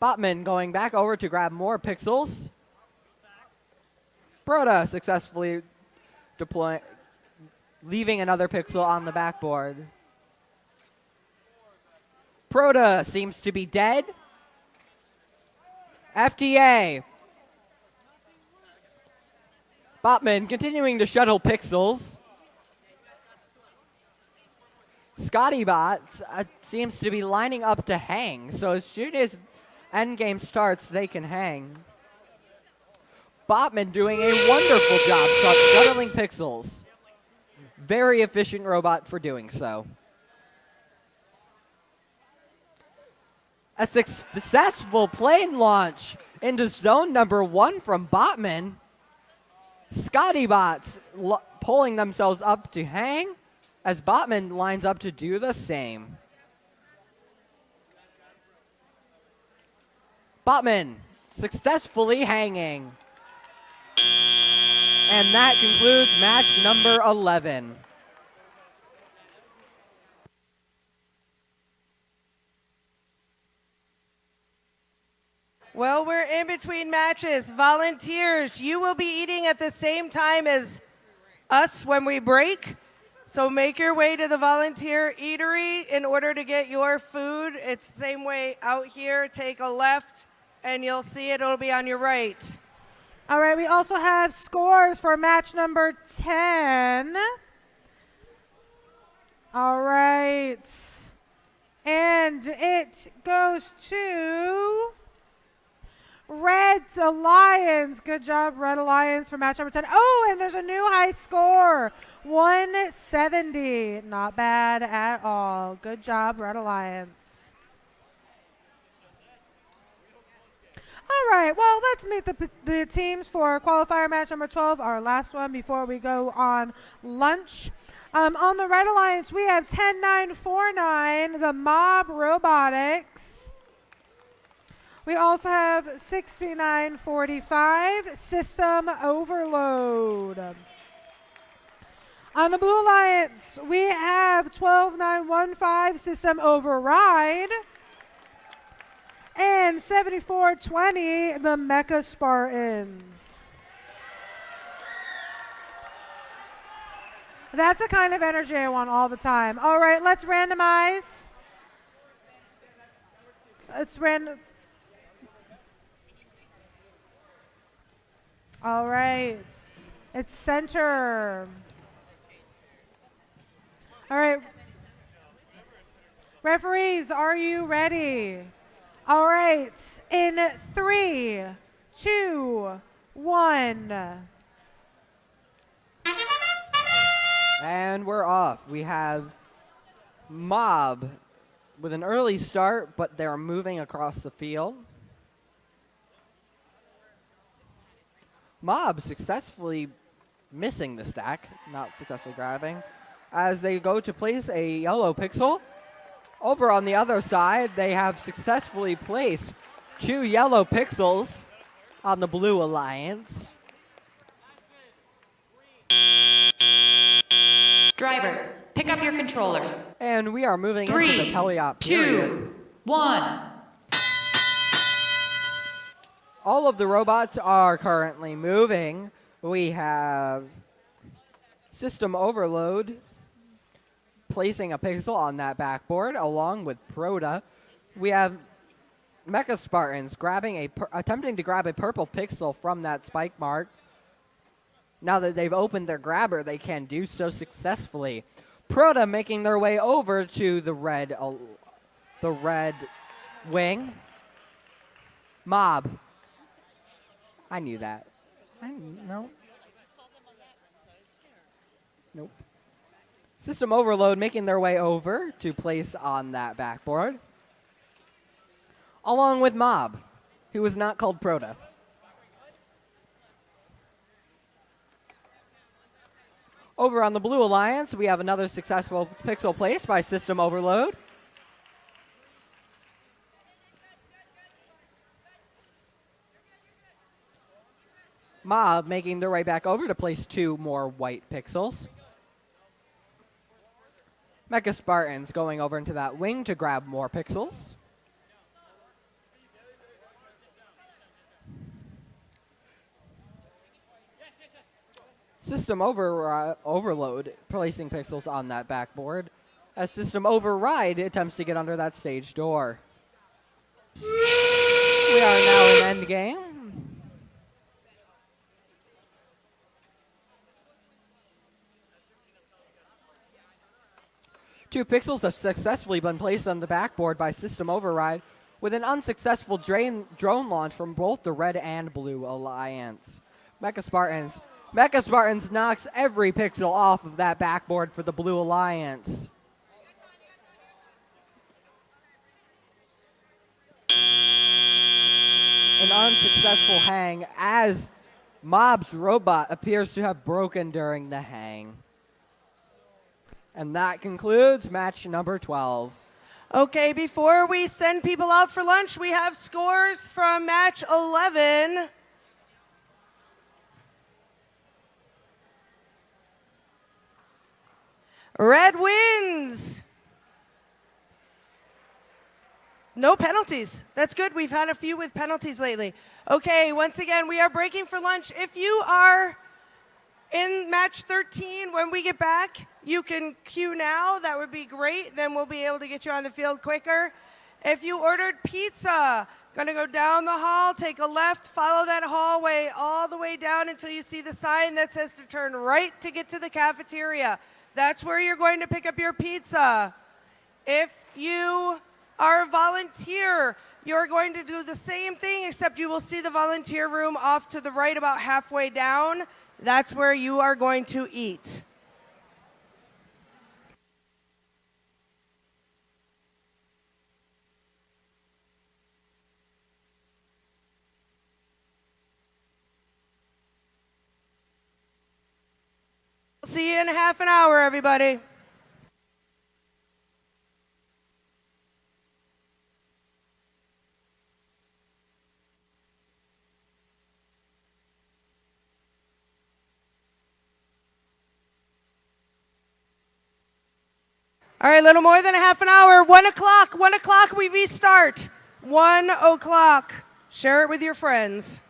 Botman going back over to grab more pixels. Proda successfully leaving another pixel on the backboard. Proda seems to be dead. FTA. Botman continuing to shuttle pixels. Scotty Bots seems to be lining up to hang, so as soon as endgame starts, they can hang. Botman doing a wonderful job shuttling pixels. Very efficient robot for doing so. A successful plane launch into zone number 1 from Botman. Scotty Bots pulling themselves up to hang as Botman lines up to do the same. Botman successfully hanging. And that concludes match number 11. Well, we're in between matches. Volunteers, you will be eating at the same time as us when we break. So make your way to the volunteer eatery in order to get your food. It's the same way out here. Take a left and you'll see it. It'll be on your right. All right, we also have scores for match number 10. All right. And it goes to Red Alliance. Good job, Red Alliance, for match number 10. Oh, and there's a new high score, 170. Not bad at all. Good job, Red Alliance. All right, well, let's meet the teams for qualifier match number 12, our last one before we go on lunch. On the Red Alliance, we have 10949, the Mob Robotics. We also have 6945, System Overload. On the Blue Alliance, we have 12915 System Override and 7420 the Mecha Spartans. That's the kind of energy I want all the time. All right, let's randomize. Let's random. All right, it's center. All right. Referees, are you ready? All right. In 3, 2, 1. And we're off. We have Mob with an early start, but they're moving across the field. Mob successfully missing the stack, not successfully grabbing, as they go to place a yellow pixel. Over on the other side, they have successfully placed 2 yellow pixels on the Blue Alliance. Drivers, pick up your controllers. And we are moving into the 3, teleop period. 2, 1. All of the robots are currently moving. We have System Overload placing a pixel on that backboard along with Proda. We have Mecha Spartans attempting to grab a purple pixel from that spike mark. Now that they've opened their grabber, they can do so successfully. Proda making their way over to the red wing. Mob. I knew that. No. Nope. System Overload making their way over to place on that backboard. Along with Mob, who is not called Proda. Over on the Blue Alliance, we have another successful pixel place by System Overload. Mob making their way back over to place 2 more white pixels. Mecha Spartans going over into that wing to grab more pixels. System Overload placing pixels on that backboard as System Override attempts to get under that stage door. We are now in endgame. Two pixels have successfully been placed on the backboard by System Override with an unsuccessful drone launch from both the Red and Blue Alliance. Mecha Spartans knocks every pixel off of that backboard for the Blue Alliance. An unsuccessful hang as Mob's robot appears to have broken during the hang. And that concludes match number 12. Okay, before we send people out for lunch, we have scores from match 11. Red wins. No penalties. That's good. We've had a few with penalties lately. Okay, once again, we are breaking for lunch. If you are in match 13, when we get back, you can queue now. That would be great. Then we'll be able to get you on the field quicker. If you ordered pizza, gonna go down the hall, take a left, follow that hallway all the way down until you see the sign that says to turn right to get to the cafeteria. That's where you're going to pick up your pizza. If you are a volunteer, you're going to do the same thing, except you will see the volunteer room off to the right about halfway down. That's where you are going to eat. See you in half an hour, everybody. All right, a little more than a half an hour. 1 o'clock. 1 o'clock, we restart. 1 o'clock. Share it with your friends.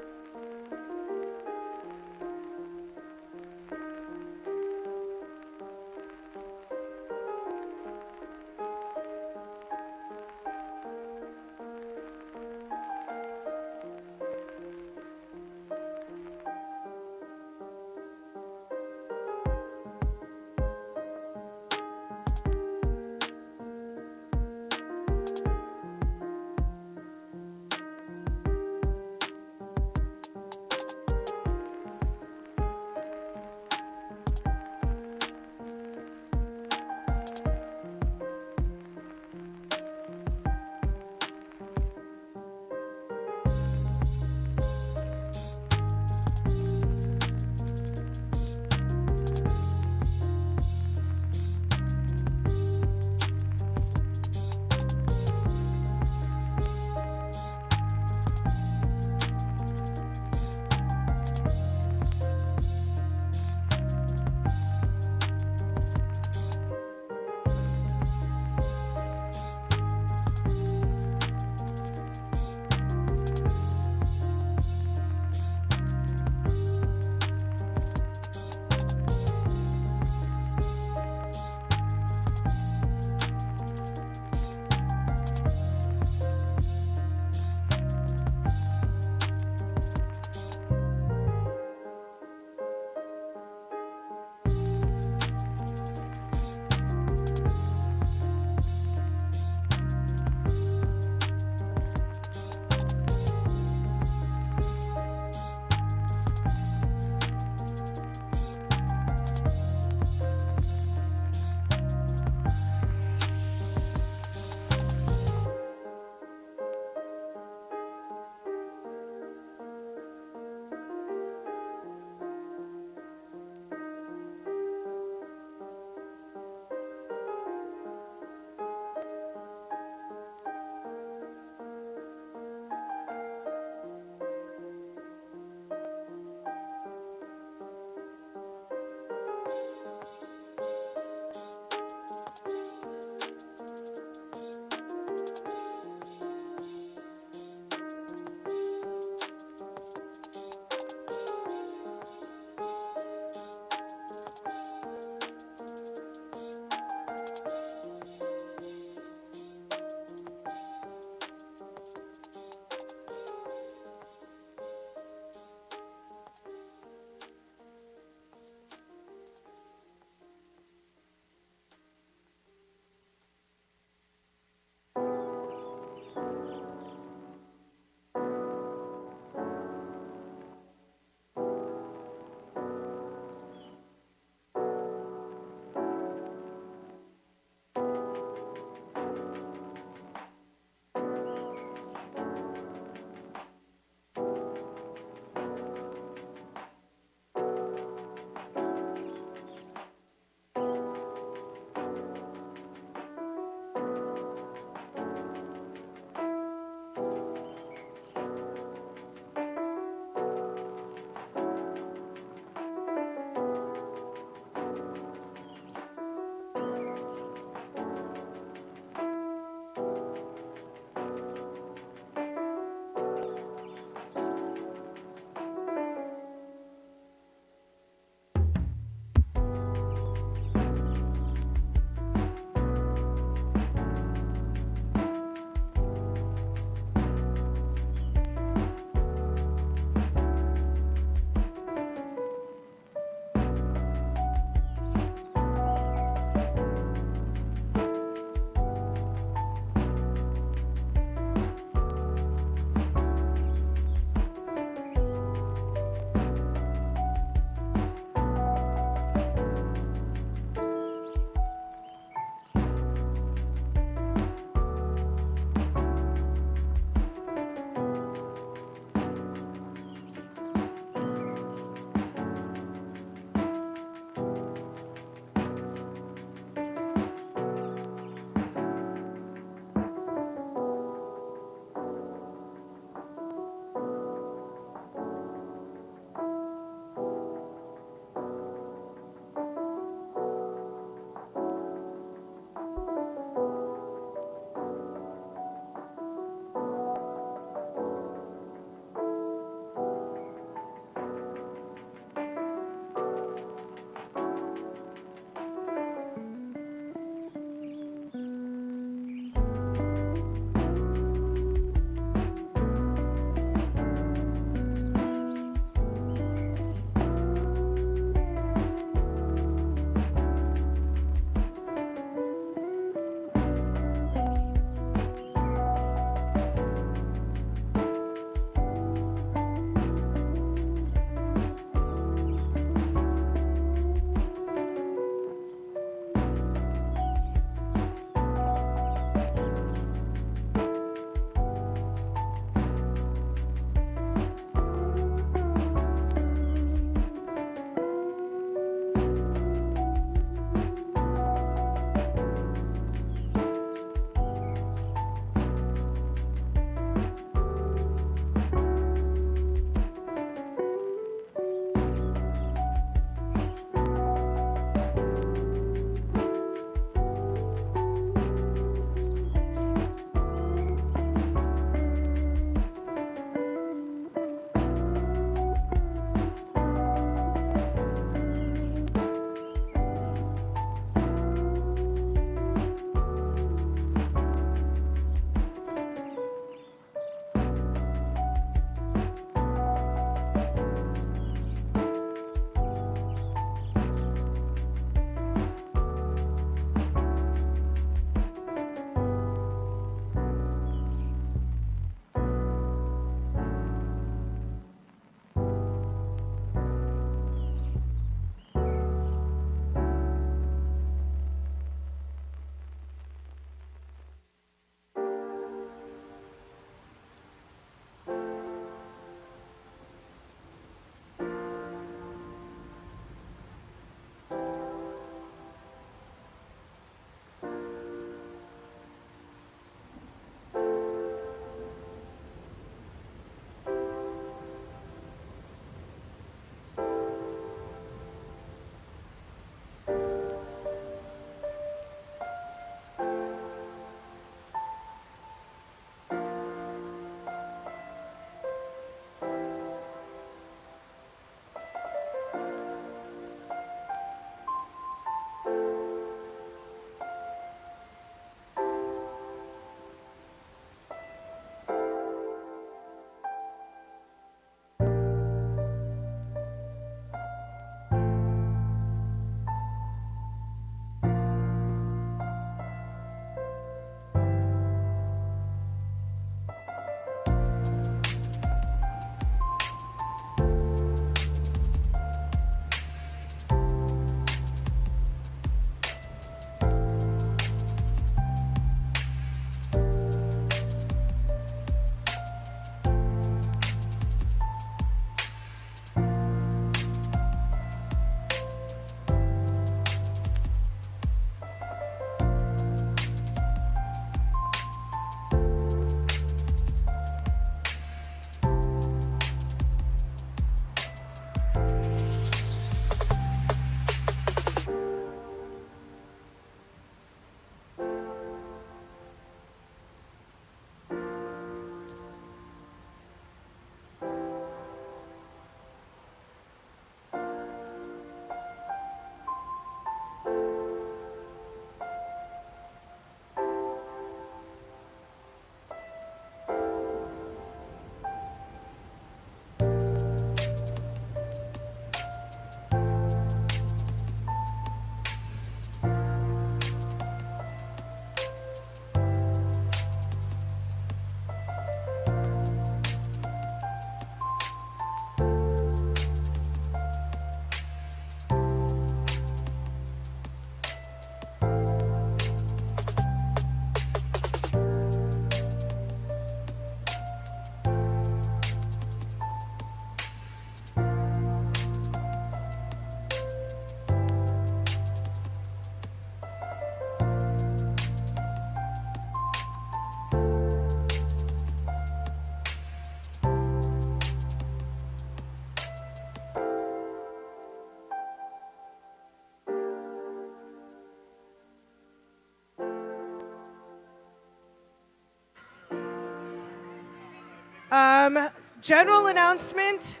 General announcement.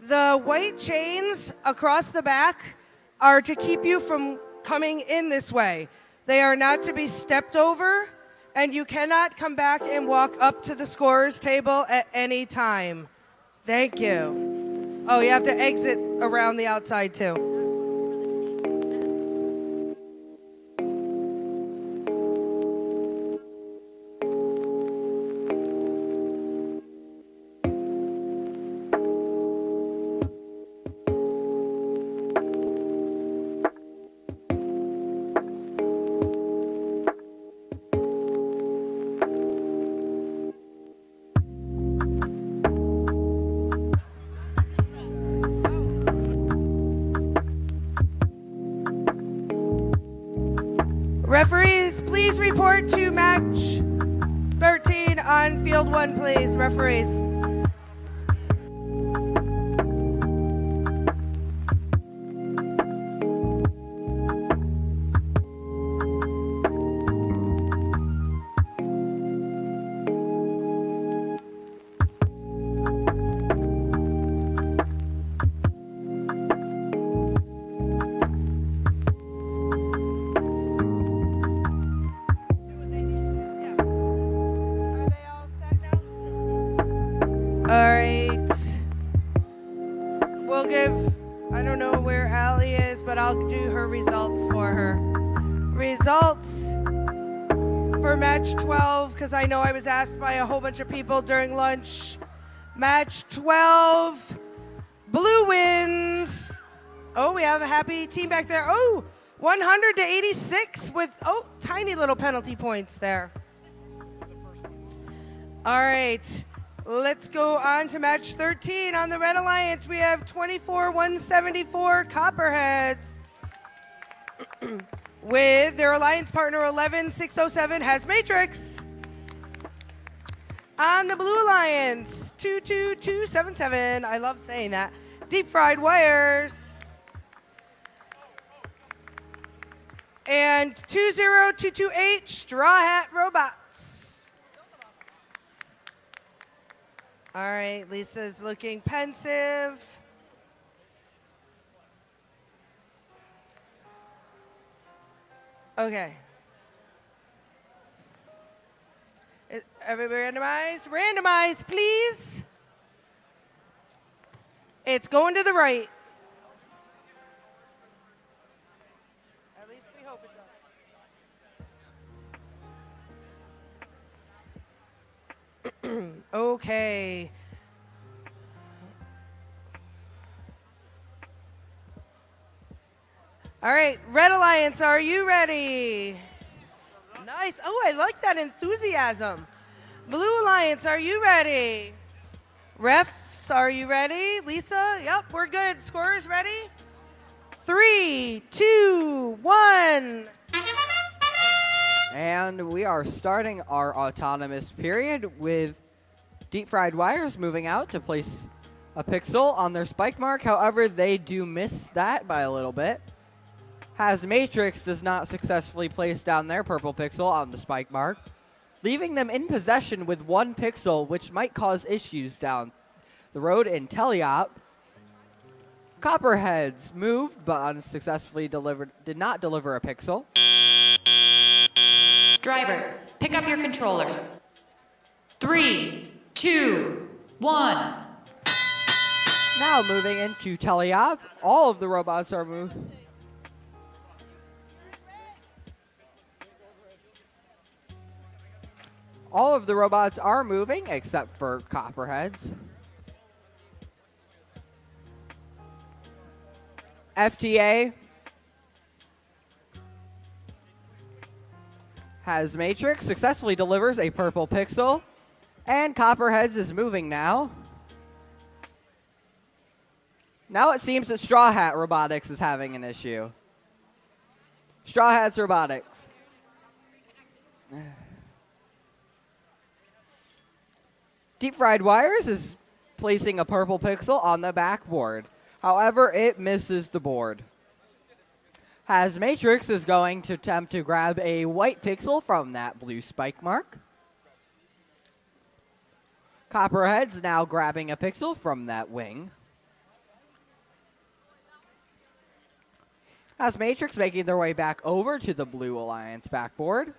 The white chains across the back are to keep you from coming in this way. They are not to be stepped over, and you cannot come back and walk up to the scorer's table at any time. Thank you. Oh, you have to exit around the outside too. Referees, please report to match 13 on field 1, please. Referees. All right. We'll give, I don't know where Allie is, but I'll do her results for her. Results for match 12, because I know I was asked by a whole bunch of people during lunch. Match 12, blue wins. Oh, we have a happy team back there. Oh, 100-86 with, tiny little penalty points there. All right. Let's go on to match 13. On the Red Alliance, we have 24-174 Copperheads. With their alliance partner 11-607 has Matrix. On the Blue Alliance, 22277, I love saying that, Deep Fried Wires. And 20228 Straw Hat Robots. All right, Lisa's looking pensive. Okay. Everybody randomize? Randomize, please. It's going to the right. At least we hope it does. Okay. All right, Red Alliance, are you ready? Nice. Oh, I like that enthusiasm. Blue Alliance, are you ready? Refs, are you ready? Lisa? Yep, we're good. Scorers ready? 3, 2, 1. And we are starting our autonomous period with Deep Fried Wires moving out to place a pixel on their spike mark. However, they do miss that by a little bit. Has Matrix does not successfully place down their purple pixel on the spike mark, leaving them in possession with 1 pixel, which might cause issues down the road in Teleop. Copperheads moved, but unsuccessfully did not deliver a pixel. Drivers, pick up your controllers. 3, 2, 1. Now moving into Teleop, all of the robots are moved. All of the robots are moving except for Copperheads. FTA has Matrix, successfully delivers a purple pixel, and Copperheads is moving now. Now it seems that Straw Hat Robotics is having an issue. Straw Hats Robotics. Deep Fried Wires is placing a purple pixel on the backboard. However, it misses the board. Has Matrix is going to attempt to grab a white pixel from that blue spike mark. Copperhead's now grabbing a pixel from that wing. Has Matrix making their way back over to the Blue Alliance backboard.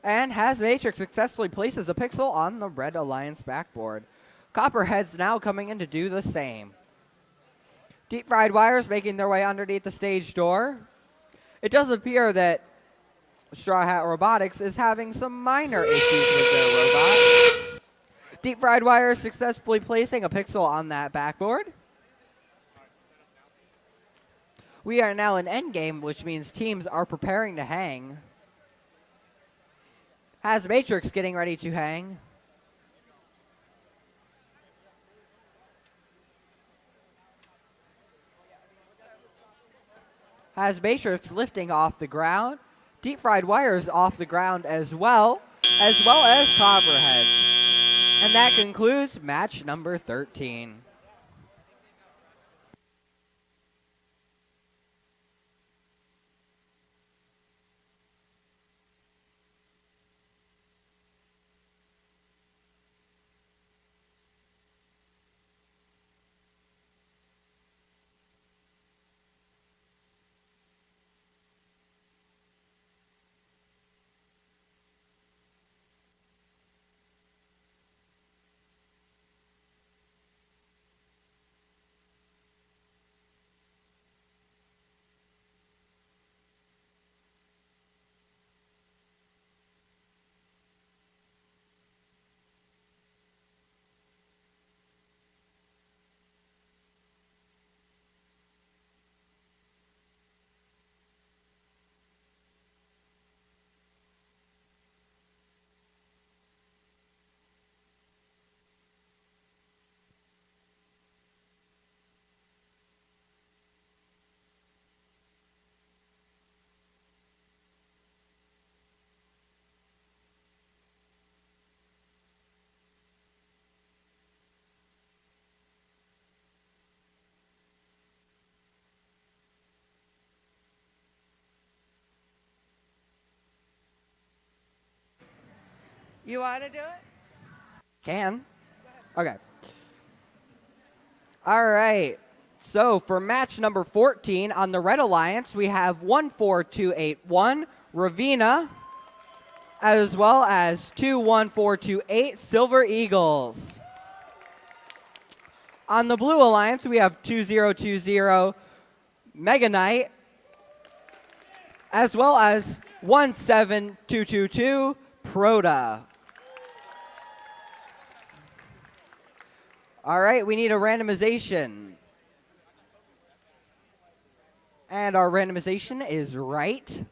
And Has Matrix successfully places a pixel on the Red Alliance backboard. Copperhead's now coming in to do the same. Deep Fried Wires making their way underneath the stage door. It does appear that Straw Hat Robotics is having some minor issues with their robot. Deep Fried Wires successfully placing a pixel on that backboard. We are now in endgame, which means teams are preparing to hang. Has Matrix getting ready to hang. Has Matrix lifting off the ground. Deep Fried Wires off the ground as well as Copperheads. And that concludes match number 13. You want to do it? Can. Okay. All right. So for match number 14 on the Red Alliance, we have 14281 Ravina, as well as 21428 Silver Eagles. On the Blue Alliance, we have 2020 Mega Knight, as well as 17222 Proda. All right, we need a randomization. And our randomization is right.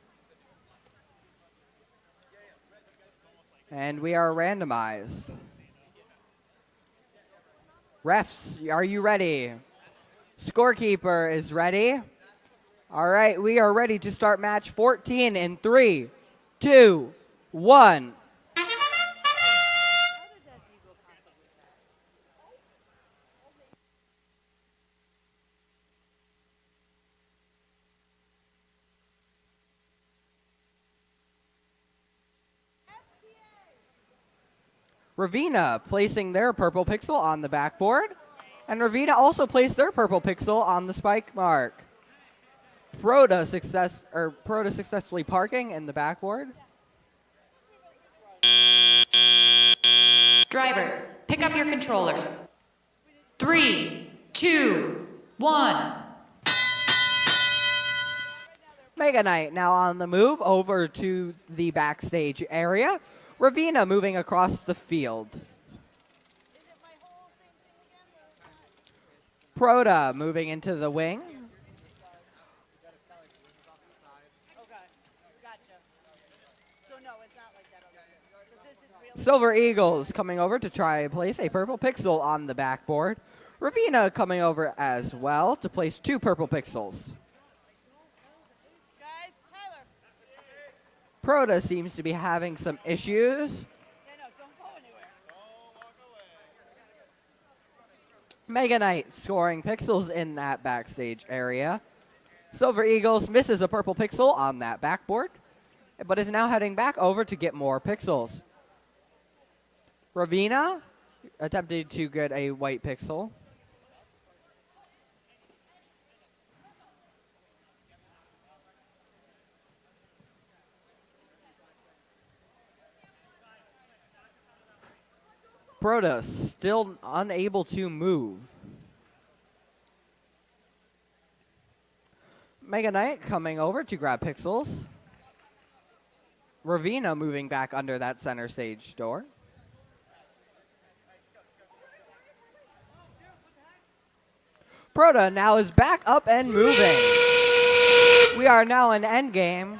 And we are randomized. Refs, are you ready? Scorekeeper is ready. All right, we are ready to start match 14 in 3, 2, 1. Ravina placing their purple pixel on the backboard. And Ravina also placed their purple pixel on the spike mark. Proda successfully parking in the backboard. Drivers, pick up your controllers. 3, 2, 1. Mega Knight now on the move over to the backstage area. Ravina moving across the field. Proda moving into the wing. Silver Eagles coming over to try and place a purple pixel on the backboard. Ravina coming over as well to place 2 purple pixels. Proda seems to be having some issues. Mega Knight scoring pixels in that backstage area. Silver Eagles misses a purple pixel on that backboard. but is now heading back over to get more pixels. Ravina attempted to get a white pixel. Proto still unable to move. Mega Knight coming over to grab pixels. Ravina moving back under that center stage door. Proto now is back up and moving. We are now in endgame.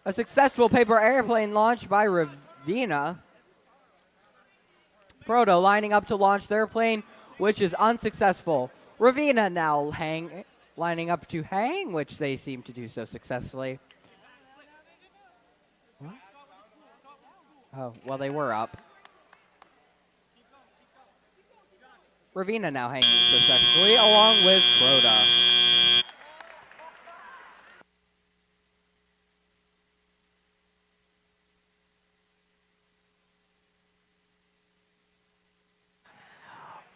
A successful paper airplane launch by Ravina. Proto lining up to launch their plane, which is unsuccessful. Ravina now lining up to hang, which they seem to do so successfully. What? Oh, well, they were up. Ravina now hanging successfully, along with Proto.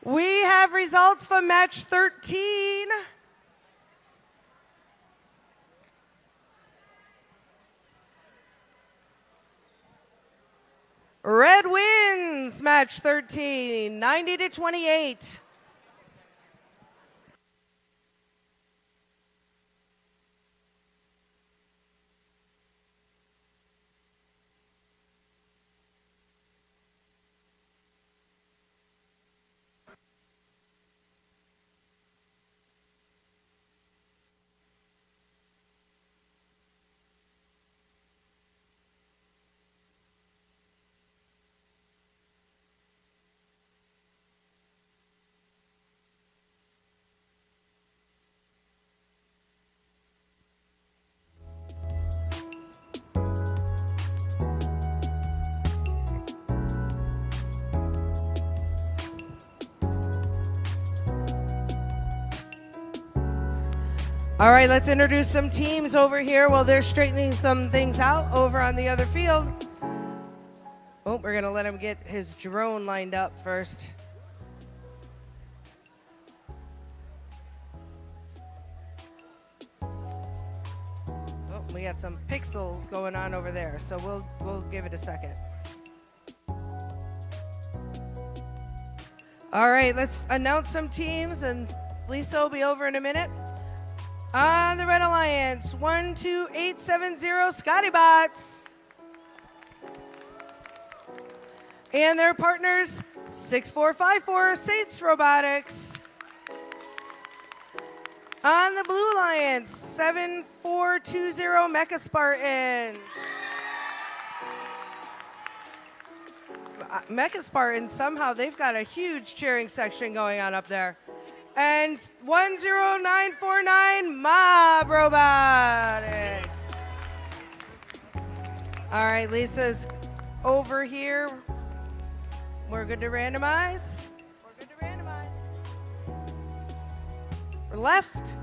We have results from match 13. Red wins match 13, 90-28. All right, let's introduce some teams over here while they're straightening some things out over on the other field. Oh, we're going to let him get his drone lined up first. Oh, we got some pixels going on over there, so we'll give it a second. All right, let's announce some teams, and Lisa will be over in a minute. On the Red Alliance, 12870 Scotty Bots. And their partners, 6454 Saints Robotics. On the Blue Alliance, 7420 Mecha Spartan. Mecha Spartan, somehow they've got a huge cheering section going on up there. And 10949 Mob Robotics. All right, Lisa's over here. We're good to randomize. We're left.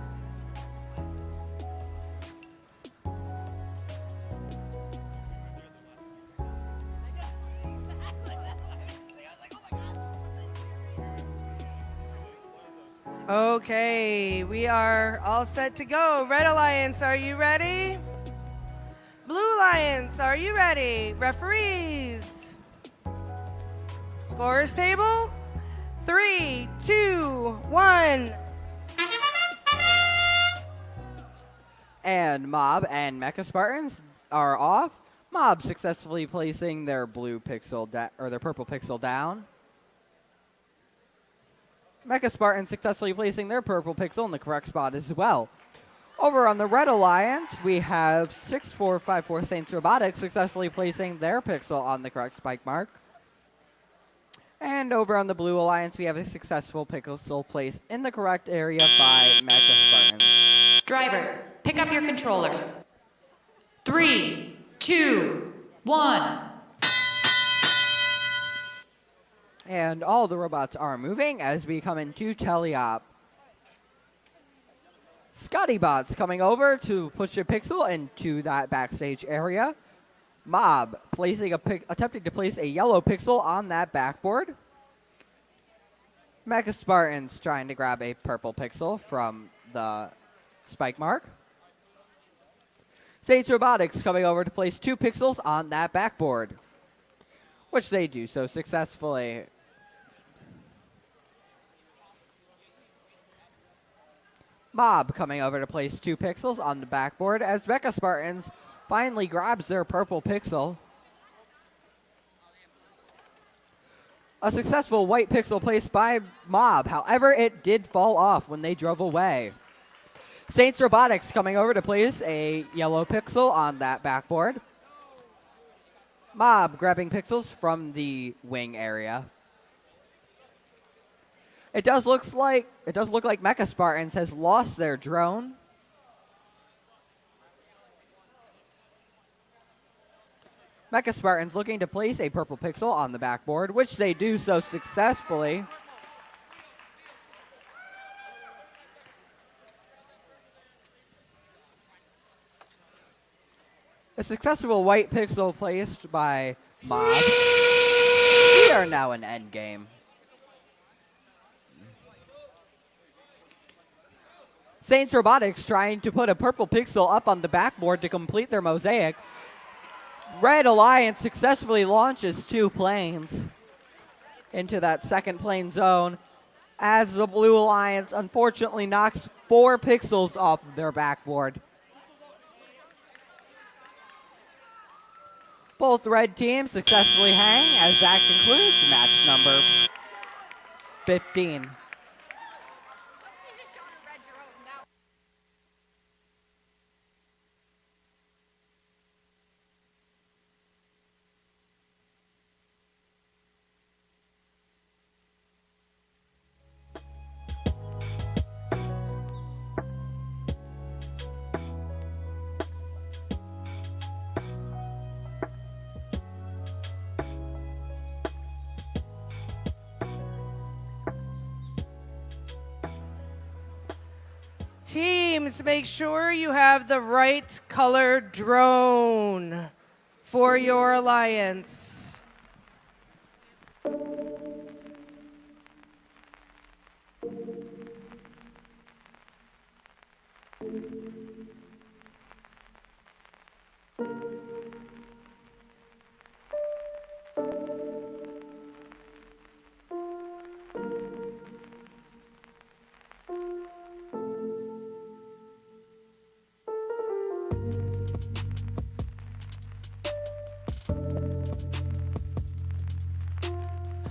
Okay, we are all set to go. Red Alliance, are you ready? Blue Alliance, are you ready? Referees. Scorers table. 3, 2, 1. And Mob and Mecha Spartans are off. Mob successfully placing their blue pixel or their purple pixel down. Mecha Spartan successfully placing their purple pixel in the correct spot as well. Over on the Red Alliance, we have 6454 Saints Robotics successfully placing their pixel on the correct spike mark. And over on the Blue Alliance, we have a successful pixel placed in the correct area by Mecha Spartans. Drivers, pick up your controllers. 3, 2, 1. And all the robots are moving as we come into teleop. Scotty Bots coming over to push a pixel into that backstage area. Mob attempting to place a yellow pixel on that backboard. Mecha Spartans trying to grab a purple pixel from the spike mark. Saints Robotics coming over to place 2 pixels on that backboard, which they do so successfully. Mob coming over to place 2 pixels on the backboard as Mecha Spartans finally grabs their purple pixel. A successful white pixel placed by Mob. However, it did fall off when they drove away. Saints Robotics coming over to place a yellow pixel on that backboard. Mob grabbing pixels from the wing area. It does look like Mecha Spartans has lost their drone. Mecha Spartans looking to place a purple pixel on the backboard, which they do so successfully. A successful white pixel placed by Mob. We are now in endgame. Saints Robotics trying to put a purple pixel up on the backboard to complete their mosaic. Red Alliance successfully launches 2 planes into that second plane zone as the Blue Alliance unfortunately knocks 4 pixels off of their backboard. Both red teams successfully hang as that concludes match number 15. Teams, make sure you have the right color drone for your alliance.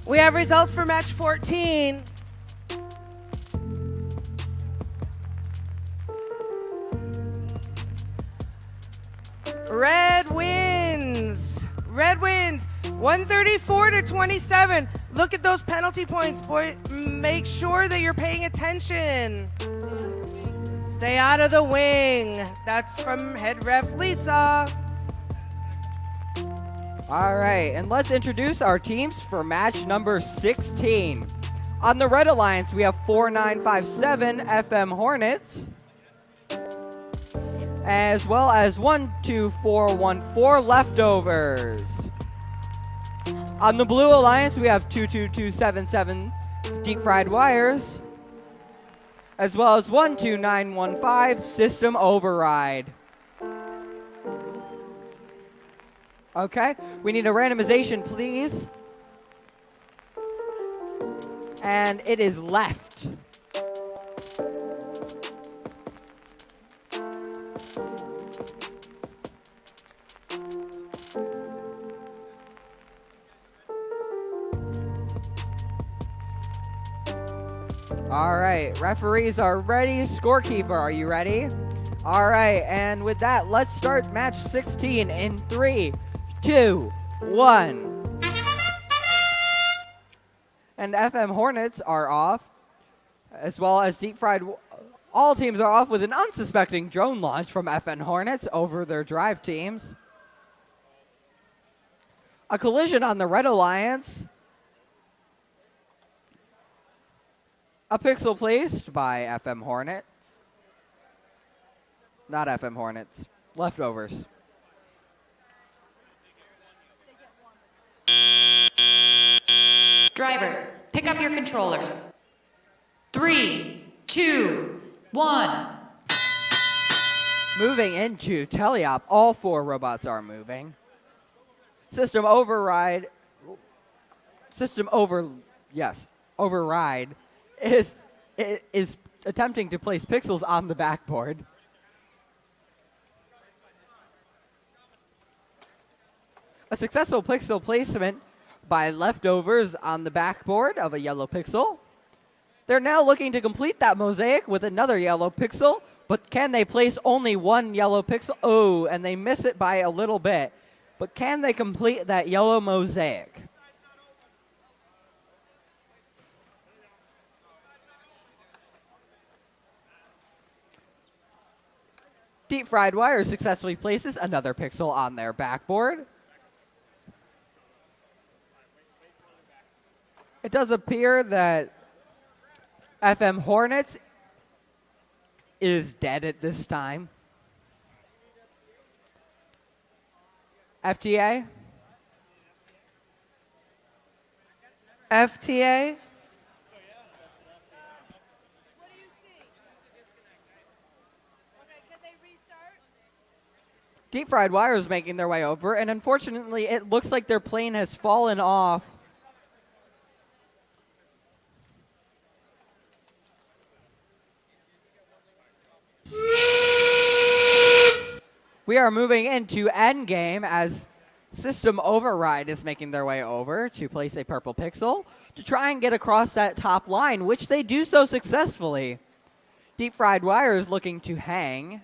We have results for match 14. Red wins. Red wins 134-27. Look at those penalty points, boy. Make sure that you're paying attention. Stay out of the wing. That's from head ref Lisa. All right, and let's introduce our teams for match number 16. On the Red Alliance, we have 4957 FM Hornets, as well as 12414 Leftovers. On the Blue Alliance, we have 22277 Deep Fried Wires, as well as 12915 System Override. Okay, we need a randomization, please. And it is left. All right, referees are ready. Scorekeeper, are you ready? All right, and with that, let's start match 16 in 3, 2, 1. And FM Hornets are off, as well as Deep Fried. All teams are off with an unsuspecting drone launch from FN Hornets over their drive teams. A collision on the Red Alliance. A pixel placed by FM Hornets. not FM Hornets. Leftovers. Drivers, pick up your controllers. 3, 2, 1. Moving into teleop, all 4 robots are moving. Override is attempting to place pixels on the backboard. A successful pixel placement by Leftovers on the backboard of a yellow pixel. They're now looking to complete that mosaic with another yellow pixel, but can they place only one yellow pixel? Oh, and they miss it by a little bit. But can they complete that yellow mosaic? Deep Fried Wire successfully places another pixel on their backboard. It does appear that FM Hornets is dead at this time. FTA? FTA? Deep Fried Wire is making their way over, and unfortunately, it looks like their plane has fallen off. We are moving into endgame as System Override is making their way over to place a purple pixel to try and get across that top line, which they do so successfully. Deep Fried Wire is looking to hang.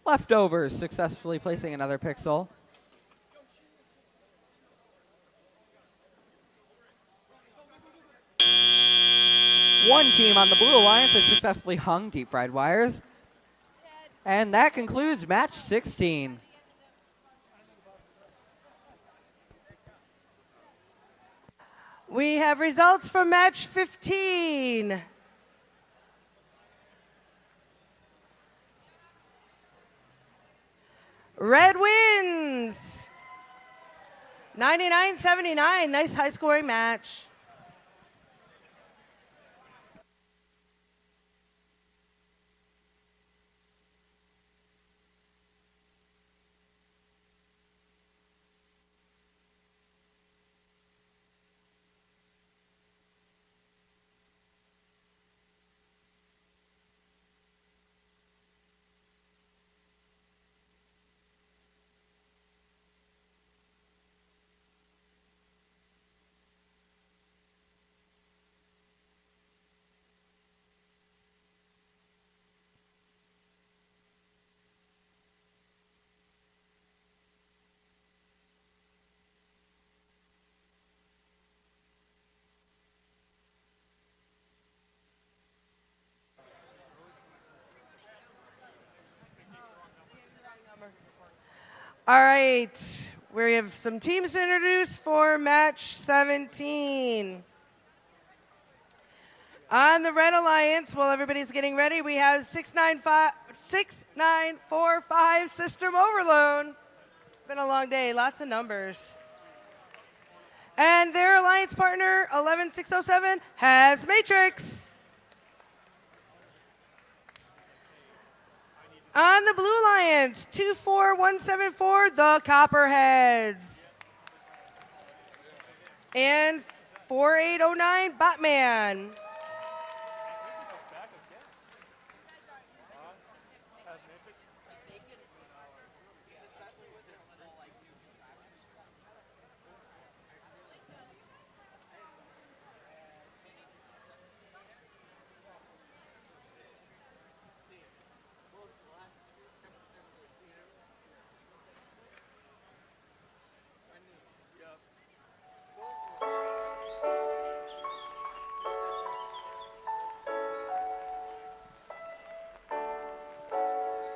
Leftovers successfully placing another pixel. One team on the Blue Alliance has successfully hung Deep Fried Wires. And that concludes match 16. We have results from match 15. Red wins 99-79. Nice high scoring match. All right, we have some teams to introduce for match 17. On the Red Alliance, while everybody's getting ready, we have 6945 System Overload. Been a long day, lots of numbers. And their alliance partner, 11607, has Matrix. On the Blue Alliance, 24174, the Copperheads. And 4809, Batman.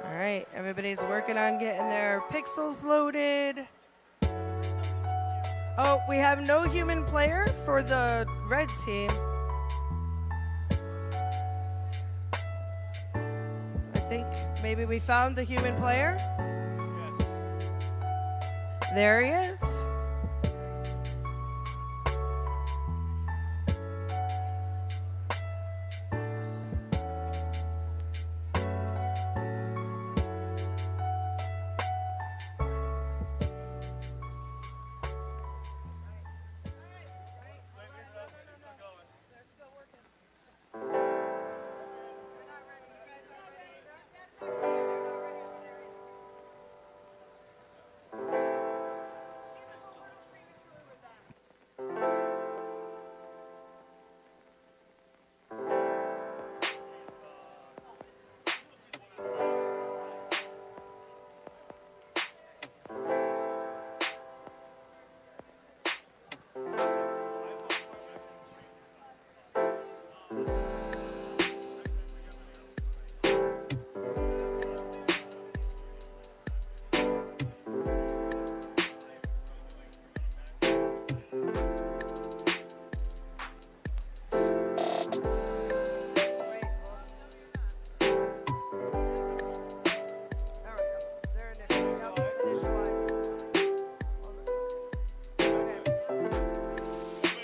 All right, everybody's working on getting their pixels loaded. Oh, we have no human player for the red team. think maybe we found the human player. There he is.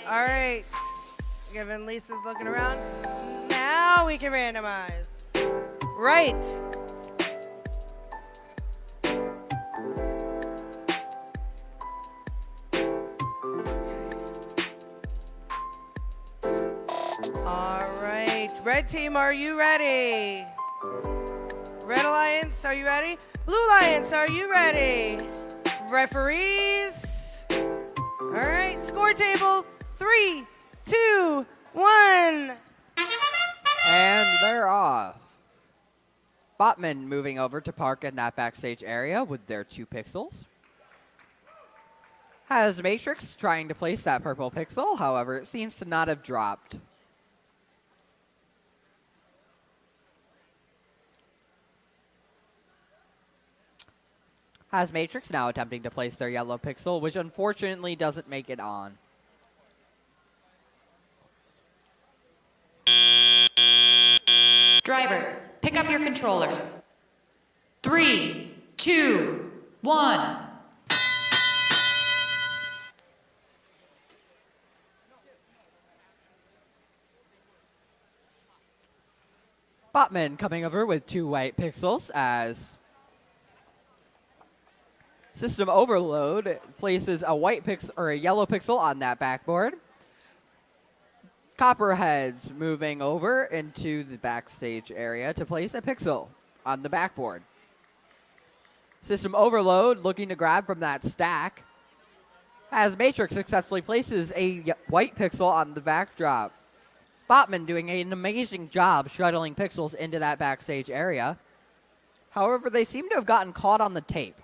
All right, given Lisa's looking around, now we can randomize. Right. All right, red team, are you ready? Red Alliance, are you ready? Blue Alliance, are you ready? Referees. All right, score table. 3, 2, 1. And they're off. Botman moving over to park in that backstage area with their 2 pixels. Has Matrix trying to place that purple pixel, however, it seems to not have dropped. Has Matrix now attempting to place their yellow pixel, which unfortunately doesn't make it on. Drivers, pick up your controllers. 3, 2, 1. Botman coming over with 2 white pixels as System Overload places a white pixel or a yellow pixel on that backboard. Copperheads moving over into the backstage area to place a pixel on the backboard. System Overload looking to grab from that stack as Matrix successfully places a white pixel on the backdrop. Botman doing an amazing job shuttling pixels into that backstage area. However, they seem to have gotten caught on the tape.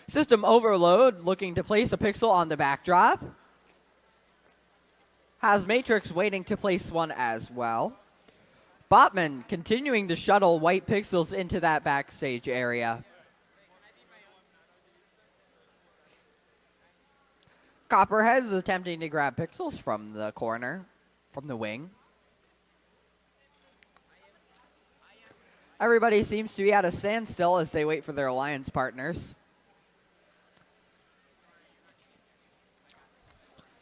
System Overload looking to place a pixel on the backdrop. Has Matrix waiting to place one as well. Botman continuing to shuttle white pixels into that backstage area. Copperhead is attempting to grab pixels from the corner, from the wing. Everybody seems to be at a standstill as they wait for their alliance partners.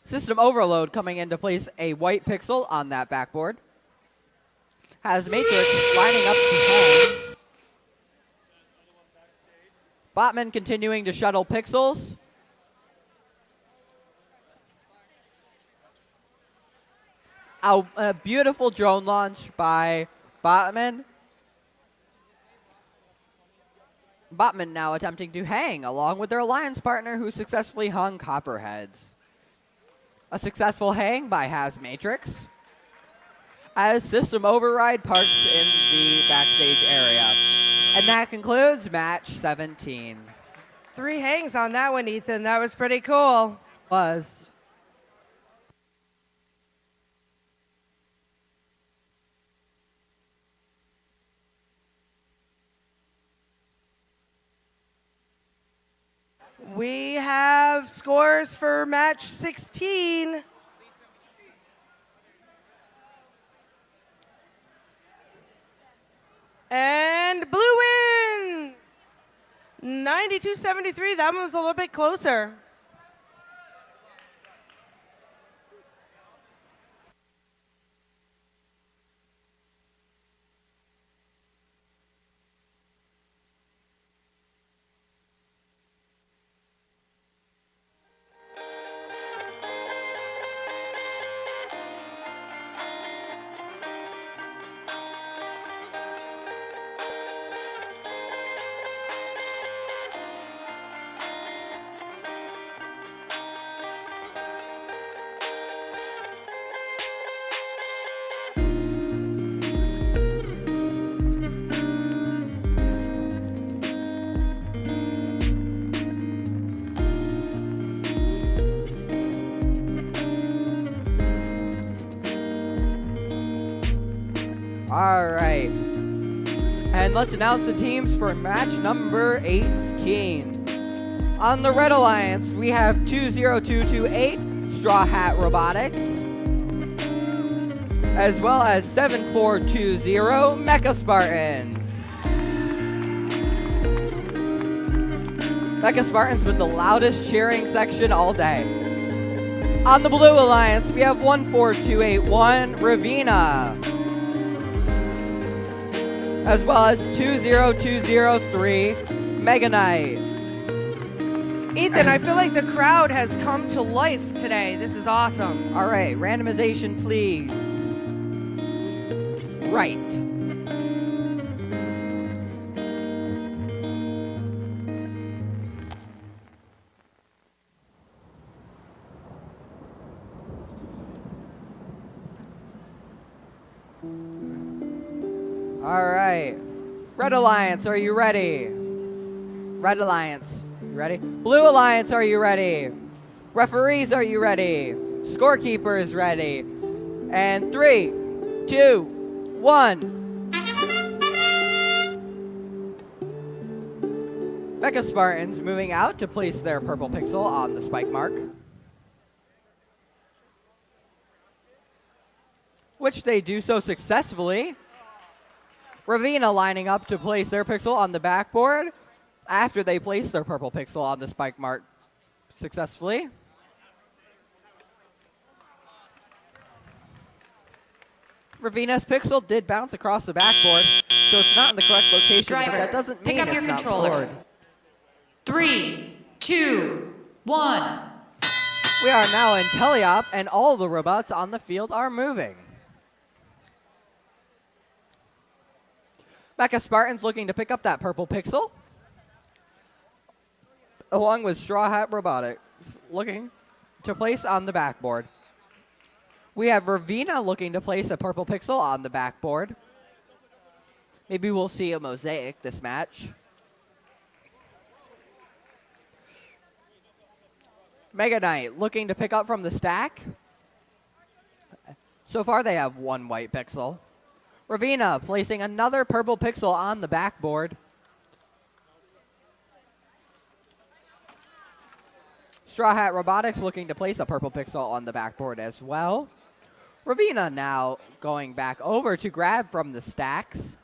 System Overload coming in to place a white pixel on that backboard. Has Matrix lining up to hang. Botman continuing to shuttle pixels. A beautiful drone launch by Botman. Botman now attempting to hang along with their alliance partner who successfully hung Copperheads. A successful hang by Has Matrix as System Override parks in the backstage area. And that concludes match 17. 3 hangs on that one, Ethan. That was pretty cool. Was. We have scores for match 16. 92-73. That one was a little bit closer. All right. And let's announce the teams for match number 18. On the Red Alliance, we have 20228 Straw Hat Robotics, as well as 7420 Mecha Spartans. Mecha Spartans with the loudest cheering section all day. On the Blue Alliance, we have 14281 Ravina, as well as 20203 Mega Knight. Ethan, I feel like the crowd has come to life today. This is awesome. All right, randomization, please. Right. All right. Red Alliance, are you ready? Red Alliance, you ready? Blue Alliance, are you ready? Referees, are you ready? Scorekeepers, ready? And 3, 2, 1. Mecha Spartans moving out to place their purple pixel on the spike mark, which they do so successfully. Ravina lining up to place their pixel on the backboard after they place their purple pixel on the spike mark successfully. Ravina's pixel did bounce across the backboard, so it's not in the correct location, but that doesn't mean pick up it's your not controllers. scored. 3, 2, 1. We are now in teleop, and all the robots on the field are moving. Mecha Spartans looking to pick up that purple pixel, along with Straw Hat Robotics looking to place on the backboard. We have Ravina looking to place a purple pixel on the backboard. Maybe we'll see a mosaic this match. Mega Knight looking to pick up from the stack. So far they have one white pixel. Ravina placing another purple pixel on the backboard. Straw Hat Robotics looking to place a purple pixel on the backboard as well. Ravina now going back over to grab from the stacks.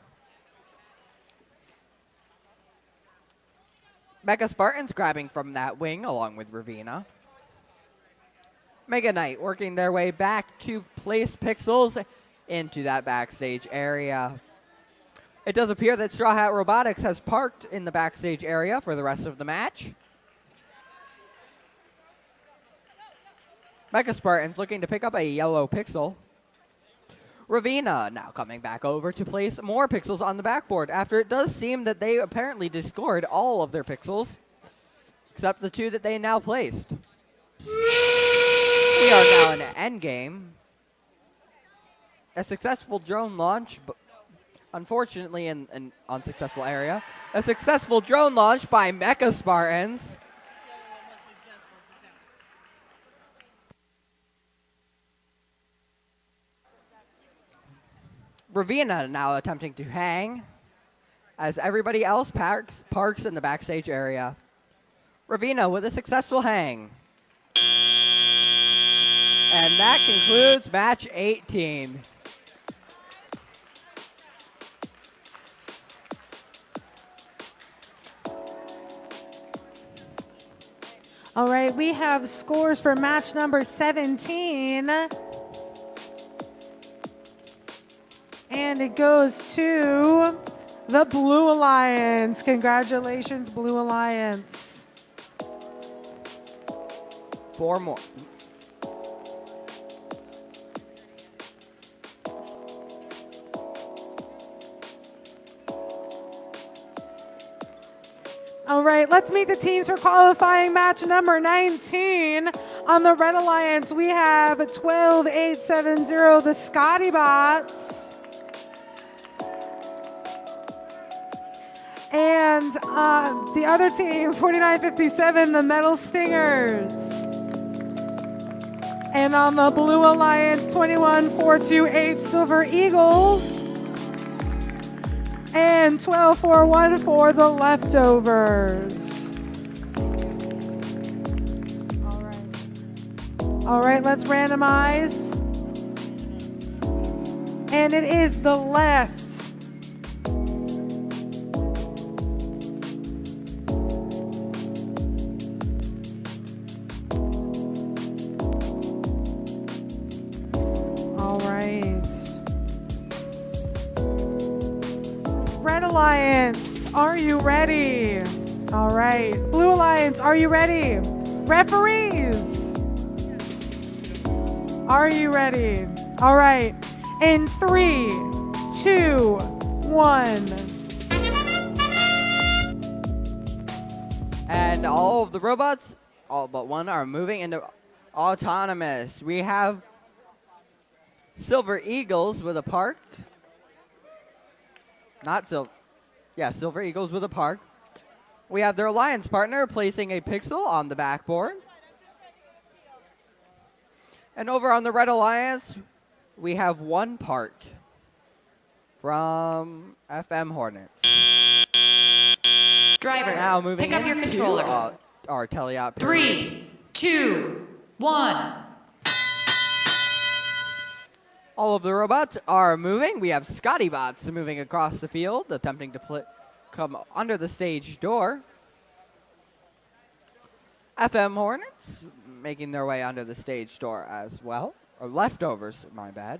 Mecha Spartans grabbing from that wing along with Ravina. Mega Knight working their way back to place pixels into that backstage area. It does appear that Straw Hat Robotics has parked in the backstage area for the rest of the match. Mecha Spartans looking to pick up a yellow pixel. Ravina now coming back over to place more pixels on the backboard after it does seem that they apparently discored all of their pixels except the two that they now placed. We are now in an endgame. A successful drone launch, but unfortunately in an unsuccessful area. A successful drone launch by Mecha Spartans. Ravina now attempting to hang as everybody else parks in the backstage area. Ravina with a successful hang. And that concludes match 18. All right, we have scores for match number 17. And it goes to the Blue Alliance. Congratulations, Blue Alliance. 4 more. All right, let's meet the teams for qualifying match number 19. On the Red Alliance, we have 12870, the Scotty Bots. And the other team, 4957, the Metal Stingers. And on the Blue Alliance, 21428, Silver Eagles. And 12414, the Leftovers. All right, let's randomize. And it is the left. All right. Red Alliance, are you ready? All right. Blue Alliance, are you ready? Referees, are you ready? All right. In 3, 2, 1. And all of the robots, all but one, are moving into autonomous. We have Silver Eagles with a park. Not Silver. Yeah, Silver Eagles with a park. We have their alliance partner placing a pixel on the backboard. And over on the Red Alliance, we have one part from FM Hornets. Drivers, Now moving pick up your into, controllers. Our teleop. 3, 2, 1. All of the robots are moving. We have Scotty Bots moving across the field, attempting to come under the stage door. FM Hornets making their way under the stage door as well. Or Leftovers, my bad.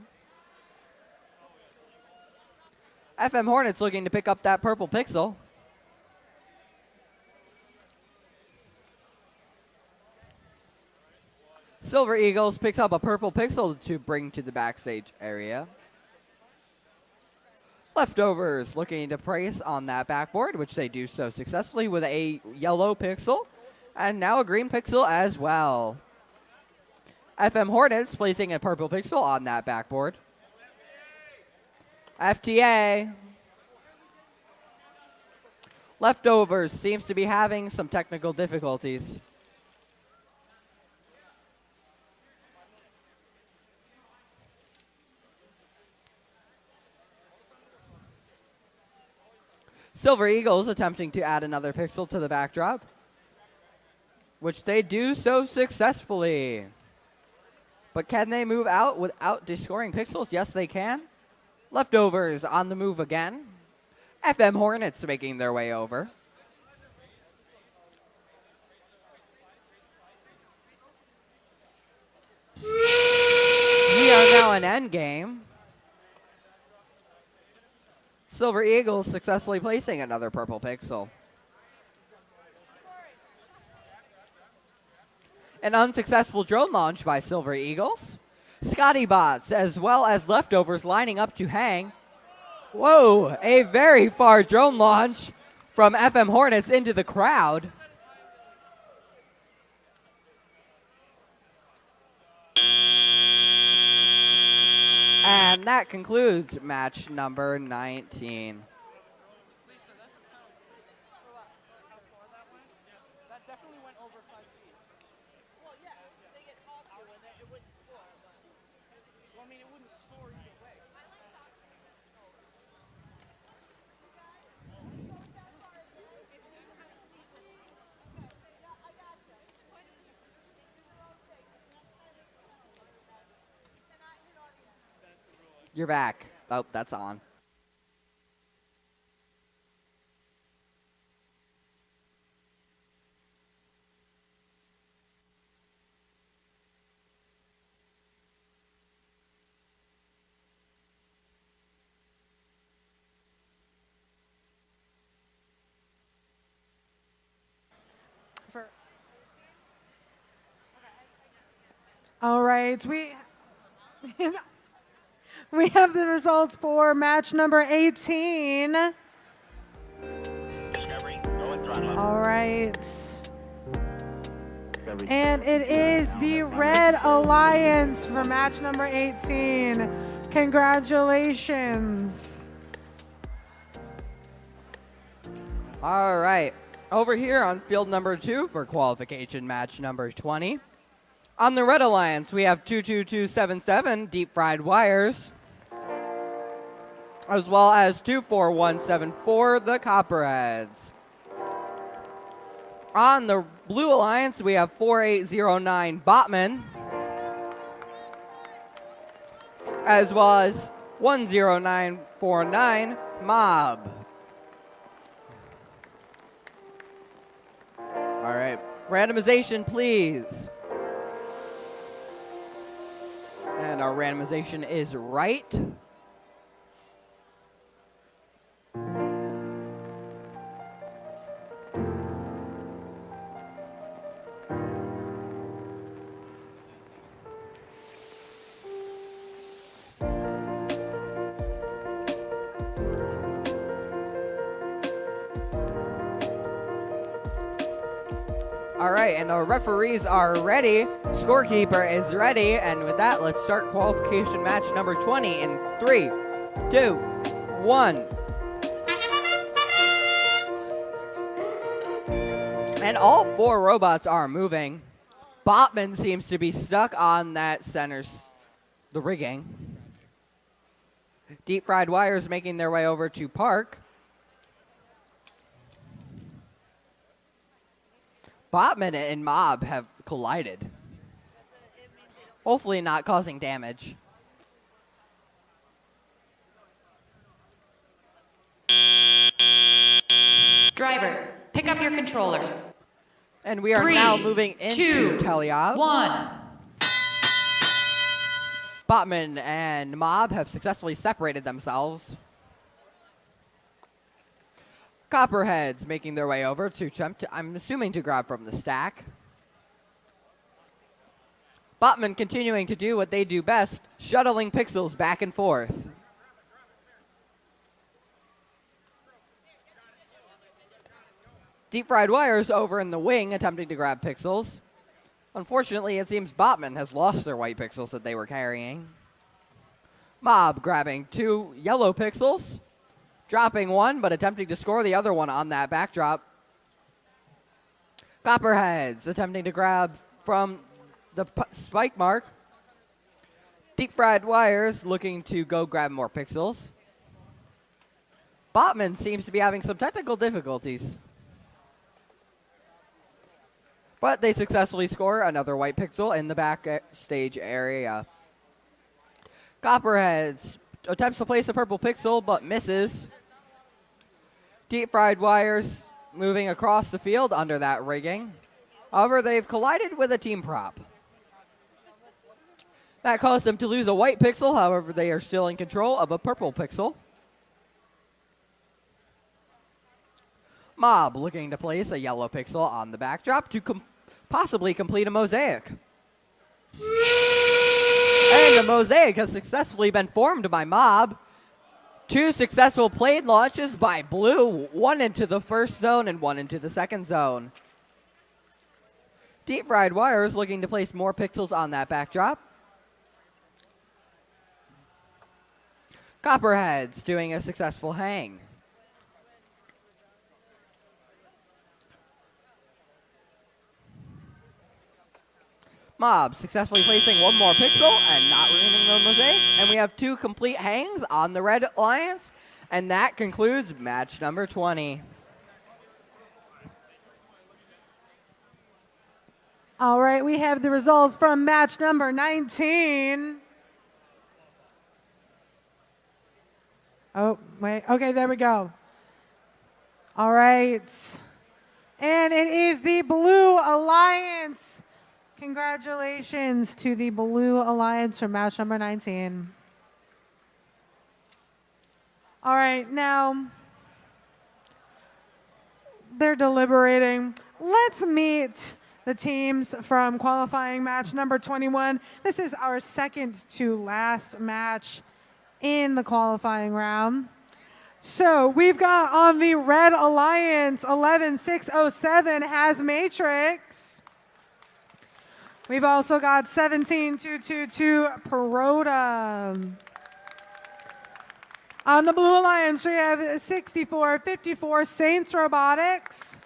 FM Hornets looking to pick up that purple pixel. Silver Eagles picks up a purple pixel to bring to the backstage area. Leftovers looking to place on that backboard, which they do so successfully with a yellow pixel and now a green pixel as well. FM Hornets placing a purple pixel on that backboard. FTA. Leftovers seems to be having some technical difficulties. Silver Eagles attempting to add another pixel to the backdrop, which they do so successfully. But can they move out without descoring pixels? Yes, they can. Leftovers on the move again. FM Hornets making their way over. We are now in endgame. Silver Eagles successfully placing another purple pixel. An unsuccessful drone launch by Silver Eagles. Scotty Bots as well as Leftovers lining up to hang. Whoa, a very far drone launch from FM Hornets into the crowd. And that concludes match number 19. You're back. Oh, that's on. All right, we have the results for match number 18. All right. And it is the Red Alliance for match number 18. Congratulations. All right. Over here on field number 2 for qualification match number 20. On the Red Alliance, we have 22277 Deep Fried Wires, as well as 24174 the Copperheads. On the Blue Alliance, we have 4809 Botman, as well as 10949 Mob. All right, randomization, please. And our randomization is right. All right, and our referees are ready. Scorekeeper is ready. And with that, let's start qualification match number 20 in 3, 2, 1. And all 4 robots are moving. Botman seems to be stuck on that the rigging. Deep Fried Wires making their way over to Park. Botman and Mob have collided. Hopefully not causing damage. Drivers, pick up your controllers. And we are now moving into Taliab. 1. Botman and Mob have successfully separated themselves. Copperheads making their way over to attempt, I'm assuming, to grab from the stack. Botman continuing to do what they do best, shuttling pixels back and forth. Deep Fried Wires over in the wing attempting to grab pixels. Unfortunately, it seems Botman has lost their white pixels that they were carrying. Mob grabbing 2 yellow pixels. Dropping 1, but attempting to score the other one on that backdrop. Copperheads attempting to grab from the spike mark. Deep Fried Wires looking to go grab more pixels. Botman seems to be having some technical difficulties. But they successfully score another white pixel in the backstage area. Copperheads attempts to place a purple pixel, but misses. Deep Fried Wires moving across the field under that rigging. However, they've collided with a team prop. That caused them to lose a white pixel. However, they are still in control of a purple pixel. Mob looking to place a yellow pixel on the backdrop to possibly complete a mosaic. And a mosaic has successfully been formed by Mob. 2 successful plane launches by Blue, 1 into the first zone and 1 into the second zone. Deep Fried Wires looking to place more pixels on that backdrop. Copperheads doing a successful hang. Mob successfully placing 1 more pixel and not ruining the mosaic. And we have 2 complete hangs on the Red Alliance. And that concludes match number 20. All right, we have the results from match number 19. Oh, wait. Okay, there we go. All right. And it is the Blue Alliance. Congratulations to the Blue Alliance for match number 19. All right, now they're deliberating. Let's meet the teams from qualifying match number 21. This is our second to last match in the qualifying round. So we've got on the Red Alliance 11607 has Matrix. We've also got 17222 Peroda. On the Blue Alliance, we have 6454 Saints Robotics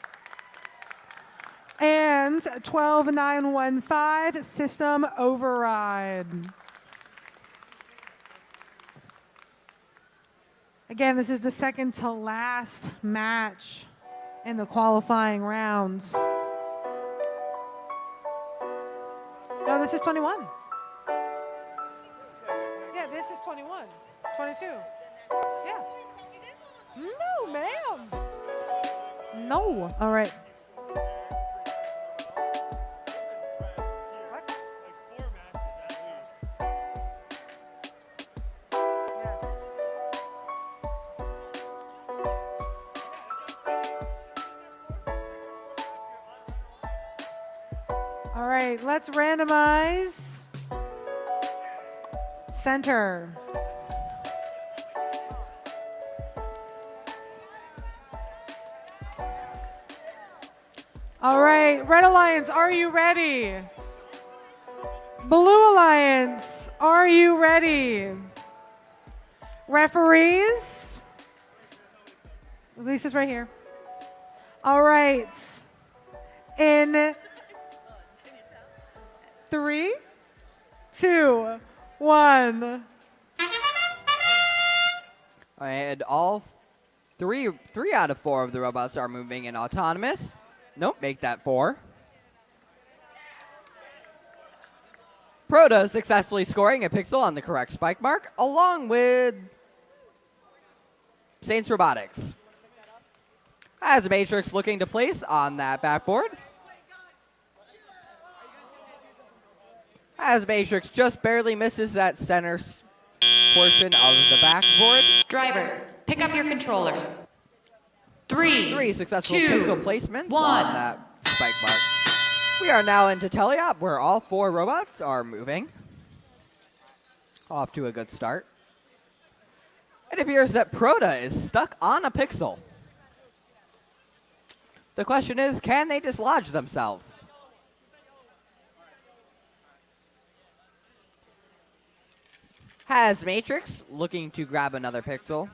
and 12915 System Override. Again, this is the second to last match in the qualifying rounds. No, this is 21. Yeah, this is 21. 22. Yeah. No, ma'am. No. All right. All right, let's randomize. Center. All right, Red Alliance, are you ready? Blue Alliance, are you ready? Referees? Lisa's right here. All right. In 3, 2, 1. And all three out of 4 of the robots are moving in autonomous. Nope, make that 4. Proto successfully scoring a pixel on the correct spike mark, along with Saints Robotics. As Matrix looking to place on that backboard. As Matrix just barely misses that center portion of the backboard. Drivers, pick up your controllers. 3 successful 2, pixel placements 1. on that spike mark. We are now into teleop, where all 4 robots are moving. Off to a good start. It appears that Proto is stuck on a pixel. The question is, can they dislodge themselves? Has Matrix looking to grab another pixel.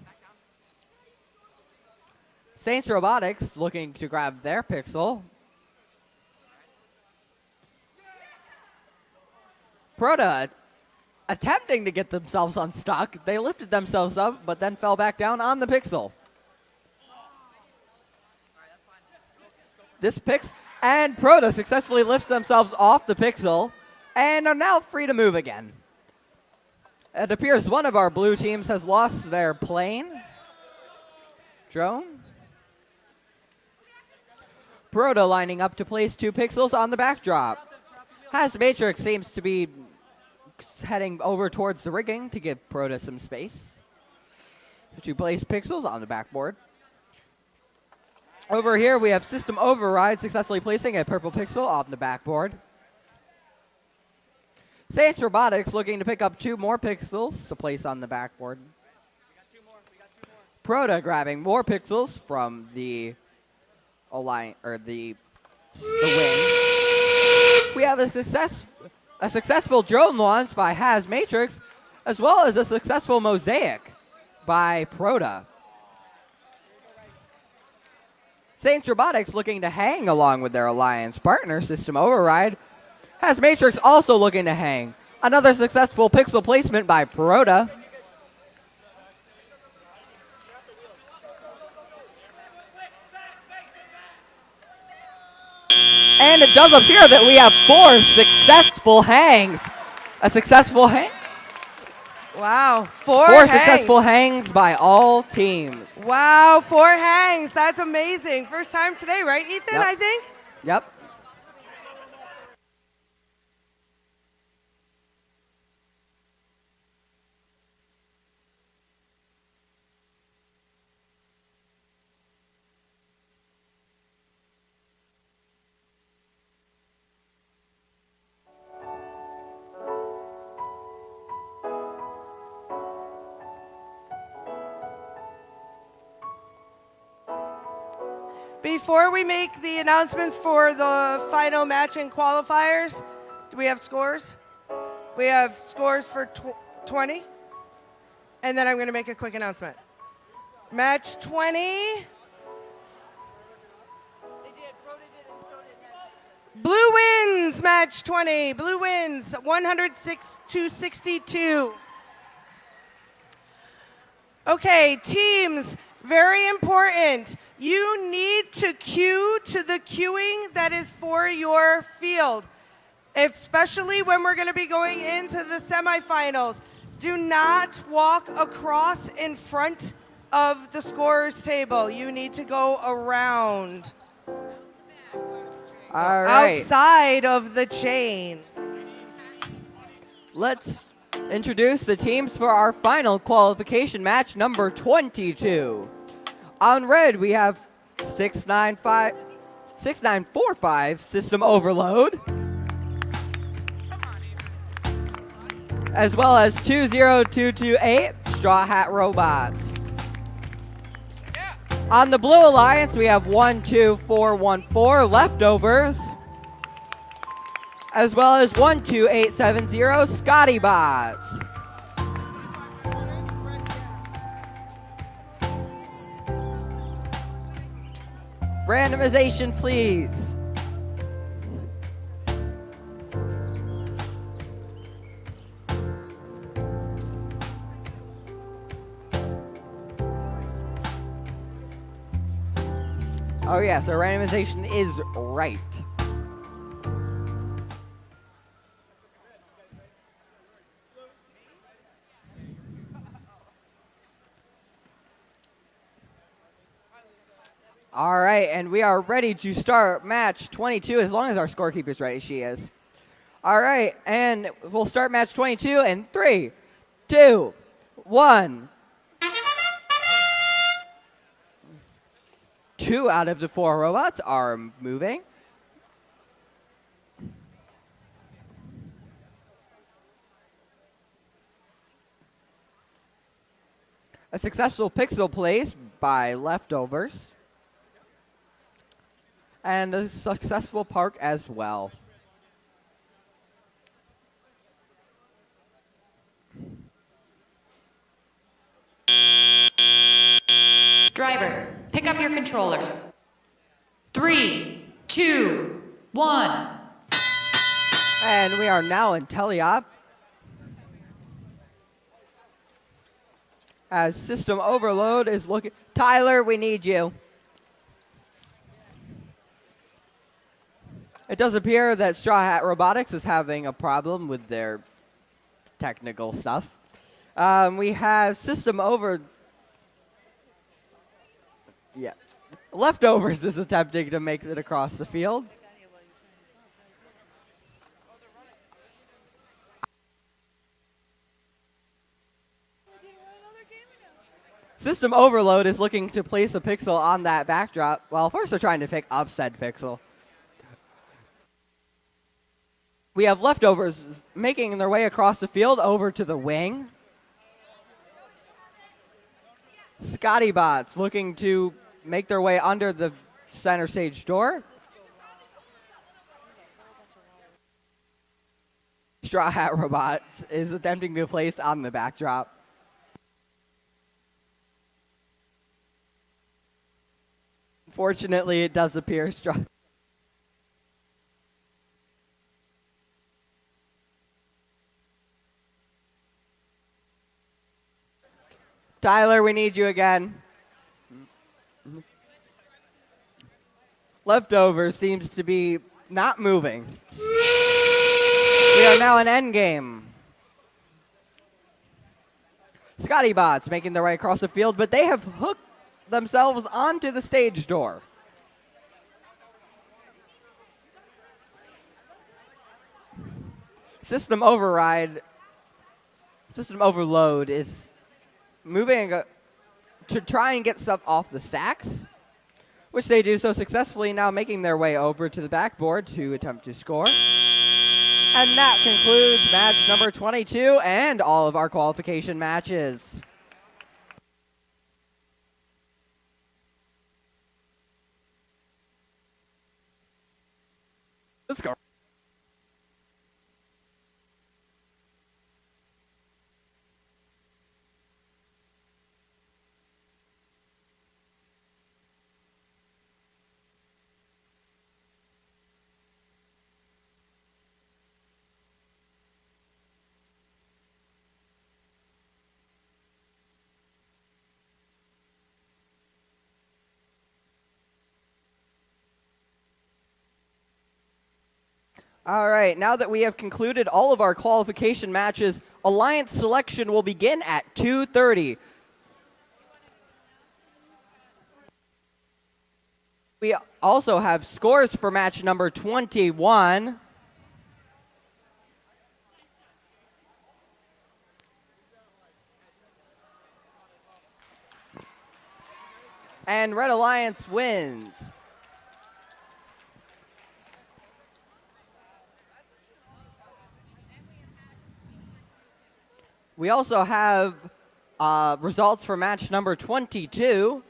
Saints Robotics looking to grab their pixel. Proto attempting to get themselves unstuck. They lifted themselves up, but then fell back down on the pixel. This pixel, and Proto successfully lifts themselves off the pixel and are now free to move again. It appears one of our blue teams has lost their plane. Drone. Proto lining up to place 2 pixels on the backdrop. Has Matrix seems to be heading over towards the rigging to give Proto some space to place pixels on the backboard. Over here we have System Override successfully placing a purple pixel on the backboard. Saints Robotics looking to pick up 2 more pixels to place on the backboard. Proto grabbing more pixels from the wing. We have a successful drone launch by Has Matrix, as well as a successful mosaic by Proto. Saints Robotics looking to hang along with their alliance partner, System Override. Has Matrix also looking to hang. Another successful pixel placement by Proto. And it does appear that we have 4 successful hangs. A successful hang. Wow, 4 4 hangs. successful hangs by all teams. Wow, 4 hangs. That's amazing. First time today, right, Ethan, Yep. I think? Yep. Before we make the announcements for the final match and qualifiers, do we have scores? We have scores for 20. And then I'm going to make a quick announcement. Match 20. Blue wins match 20. Blue wins 106-62. Okay, teams, very important. You need to queue to the queuing that is for your field, especially when we're going to be going into the semifinals. Do not walk across in front of the scorer's table. You need to go around. All right. Outside of the chain. Let's introduce the teams for our final qualification match, number 22. On red, we have 6945 System Overload, as well as 20228 Straw Hat Robots. On the blue alliance, we have 12414 Leftovers, as well as 12870 Scotty Bots. Randomization, please. Oh yeah, so randomization is right. All right, and we are ready to start match 22, as long as our scorekeeper's ready. She is. All right, and we'll start match 22 in 3, 2, 1. 2 out of the 4 robots are moving. A successful pixel place by Leftovers. And a successful park as well. Drivers, pick up your controllers. 3, 2, 1. And we are now in teleop. As System Overload is looking. Tyler, we need you. It does appear that Straw Hat Robotics is having a problem with their technical stuff. We have Leftovers is attempting to make it across the field. System Overload is looking to place a pixel on that backdrop. Well, first they're trying to pick up said pixel. We have Leftovers making their way across the field over to the wing. Scotty Bots looking to make their way under the center stage door. Straw Hat Robots is attempting to place on the backdrop. Fortunately, it does appear Straw. Tyler, we need you again. Leftovers seems to be not moving. We are now in endgame. Scotty Bots making their way across the field, but they have hooked themselves onto the stage door. System Overload is moving to try and get stuff off the stacks, which they do so successfully, now making their way over to the backboard to attempt to score. And that concludes match number 22 and all of our qualification matches. Let's go. All right, now that we have concluded all of our qualification matches, alliance selection will begin at 2:30. We also have scores for match number 21. And Red Alliance wins. We also have results for match number 22.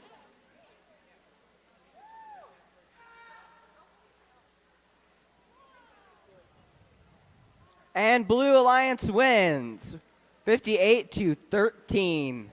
And Blue Alliance wins 58-13.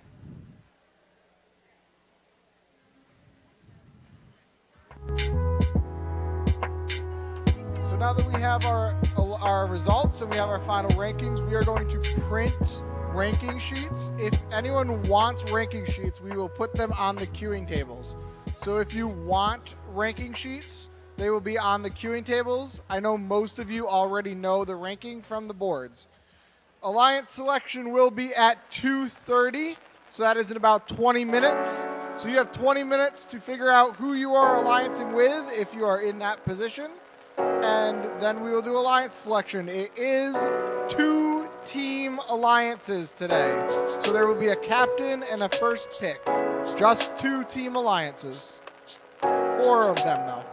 So now that we have our results and we have our final rankings, we are going to print ranking sheets. If anyone wants ranking sheets, we will put them on the queuing tables. So if you want ranking sheets, they will be on the queuing tables. I know most of you already know the ranking from the boards. Alliance selection will be at 2:30, so that is in about 20 minutes. So you have 20 minutes to figure out who you are alliancing with if you are in that position. And then we will do alliance selection. It is 2 team alliances today. So there will be a captain and a first pick. Just 2 team alliances. 4 of them, though.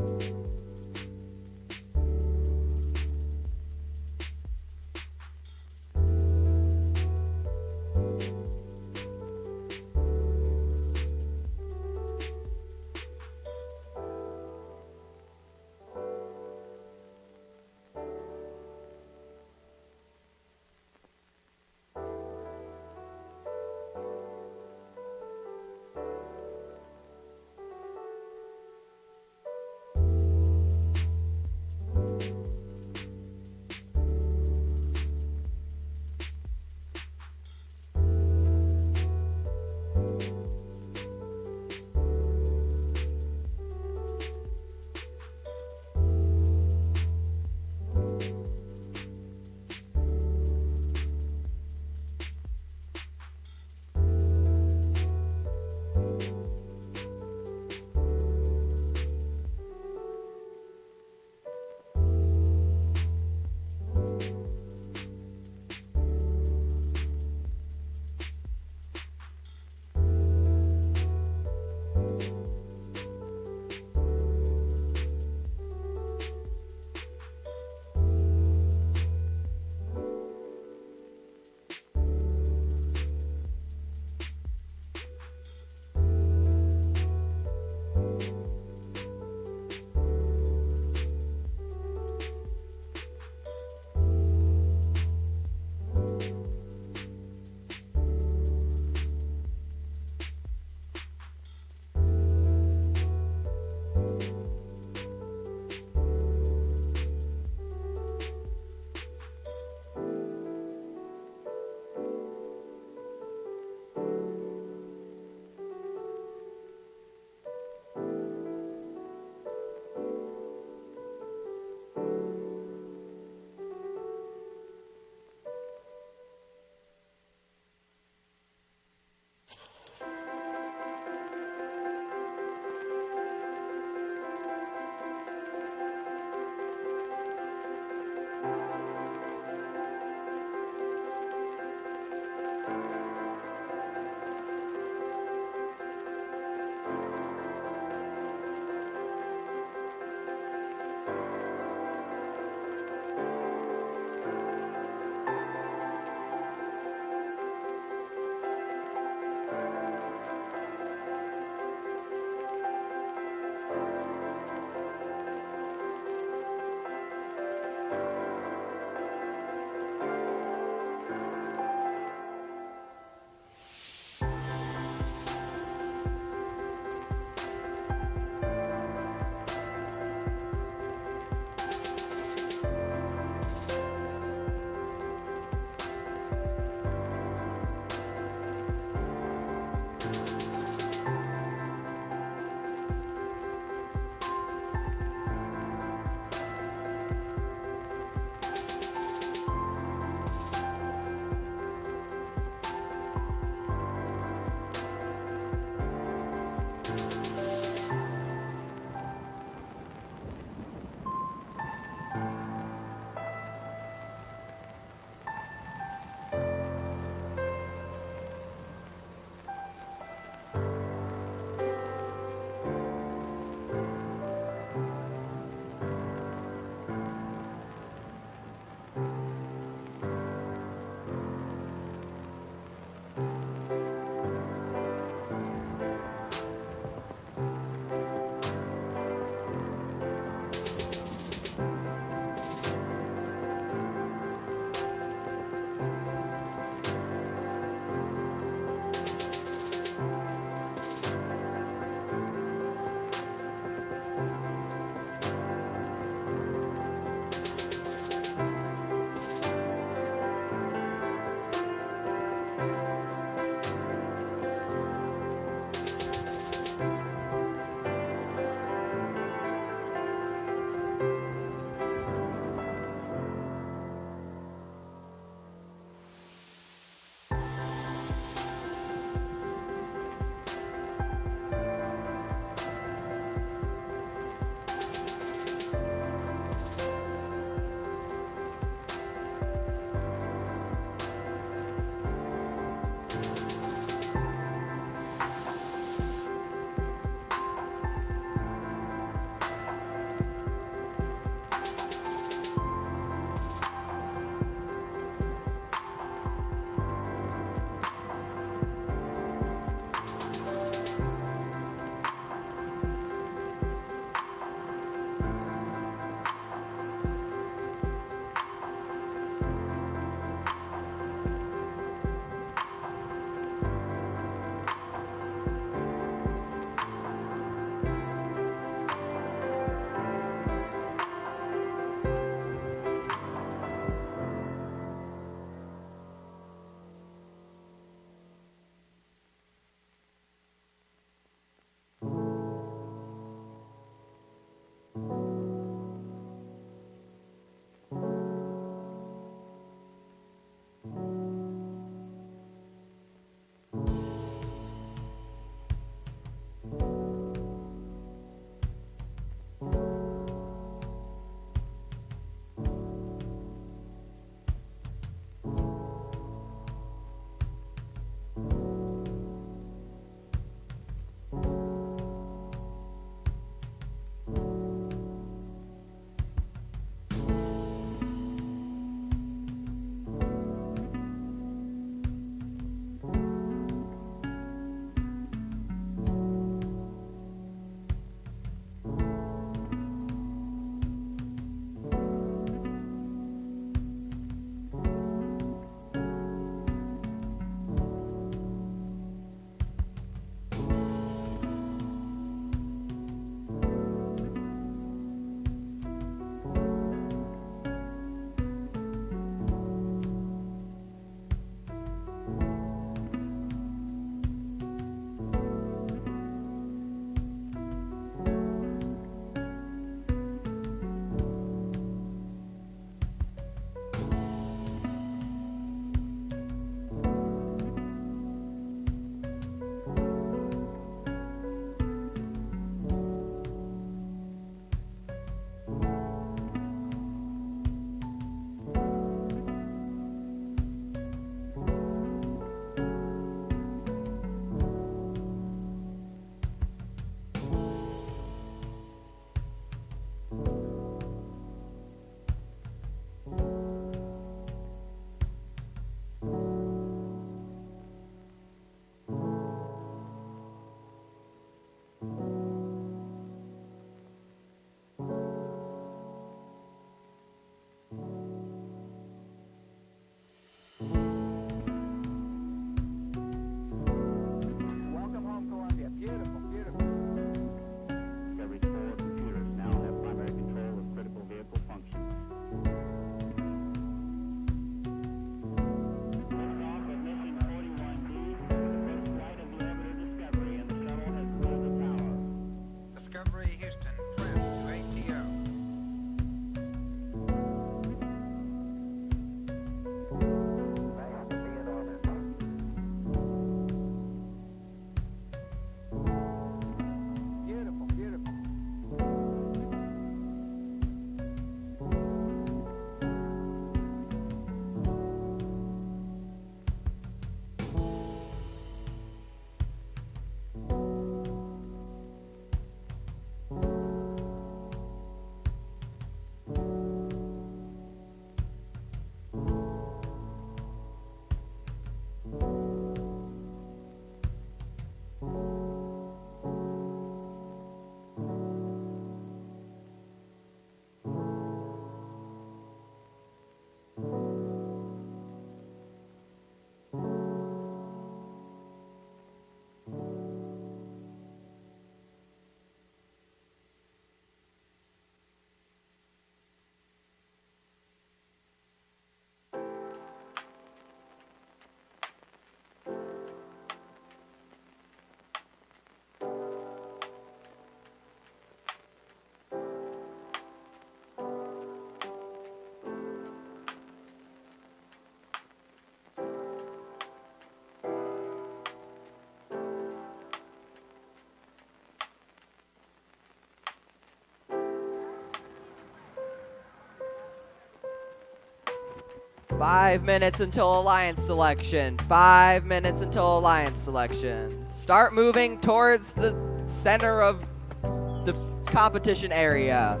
5 minutes until alliance selection. 5 minutes until alliance selection. Start moving towards the center of the competition area.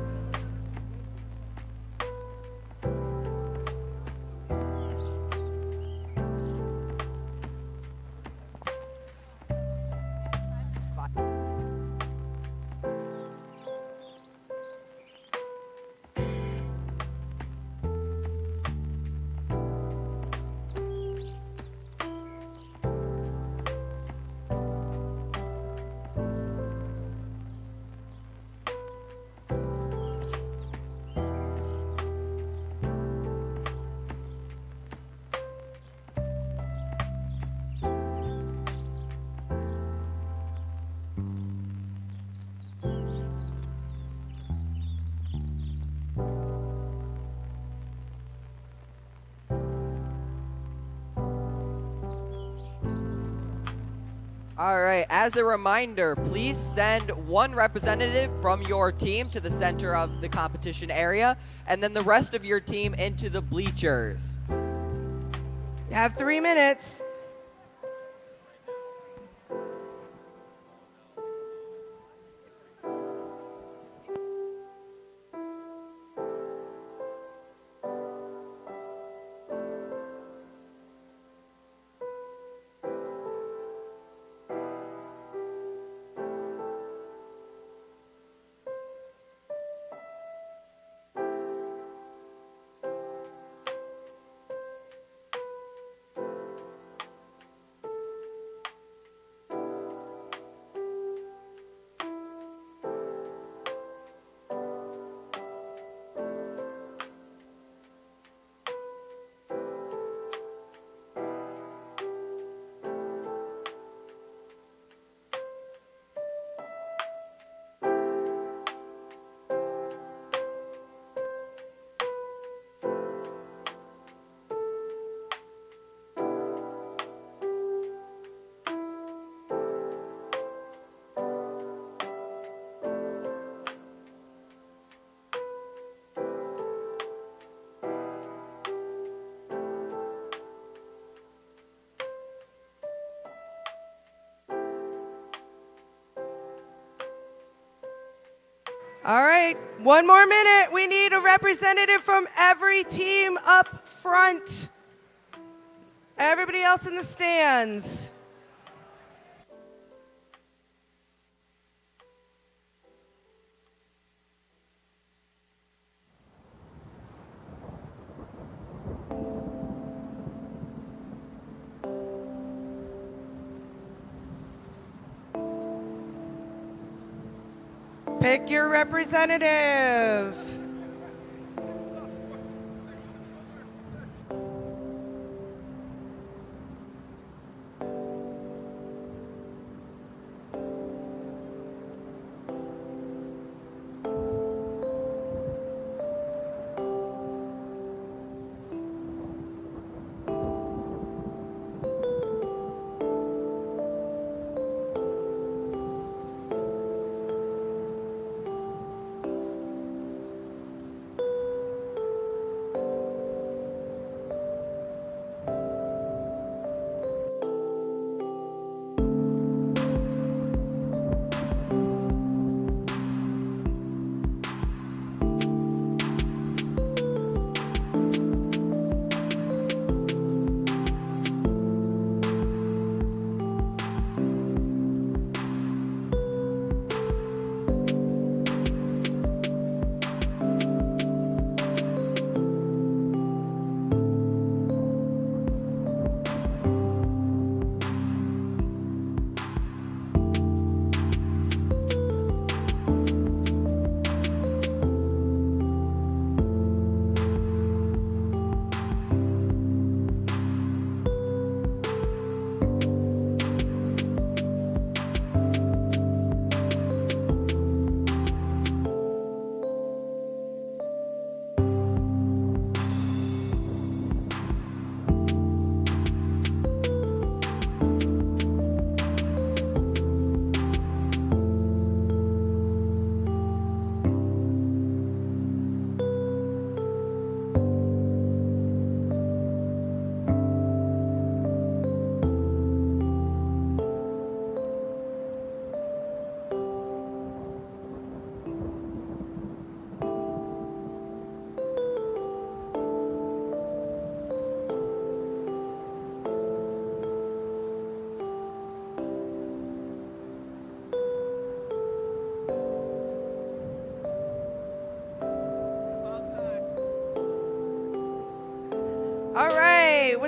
All right, as a reminder, please send one representative from your team to the center of the competition area, and then the rest of your team into the bleachers. You have 3 minutes. All right, 1 more minute. We need a representative from every team up front. Everybody else in the stands. Pick your representative.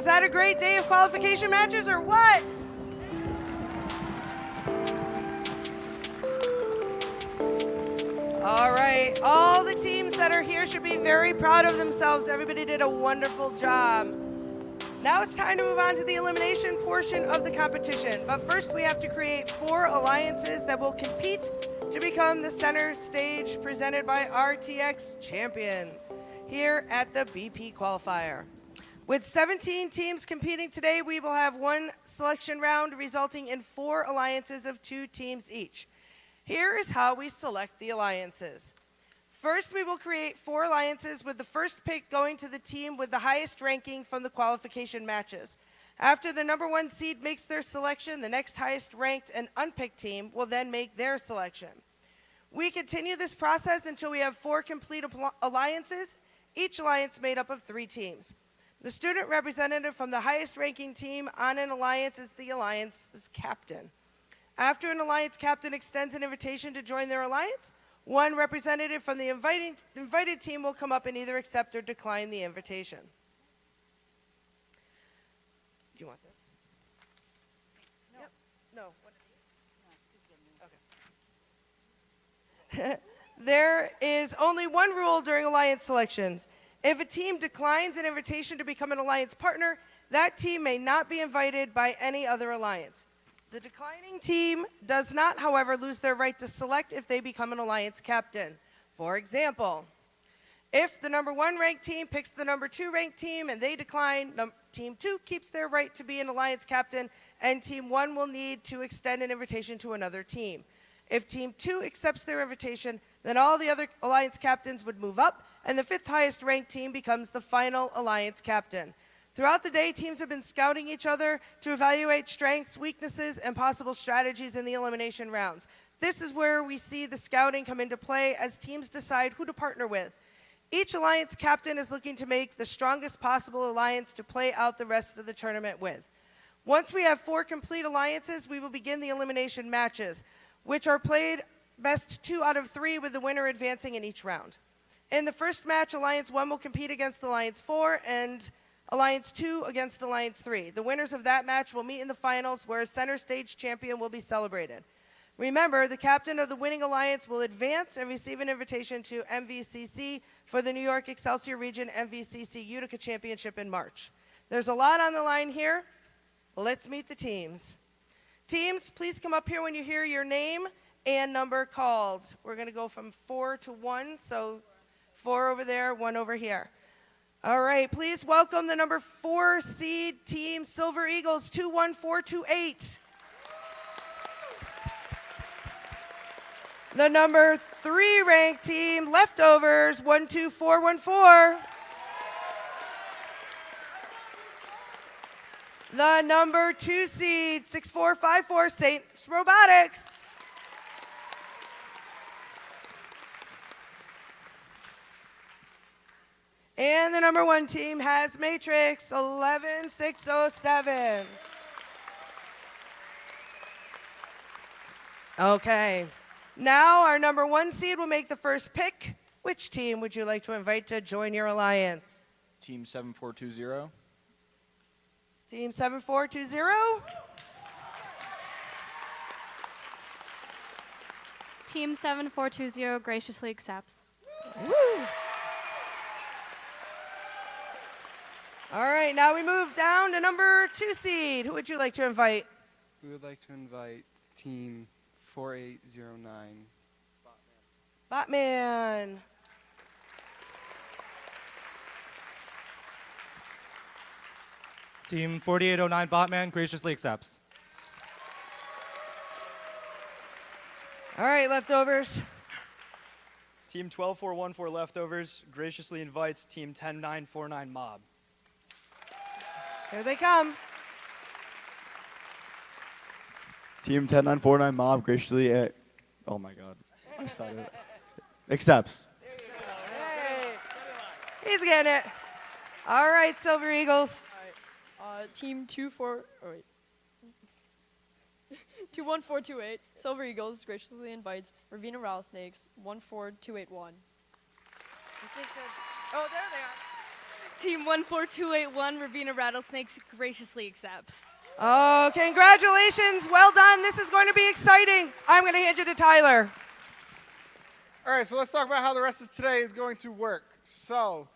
Was that a great day of qualification matches or what? All right, all the teams that are here should be very proud of themselves. Everybody did a wonderful job. Now it's time to move on to the elimination portion of the competition. But first we have to create 4 alliances that will compete to become the center stage presented by RTX champions here at the BP qualifier. With 17 teams competing today, we will have 1 selection round resulting in 4 alliances of 2 teams each. Here is how we select the alliances. First, we will create 4 alliances with the first pick going to the team with the highest ranking from the qualification matches. After the number 1 seed makes their selection, the next highest ranked and unpicked team will then make their selection. We continue this process until we have 4 complete alliances, each alliance made up of 3 teams. The student representative from the highest ranking team on an alliance is the alliance's captain. After an alliance captain extends an invitation to join their alliance, 1 representative from the invited team will come up and either accept or decline the invitation. Do you want this? No. Yep. No. One of these? Okay. There is only one rule during alliance selections. If a team declines an invitation to become an alliance partner, that team may not be invited by any other alliance. The declining team does not, however, lose their right to select if they become an alliance captain. For example, if the number 1 ranked team picks the number 2 ranked team and they decline, team 2 keeps their right to be an alliance captain, and team 1 will need to extend an invitation to another team. If team 2 accepts their invitation, then all the other alliance captains would move up, and the 5th highest ranked team becomes the final alliance captain. Throughout the day, teams have been scouting each other to evaluate strengths, weaknesses, and possible strategies in the elimination rounds. This is where we see the scouting come into play as teams decide who to partner with. Each alliance captain is looking to make the strongest possible alliance to play out the rest of the tournament with. Once we have 4 complete alliances, we will begin the elimination matches, which are played best 2 out of 3 with the winner advancing in each round. In the first match, Alliance 1 will compete against Alliance 4 and Alliance 2 against Alliance 3. The winners of that match will meet in the finals where a center stage champion will be celebrated. Remember, the captain of the winning alliance will advance and receive an invitation to MVCC for the New York Excelsior Region MVCC Utica Championship in March. There's a lot on the line here. Let's meet the teams. Teams, please come up here when you hear your name and number called. We're going to go from 4 to 1, so 4 over there, 1 over here. All right, please welcome the number 4 seed team, Silver Eagles, 21428. The number 3 ranked team, Leftovers, 12414. The number 2 seed, 6454, St. Robotics. And the number 1 team has Matrix, 11607. Okay. Now our number 1 seed will make the first pick. Which team would you like to invite to join your alliance? Team 7420. Team 7420. Team 7420 graciously accepts. Woo. All right, now we move down to number 2 seed. Who would you like to invite? We would like to invite Team 4809. Botman. Team 4809 Botman graciously accepts. All right, Leftovers. Team 12414 Leftovers graciously invites Team 10949 Mob. Here they come. Team 10949 Mob graciously, oh my God, I started it. Accepts. Hey. He's getting it. All right, Silver Eagles. Team 21428 Silver Eagles graciously invites Ravina Rattlesnakes 14281. Oh, there they are. Team 14281 Ravenna Rattlesnakes graciously accepts. Oh, congratulations. Well done. This is going to be exciting. I'm going to hand you to Tyler. All right, so let's talk about how the rest of today is going to work. So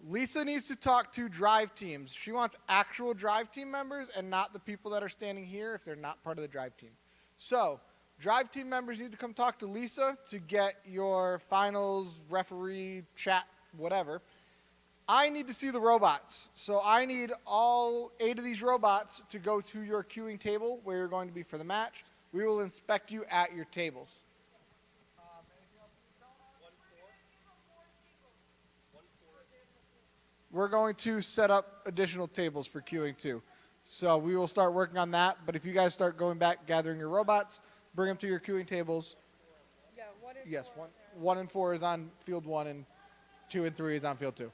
Lisa needs to talk to drive teams. She wants actual drive team members and not the people that are standing here if they're not part of the drive team. So drive team members need to come talk to Lisa to get your finals, referee, chat, whatever. I need to see the robots. So I need all 8 of these robots to go to your queuing table where you're going to be for the match. We will inspect you at your tables. We're going to set up additional tables for queuing too. So we will start working on that. But if you guys start going back, gathering your robots, bring them to your queuing tables. Yeah, 1 and Yes, 4. 1 and 4 is on field 1 and 2 and 3 is on field 2.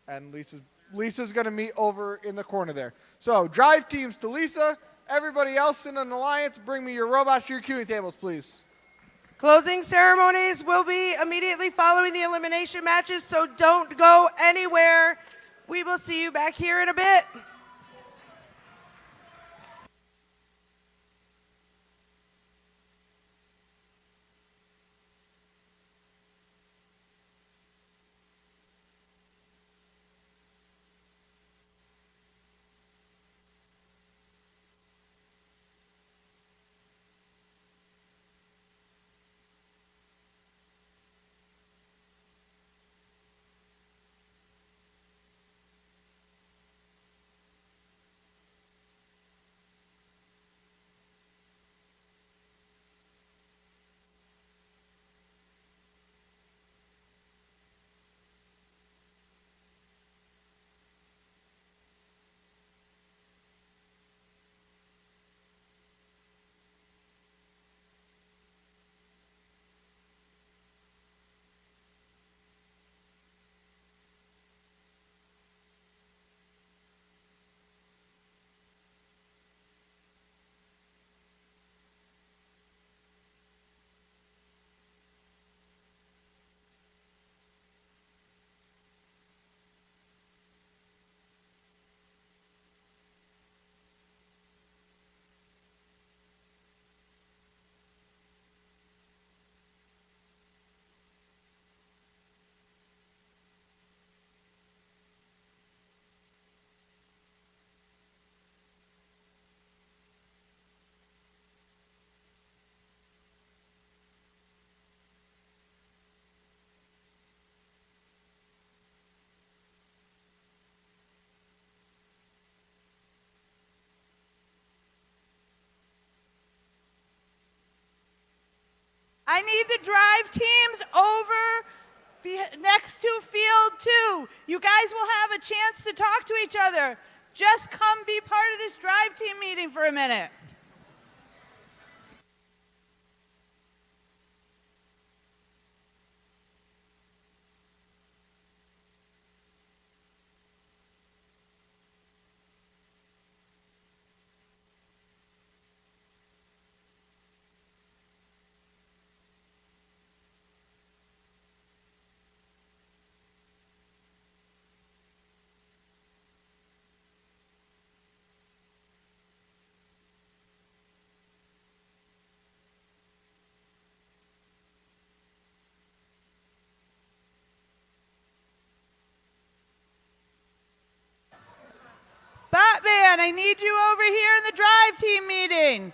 And Lisa's going to meet over in the corner there. So drive teams to Lisa. Everybody else in an alliance, bring me your robots to your queuing tables, please. Closing ceremonies will be immediately following the elimination matches, so don't go anywhere. We will see you back here in a bit. I need the drive teams over next to field 2. You guys will have a chance to talk to each other. Just come be part of this drive team meeting for a minute. Batman, I need you over here in the drive team meeting.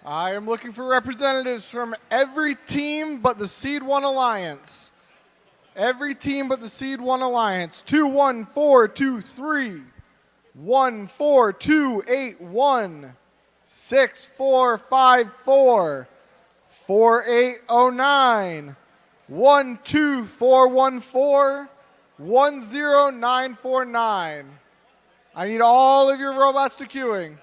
I am looking for representatives from every team but the Seed 1 Alliance. Every team but the Seed 1 Alliance. 21423, 14281, 6454, 4809, 12414, 10949. I need all of your robots to queuing.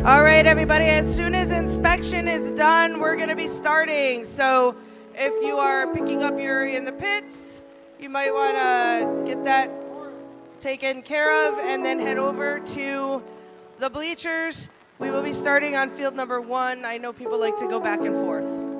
All right, everybody, as soon as inspection is done, we're going to be starting. So if you are picking up your in the pits, you might want to get that taken care of and then head over to the bleachers. We will be starting on field number 1. I know people like to go back and forth.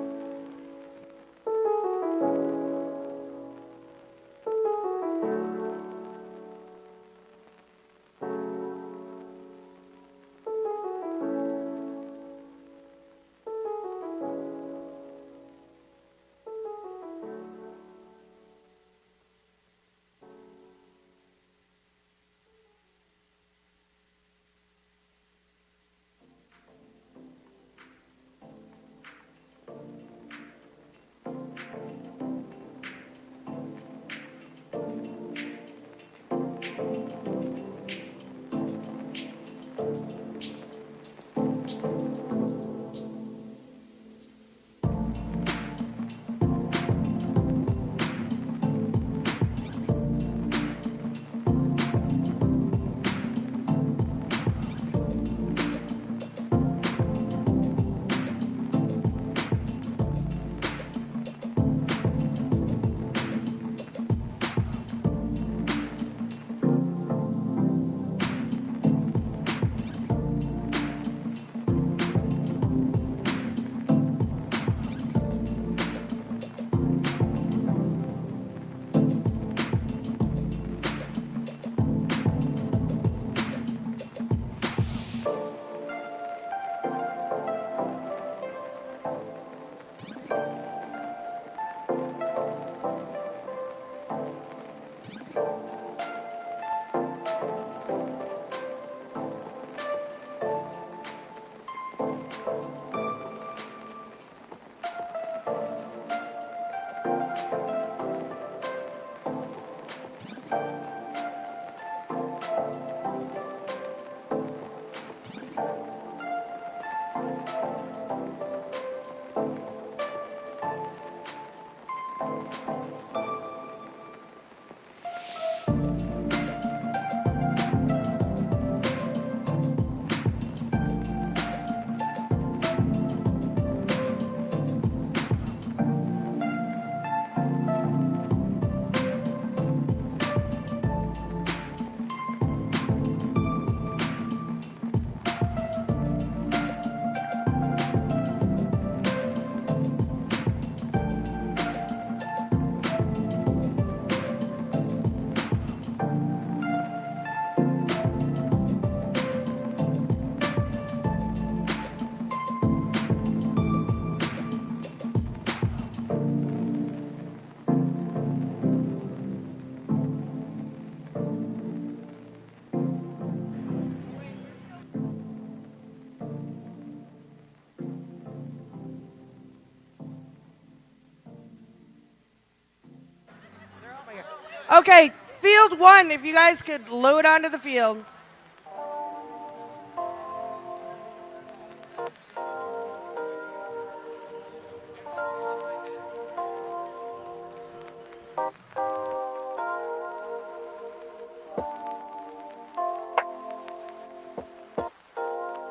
Okay, field 1, if you guys could load onto the field.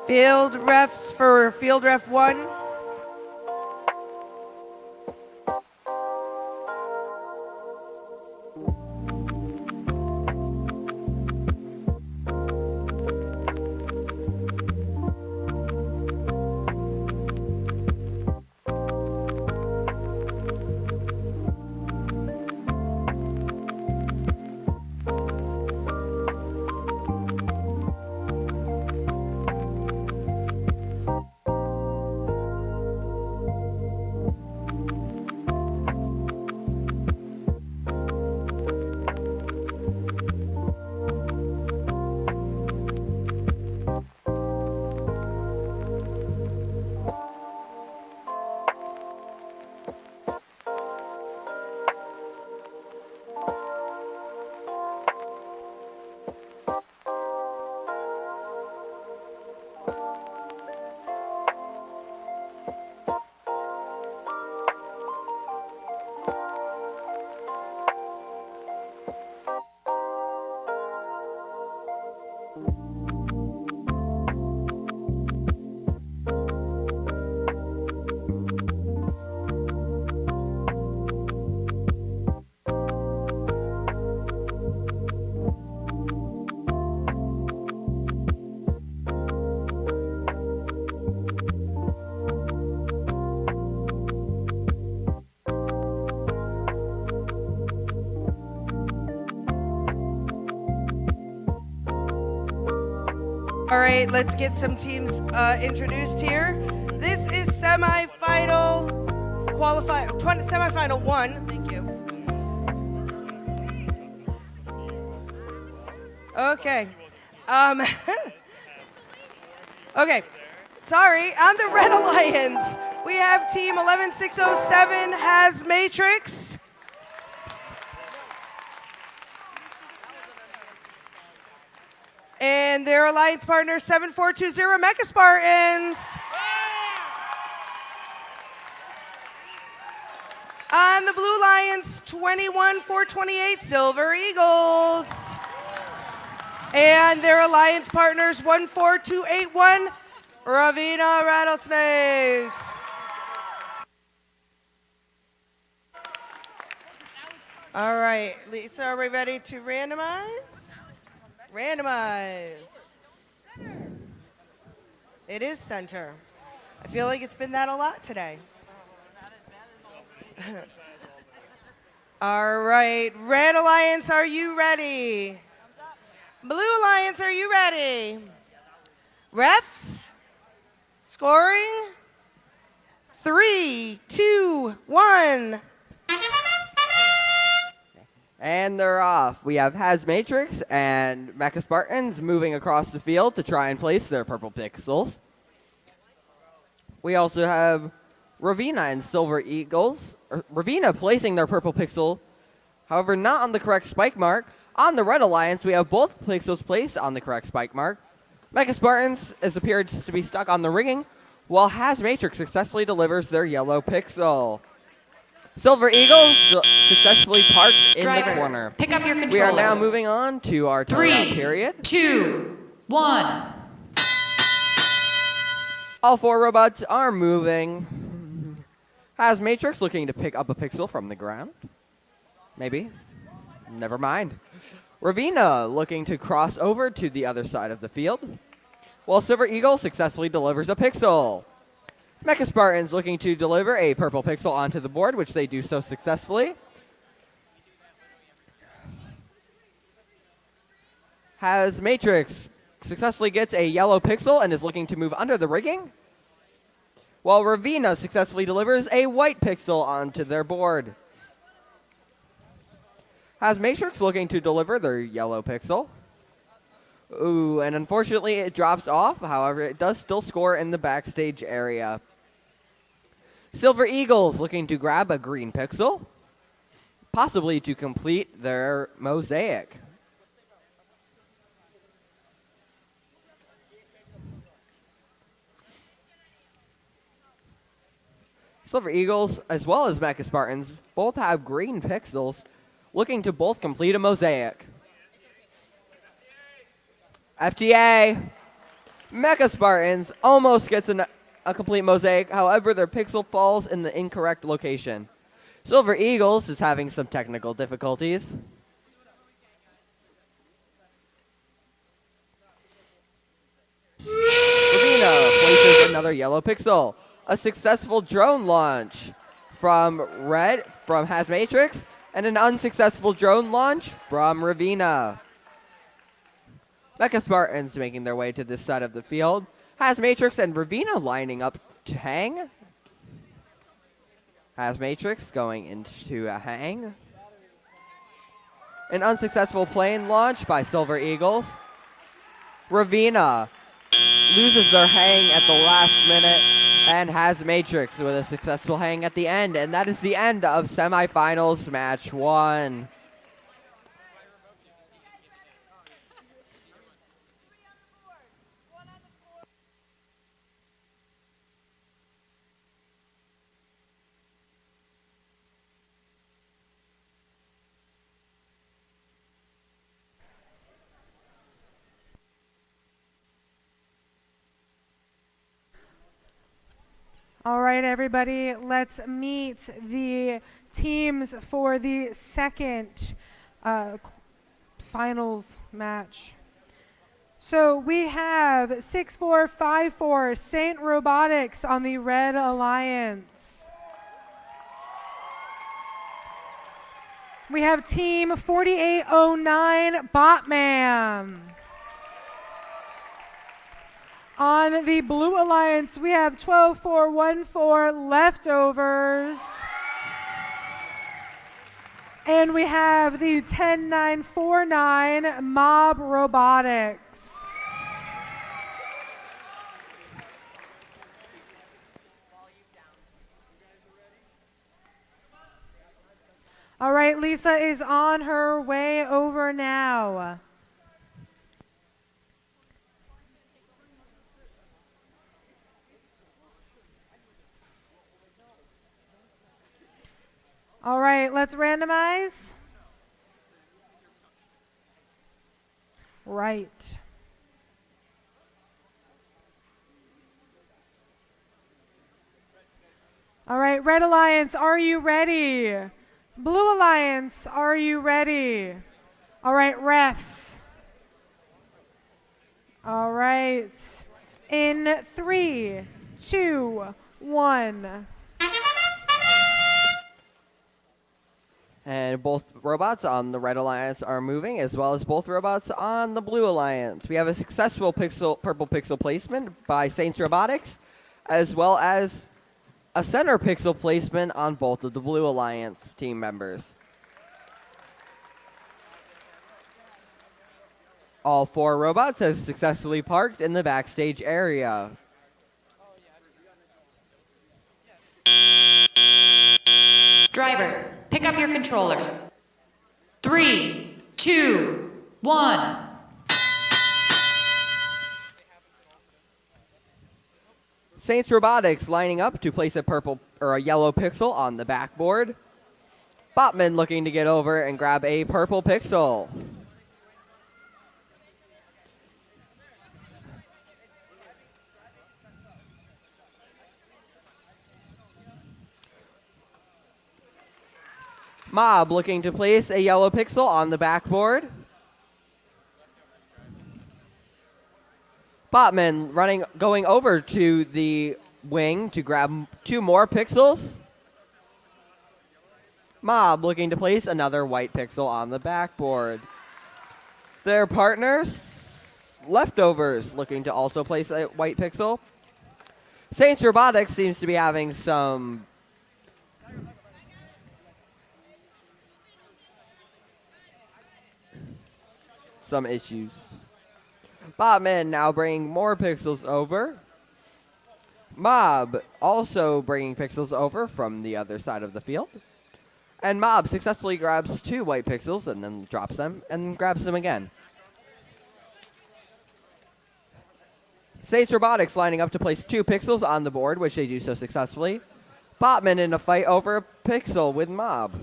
Field refs for field ref 1. All right, let's get some teams introduced here. This is semifinal semifinal 1. Thank you. Okay. Okay. Sorry, on the Red Alliance, we have Team 11607 has Matrix. And their alliance partner 7420 Mecha Spartans. On the Blue Alliance 21428 Silver Eagles. And their alliance partners 14281 Ravenna Rattlesnakes. All right, Lisa, are we ready to randomize? Randomize. It is center. I feel like it's been that a lot today. All right, Red Alliance, are you ready? Blue Alliance, are you ready? Refs, scoring, 3, 2, 1. And they're off. We have Hazmatrix and Mecha Spartans moving across the field to try and place their purple pixels. We also have Ravenna and Silver Eagles. Ravenna placing their purple pixel, however, not on the correct spike mark. On the Red Alliance, we have both pixels placed on the correct spike mark. Mecha Spartans appears to be stuck on the rigging, while Hazmatrix successfully delivers their yellow pixel. Silver Eagles successfully parks in Drivers, the corner. pick up your We are now controllers. moving on to our timeout 3, period. 2, 1. All 4 robots are moving. Hazmatrix looking to pick up a pixel from the ground. Maybe. Never mind. Ravenna looking to cross over to the other side of the field, while Silver Eagle successfully delivers a pixel. Mecha Spartans looking to deliver a purple pixel onto the board, which they do so successfully. Hazmatrix successfully gets a yellow pixel and is looking to move under the rigging, while Ravenna successfully delivers a white pixel onto their board. Hazmatrix looking to deliver their yellow pixel. Ooh, and unfortunately it drops off. However, it does still score in the backstage area. Silver Eagles looking to grab a green pixel, possibly to complete their mosaic. Silver Eagles, as well as Mecha Spartans, both have green pixels, looking to both complete a mosaic. FTA. Mecha Spartans almost gets a complete mosaic. However, their pixel falls in the incorrect location. Silver Eagles is having some technical difficulties. Ravenna places another yellow pixel. A successful drone launch from Hazmatrix, and an unsuccessful drone launch from Ravenna. Mecha Spartans making their way to this side of the field. Hazmatrix and Ravenna lining up to hang. Hazmatrix going into a hang. An unsuccessful plane launch by Silver Eagles. Ravenna loses their hang at the last minute, and Hazmatrix with a successful hang at the end. And that is the end of semifinals match 1. All right, everybody, let's meet the teams for the second finals match. So we have 6454 Saint Robotics on the Red Alliance. We have team 4809 Botman. On the Blue Alliance, we have 12414 leftovers. And we have the 10949 Mob Robotics. All right, Lisa is on her way over now. All right, let's randomize. Right. All right, Red Alliance, are you ready? Blue Alliance, are you ready? All right, refs. All right. In 3, 2, 1. And both robots on the Red Alliance are moving, as well as both robots on the Blue Alliance. We have a successful purple pixel placement by Saints Robotics, as well as a center pixel placement on both of the Blue Alliance team members. All 4 robots have successfully parked in the backstage area. Drivers, pick up your controllers. 3, 2, 1. Saints Robotics lining up to place a purple or a yellow pixel on the backboard. Botman looking to get over and grab a purple pixel. Mob looking to place a yellow pixel on the backboard. Botman going over to the wing to grab 2 more pixels. Mob looking to place another white pixel on the backboard. Their partners, Leftovers, looking to also place a white pixel. Saints Robotics seems to be having some issues. Botman now bringing more pixels over. Mob also bringing pixels over from the other side of the field. And Mob successfully grabs 2 white pixels and then drops them and grabs them again. Saints Robotics lining up to place 2 pixels on the board, which they do so successfully. Botman in a fight over a pixel with Mob.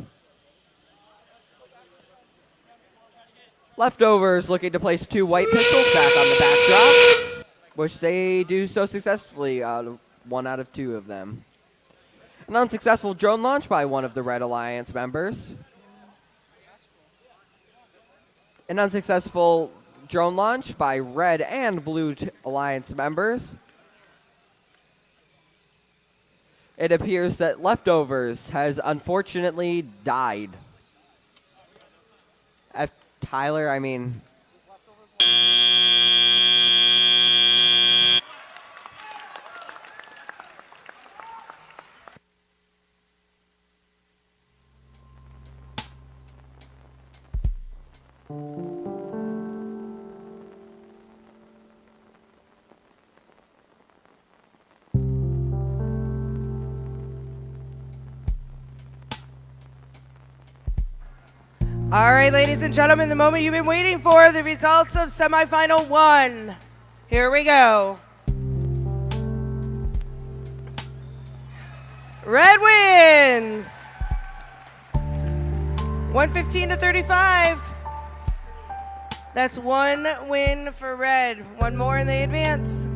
Leftovers looking to place 2 white pixels back on the backdrop, which they do so successfully, 1 out of 2 of them. An unsuccessful drone launch by one of the Red Alliance members. An unsuccessful drone launch by Red and Blue Alliance members. It appears that Leftovers has unfortunately died. Tyler, I mean... All right, ladies and gentlemen, the moment you've been waiting for, the results of semifinal 1. Here we go. Red wins 115 to 35. That's 1 win for Red. 1 more and they advance.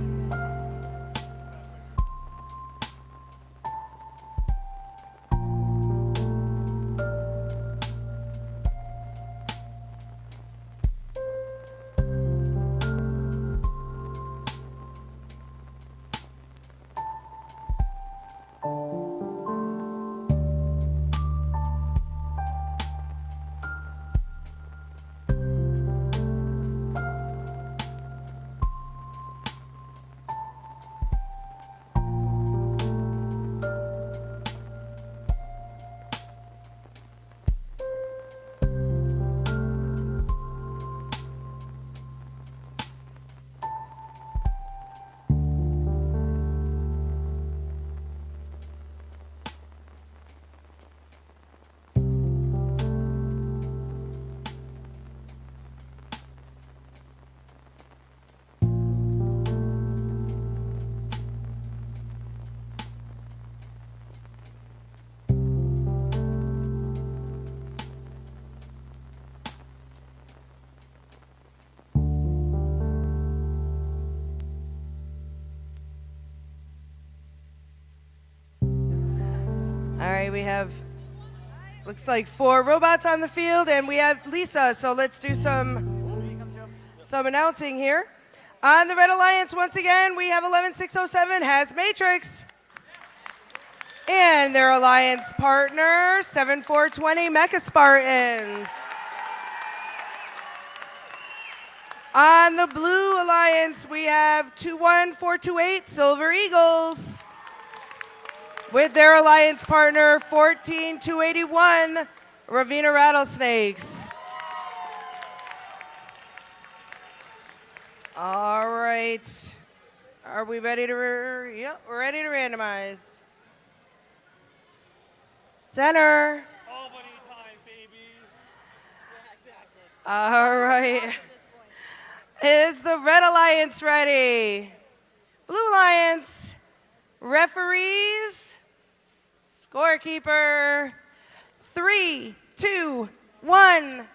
All right, we have, looks like 4 robots on the field, and we have Lisa, so let's do some announcing here. On the Red Alliance, once again, we have 11607 has Matrix. And their alliance partner, 7420 Mecha Spartans. On the Blue Alliance, we have 21428 Silver Eagles. With their alliance partner, 14281 Ravenna Rattlesnakes. All right. Are we ready to, yep, we're ready to randomize. Center. Albany time, baby. All right. Is the Red Alliance ready? Blue Alliance. Referees. Scorekeeper. 3, 2, 1.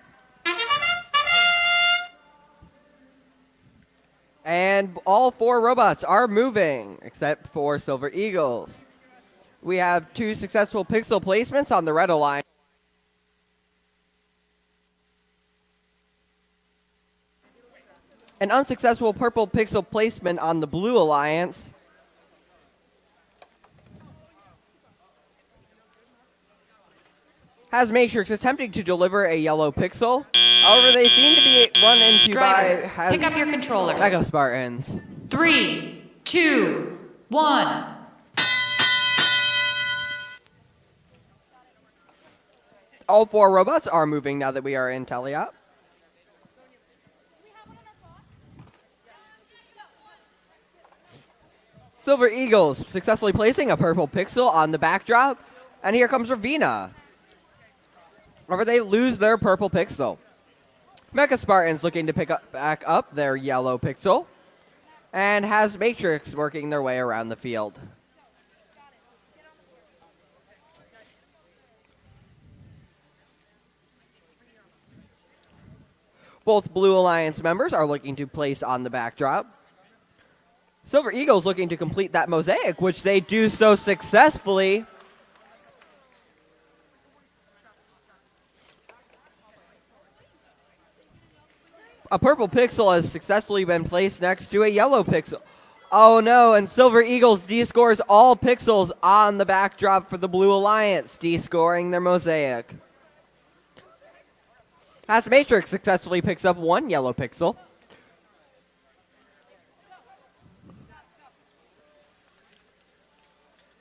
And all 4 robots are moving, except for Silver Eagles. We have 2 successful pixel placements on the Red Alliance. An unsuccessful purple pixel placement on the Blue Alliance. Has Matrix attempting to deliver a yellow pixel. However, they seem to be run into Drivers, by pick up your controllers. Mega Spartans. 3, 2, 1. All 4 robots are moving now that we are in teleop. Silver Eagles successfully placing a purple pixel on the backdrop. And here comes Ravenna. However, they lose their purple pixel. Mecha Spartans looking to back up their yellow pixel. And has Matrix working their way around the field. Both Blue Alliance members are looking to place on the backdrop. Silver Eagles looking to complete that mosaic, which they do so successfully. A purple pixel has successfully been placed next to a yellow pixel. Oh no, and Silver Eagles D-scores all pixels on the backdrop for the Blue Alliance, D-scoring their mosaic. As Matrix successfully picks up 1 yellow pixel.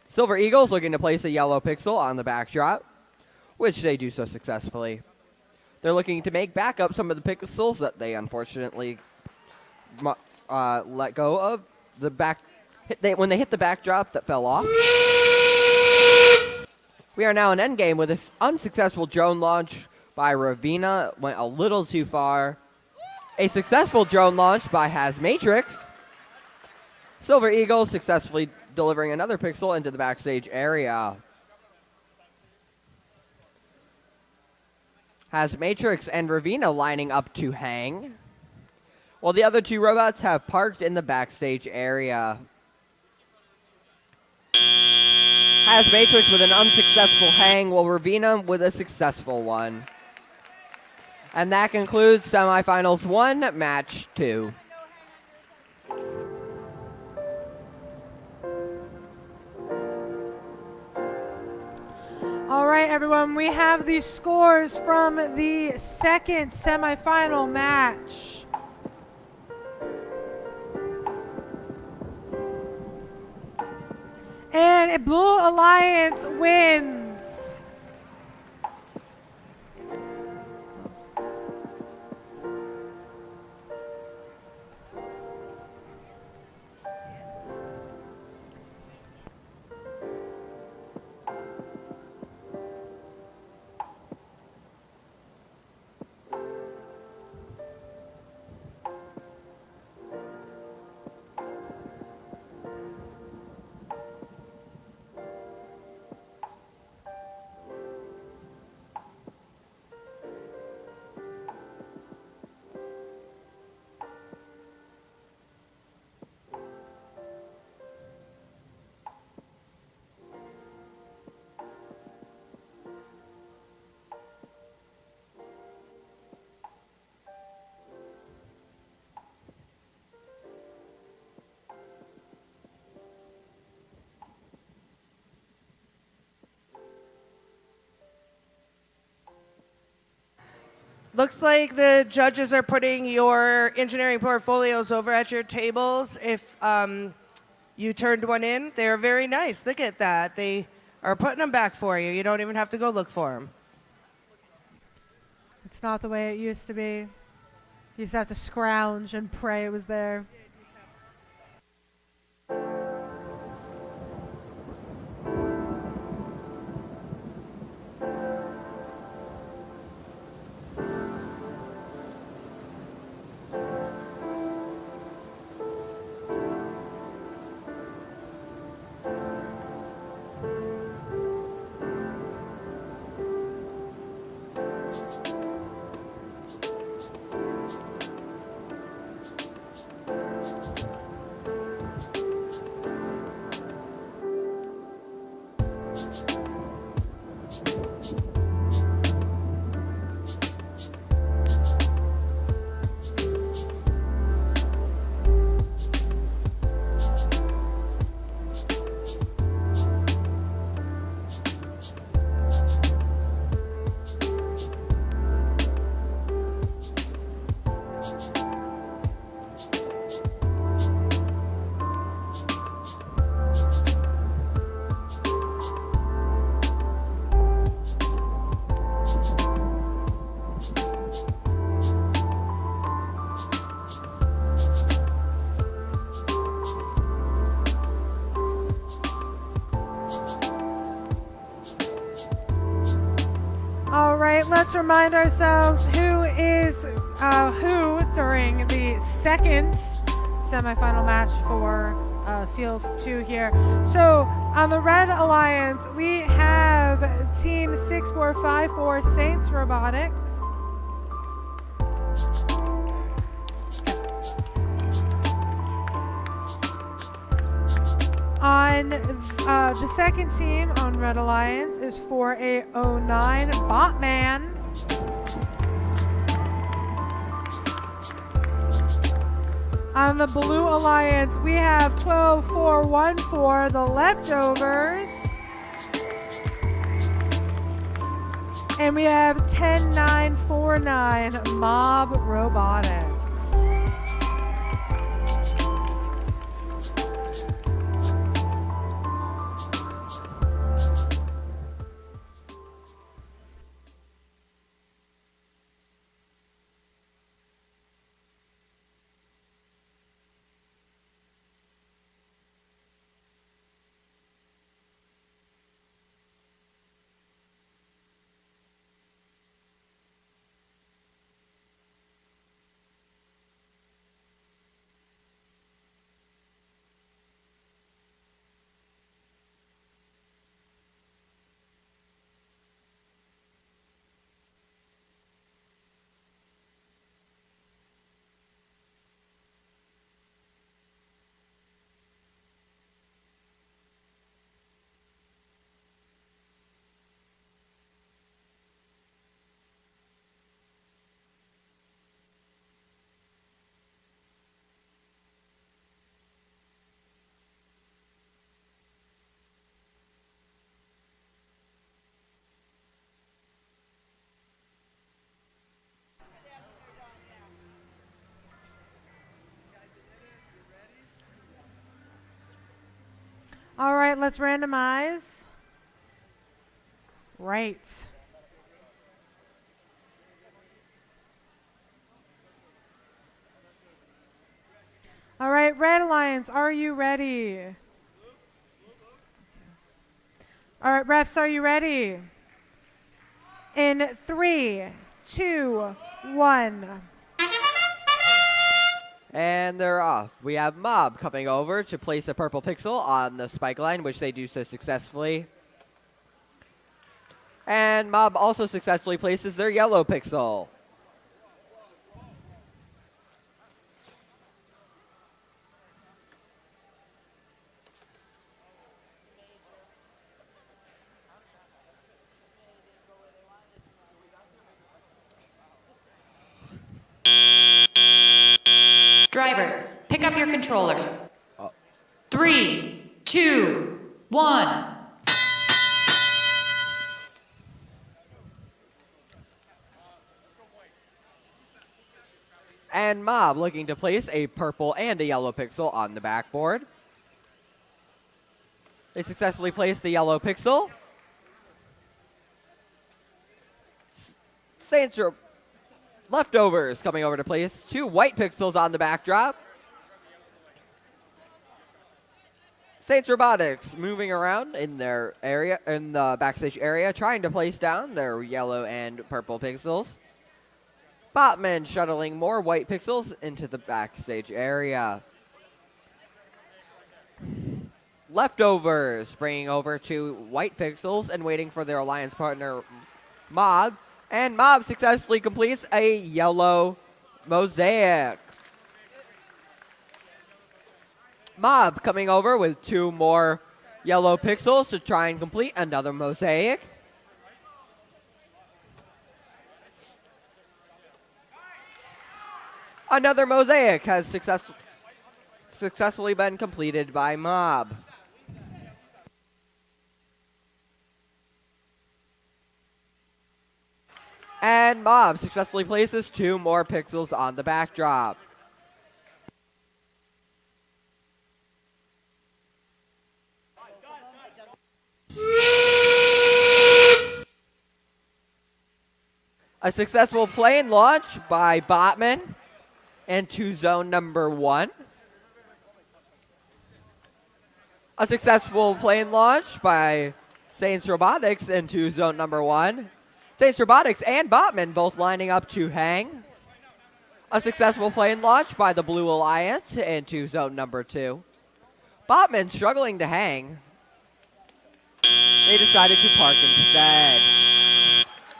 Silver Eagles looking to place a yellow pixel on the backdrop, which they do so successfully. They're looking to make back up some of the pixels that they unfortunately let go of. When they hit the backdrop that fell off. We are now in endgame with this unsuccessful drone launch by Ravenna. Went a little too far. A successful drone launch by Matrix. Silver Eagles successfully delivering another pixel into the backstage area. Matrix and Ravenna lining up to hang, while the other 2 robots have parked in the backstage area. Matrix with an unsuccessful hang, while Ravenna with a successful one. And that concludes semifinals 1, match 2. All right, everyone, we have the scores from the second semifinal match. And Blue Alliance wins. Looks like the judges are putting your engineering portfolios over at your tables. If you turned one in, they're very nice. Look at that. They are putting them back for you. You don't even have to go look for them. It's not the way it used to be. You used to have to scrounge and pray it was there. All right, let's remind ourselves who is who during the second semifinal match for Field 2 here. So on the Red Alliance, we have Team 6454 Saints Robotics. On the second team on Red Alliance is 4809 Botman. On the Blue Alliance, we have 12414 The Leftovers. And we have 10949 Mob Robotics. All right, let's randomize. Right. All right, Red Alliance, are you ready? All right, refs, are you ready? In 3, 2, 1. And they're off. We have Mob coming over to place a purple pixel on the spike line, which they do so successfully. And Mob also successfully places their yellow pixel. Drivers, pick up your controllers. 3, 2, 1. And Mob looking to place a purple and a yellow pixel on the backboard. They successfully placed the yellow pixel. Saints Leftovers coming over to place 2 white pixels on the backdrop. Saints Robotics moving around in their area, in the backstage area, trying to place down their yellow and purple pixels. Botman shuttling more white pixels into the backstage area. Leftovers bringing over 2 white pixels and waiting for their alliance partner Mob. And Mob successfully completes a yellow mosaic. Mob coming over with 2 more yellow pixels to try and complete another mosaic. Another mosaic has successfully been completed by Mob. And Mob successfully places 2 more pixels on the backdrop. A successful plane launch by Botman into zone number 1. A successful plane launch by Saints Robotics into zone number 1. Saints Robotics and Botman both lining up to hang. A successful plane launch by the Blue Alliance into zone number 2. Botman struggling to hang. They decided to park instead.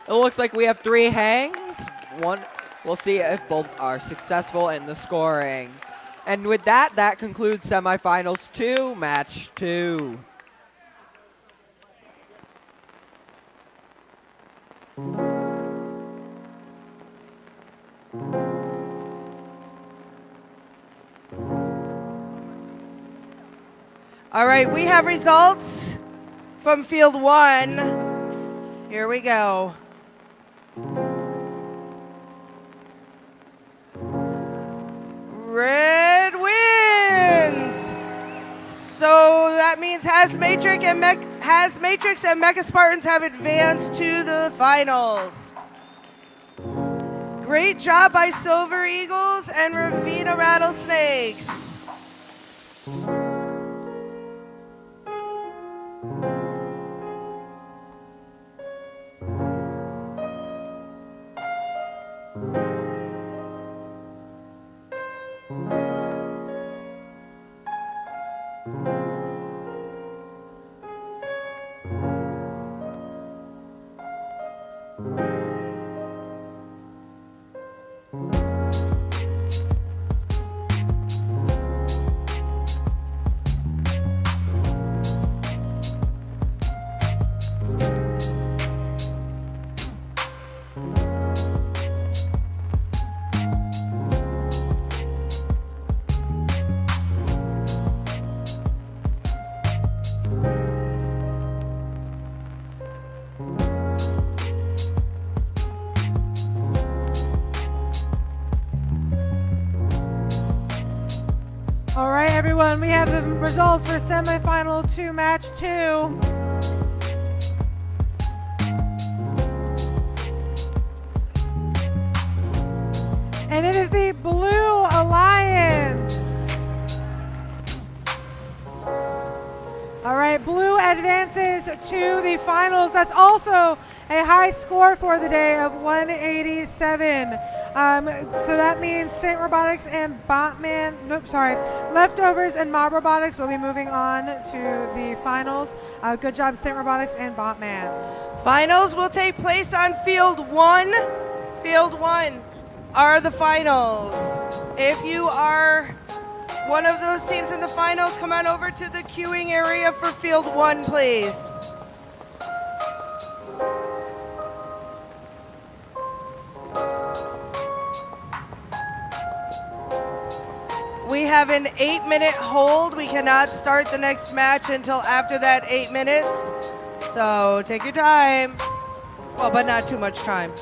It looks like we have 3 hangs. We'll see if both are successful in the scoring. And with that, that concludes semifinals 2, match 2. All right, we have results from field 1. Here we go. Red wins. So that means Has Matrix and Mecha Spartans have advanced to the finals. Great job by Silver Eagles and Ravina Rattlesnakes. All right, everyone, we have the results for semifinal 2, match 2. And it is the Blue Alliance. All right, Blue advances to the finals. That's also a high score for the day of 187. So that means Saint Robotics and Leftovers and Mob Robotics will be moving on to the finals. Good job, Saint Robotics and Botman. Finals will take place on field 1. Field 1 are the finals. If you are one of those teams in the finals, come on over to the queuing area for field 1, please. We have an 8-minute hold. We cannot start the next match until after that 8 minutes. So take your time. Well, but not too much time.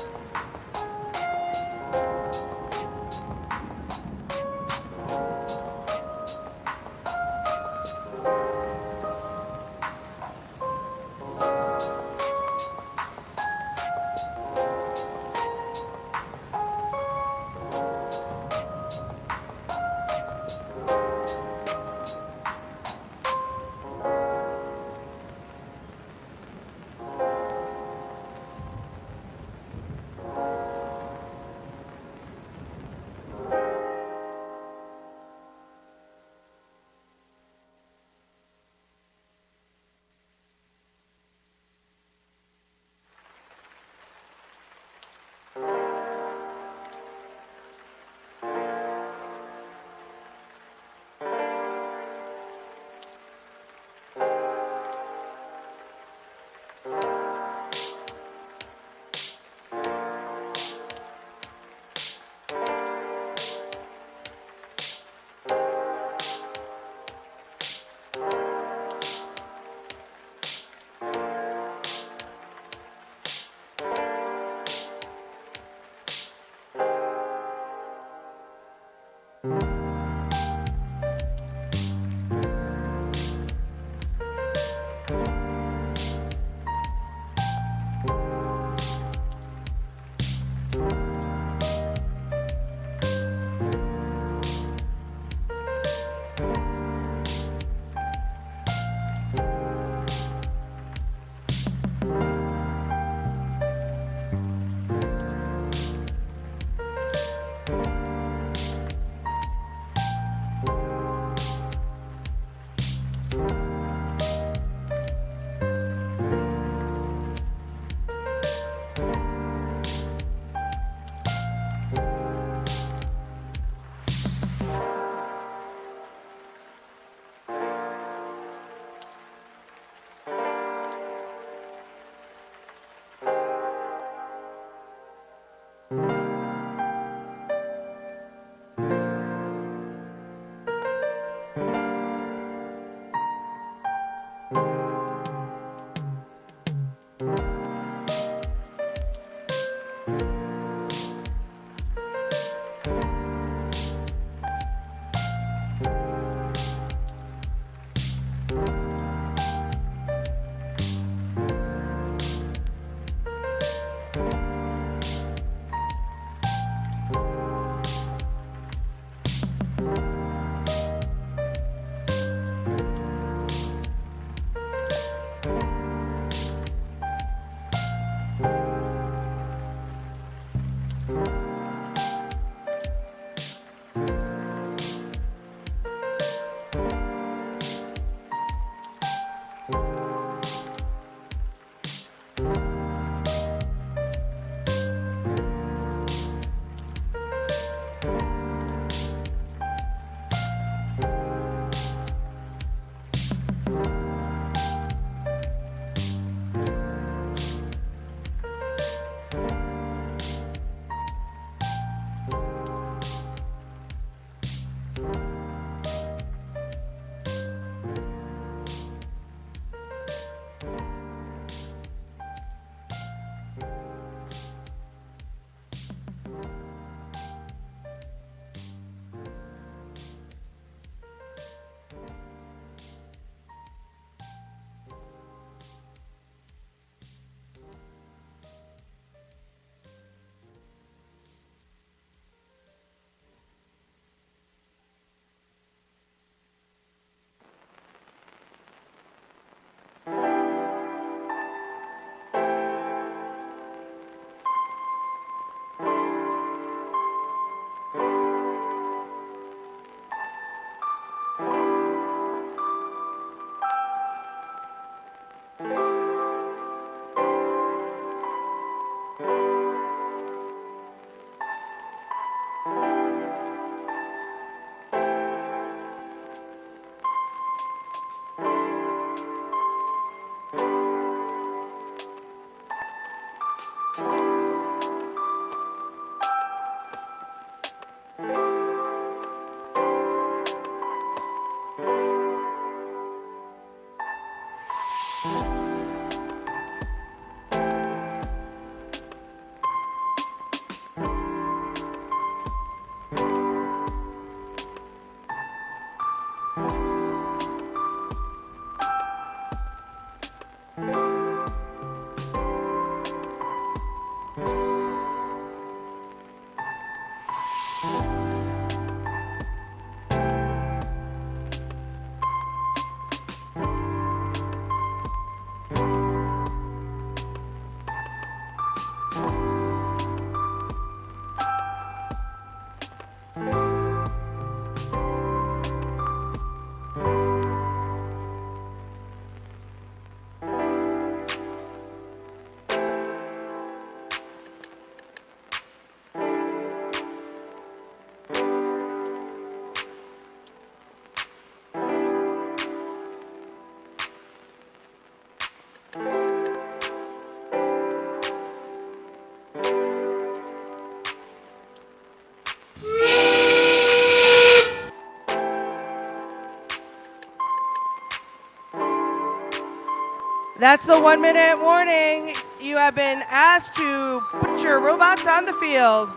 That's the 1 minute warning. You have been asked to put your robots on the field.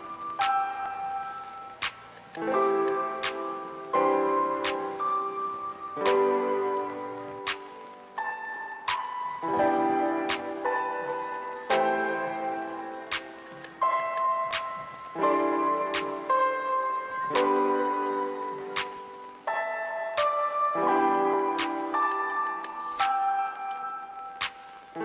We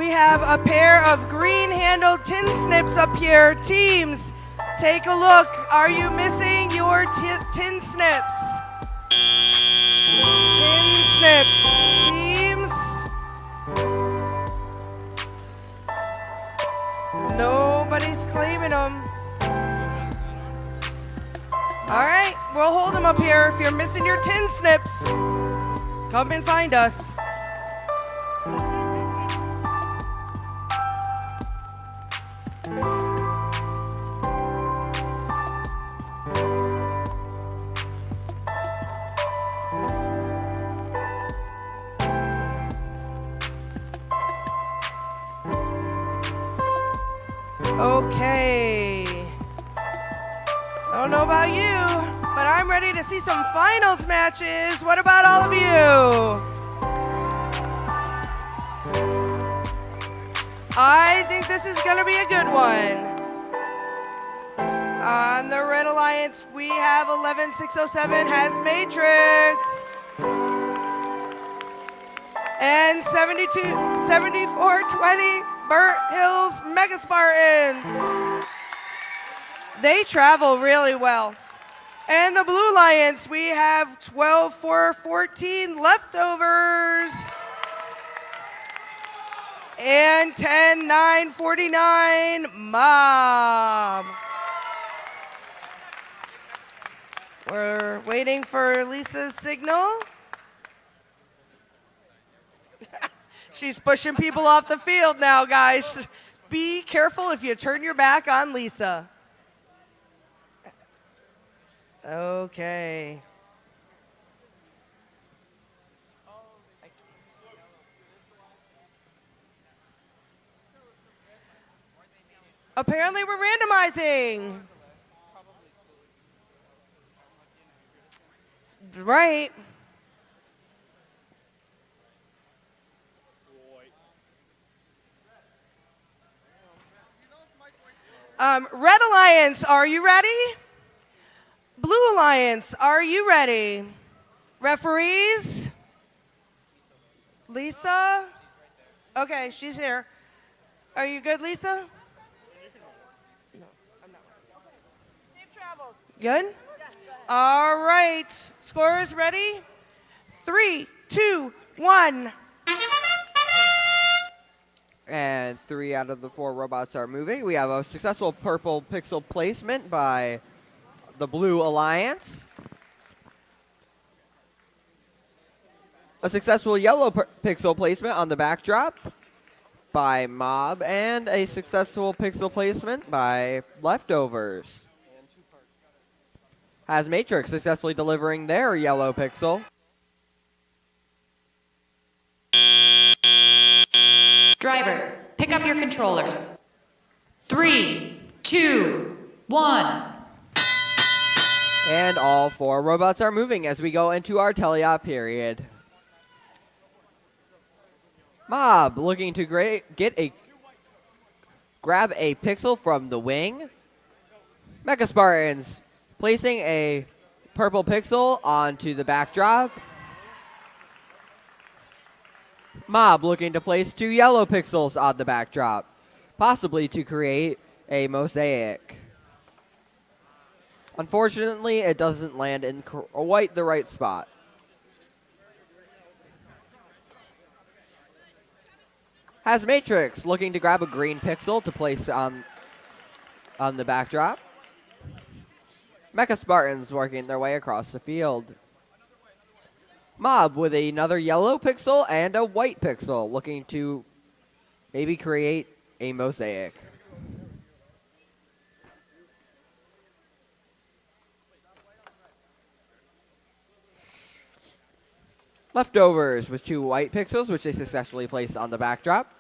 have a pair of green-handled tin snips up here. Teams, take a look. Are you missing your tin snips? Tin snips. Teams? Nobody's claiming them. All right, we'll hold them up here. If you're missing your tin snips, come and find us. Okay. I don't know about you, but I'm ready to see some finals matches. What about all of you? I think this is going to be a good one. On the Red Alliance, we have 11607 has Matrix. And 7420 Burt Hills Mega Spartans. They travel really well. And the Blue Alliance, we have 12414 Leftovers. And 10949 Mob. We're waiting for Lisa's signal. She's pushing people off the field now, guys. Be careful if you turn your back on Lisa. Okay. Apparently we're randomizing. Right. Red Alliance, are you ready? Blue Alliance, are you ready? Referees? Lisa? Okay, she's here. Are you good, Lisa? No, I'm not. Safe travels. Good? All right. Scorers ready? 3, 2, 1. And 3 out of the 4 robots are moving. We have a successful purple pixel placement by the Blue Alliance. A successful yellow pixel placement on the backdrop by Mob. And a successful pixel placement by Leftovers. Has Matrix successfully delivering their yellow pixel. Drivers, pick up your controllers. 3, 2, 1. And all 4 robots are moving as we go into our teleop period. Mob looking to grab a pixel from the wing. Mecha Spartans placing a purple pixel onto the backdrop. Mob looking to place 2 yellow pixels on the backdrop, possibly to create a mosaic. Unfortunately, it doesn't land in quite the right spot. Has Matrix looking to grab a green pixel to place on the backdrop. Mecha Spartans working their way across the field. Mob with another yellow pixel and a white pixel looking to maybe create a mosaic. Leftovers with 2 white pixels, which they successfully placed on the backdrop.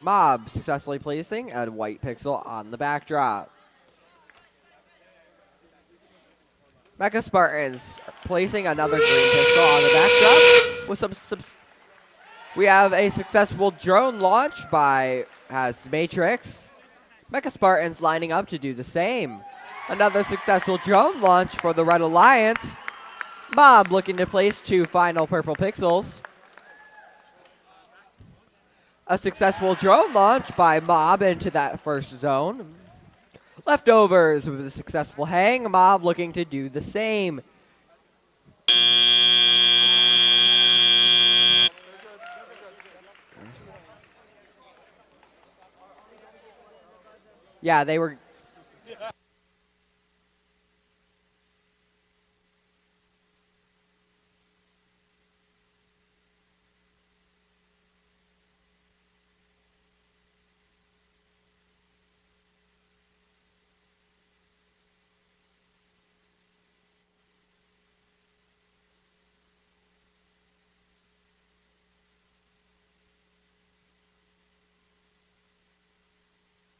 Mob successfully placing a white pixel on the backdrop. Mecha Spartans placing another green pixel on the backdrop with some. We have a successful drone launch by Matrix. Mecha Spartans lining up to do the same. Another successful drone launch for the Red Alliance. Mob looking to place 2 final purple pixels. A successful drone launch by Mob into that first zone. Leftovers with a successful hang. Mob looking to do the same. Yeah, they were.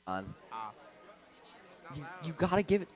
On. You gotta give it.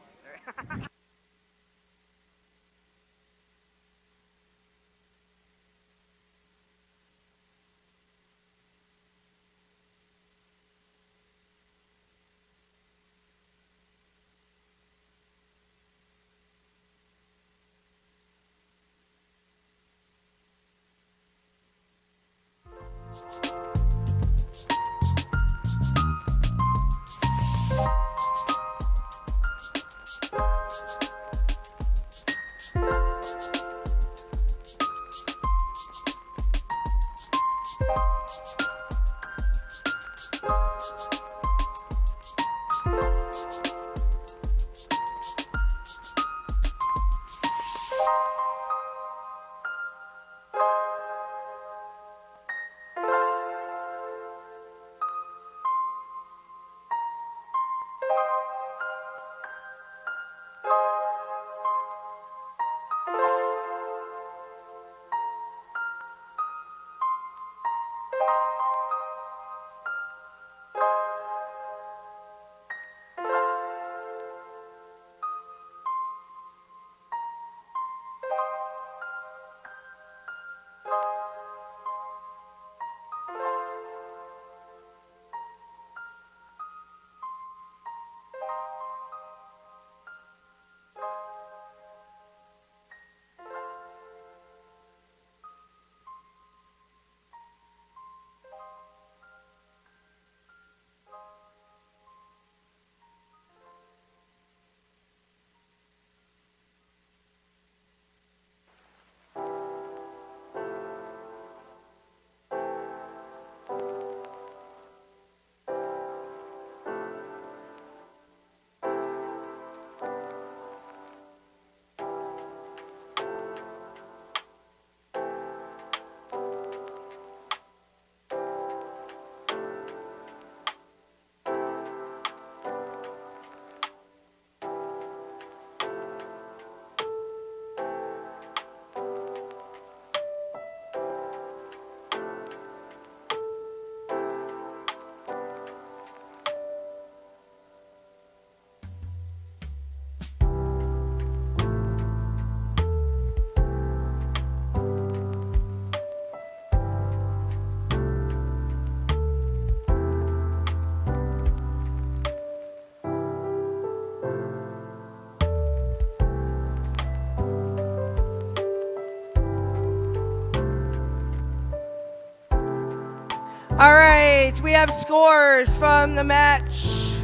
All right, we have scores from the match.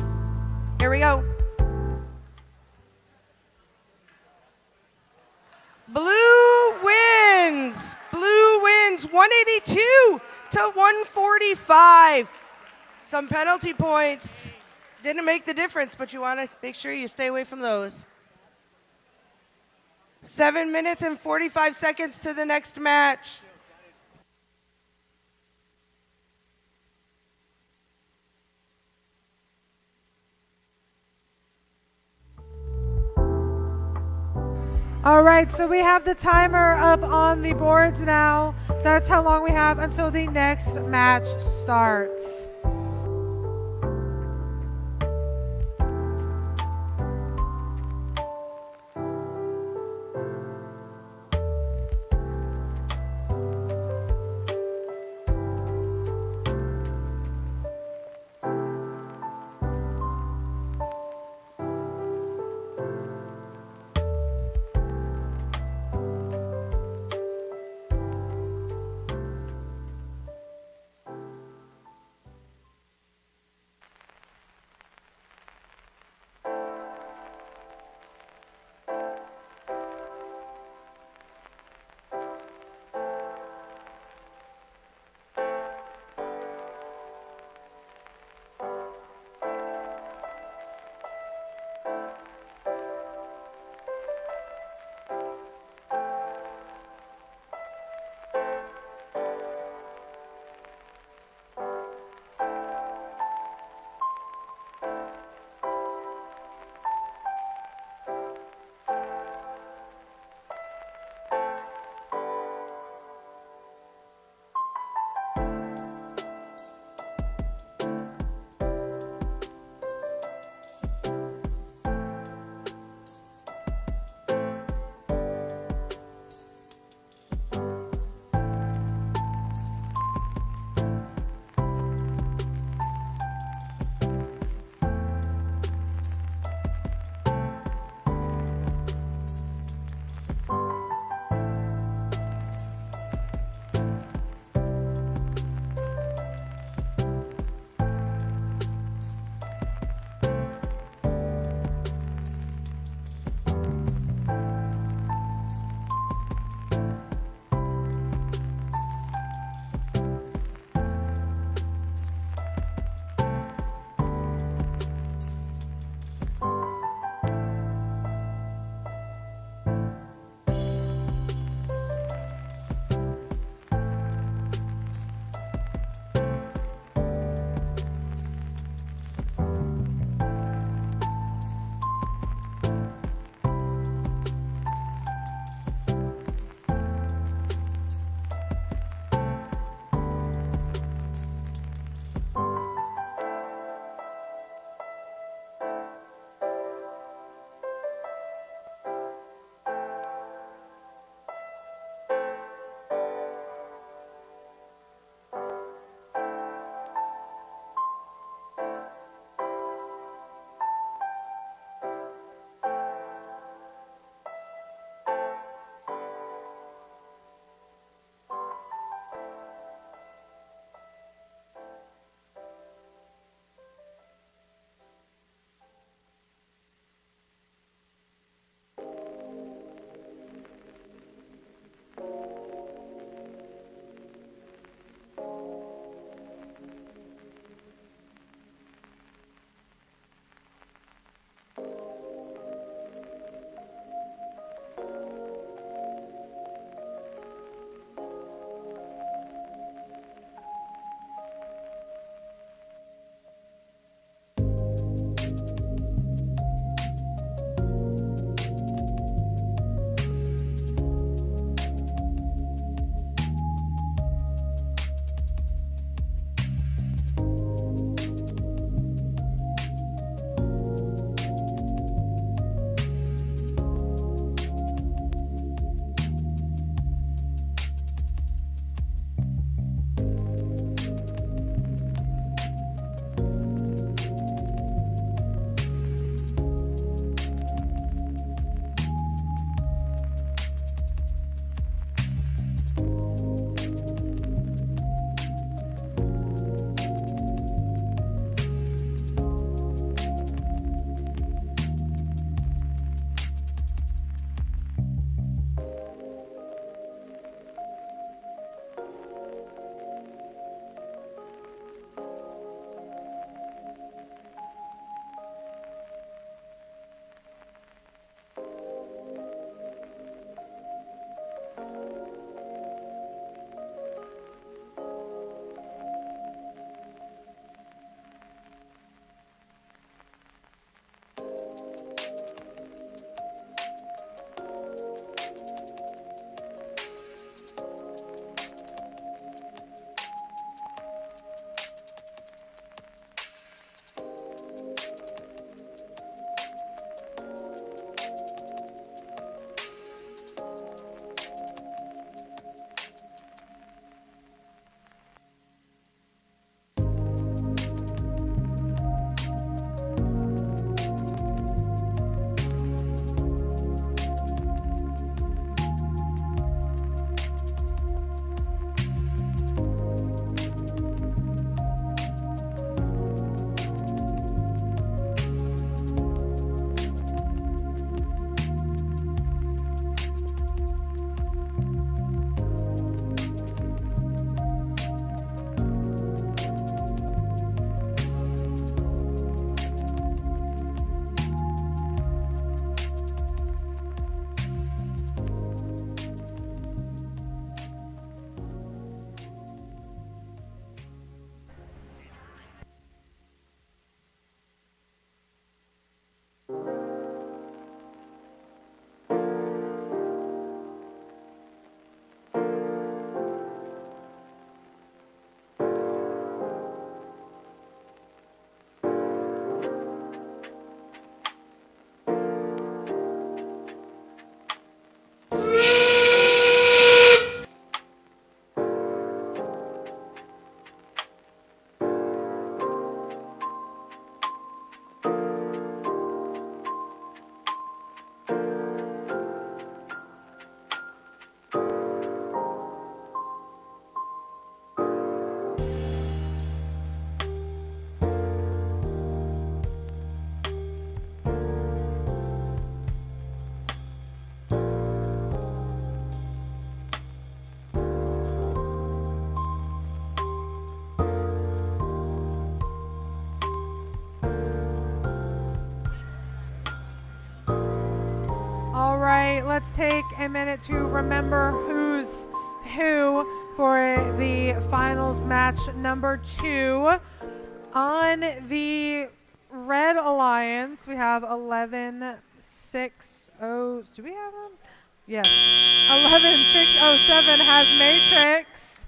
Here we go. Blue wins 182 to 145. Some penalty points didn't make the difference, but you want to make sure you stay away from those. 7 minutes and 45 seconds to the next match. All right, so we have the timer up on the boards now. That's how long we have until the next match starts. right, let's take a minute to remember who's who for the finals match number 2. On the Red Alliance, we have 11600. Do we have them? Yes. 11607 has Matrix.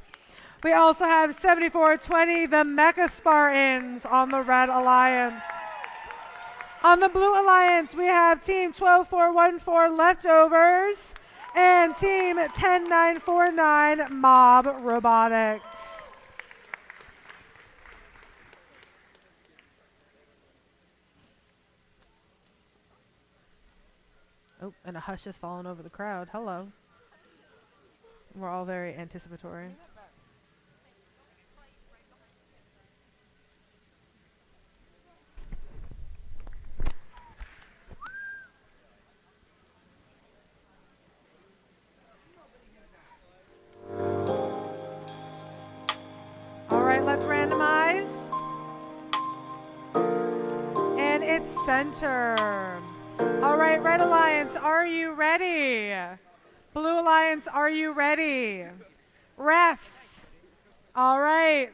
We also have 7420, the Mecha Spartans on the Red Alliance. On the Blue Alliance, we have Team 12414 Leftovers and Team 10949 Mob Robotics. Oh, and a hush has fallen over the crowd. Hello. We're all very anticipatory. All right, let's randomize. And it's center. All right, Red Alliance, are you ready? Blue Alliance, are you ready? Refs. All right.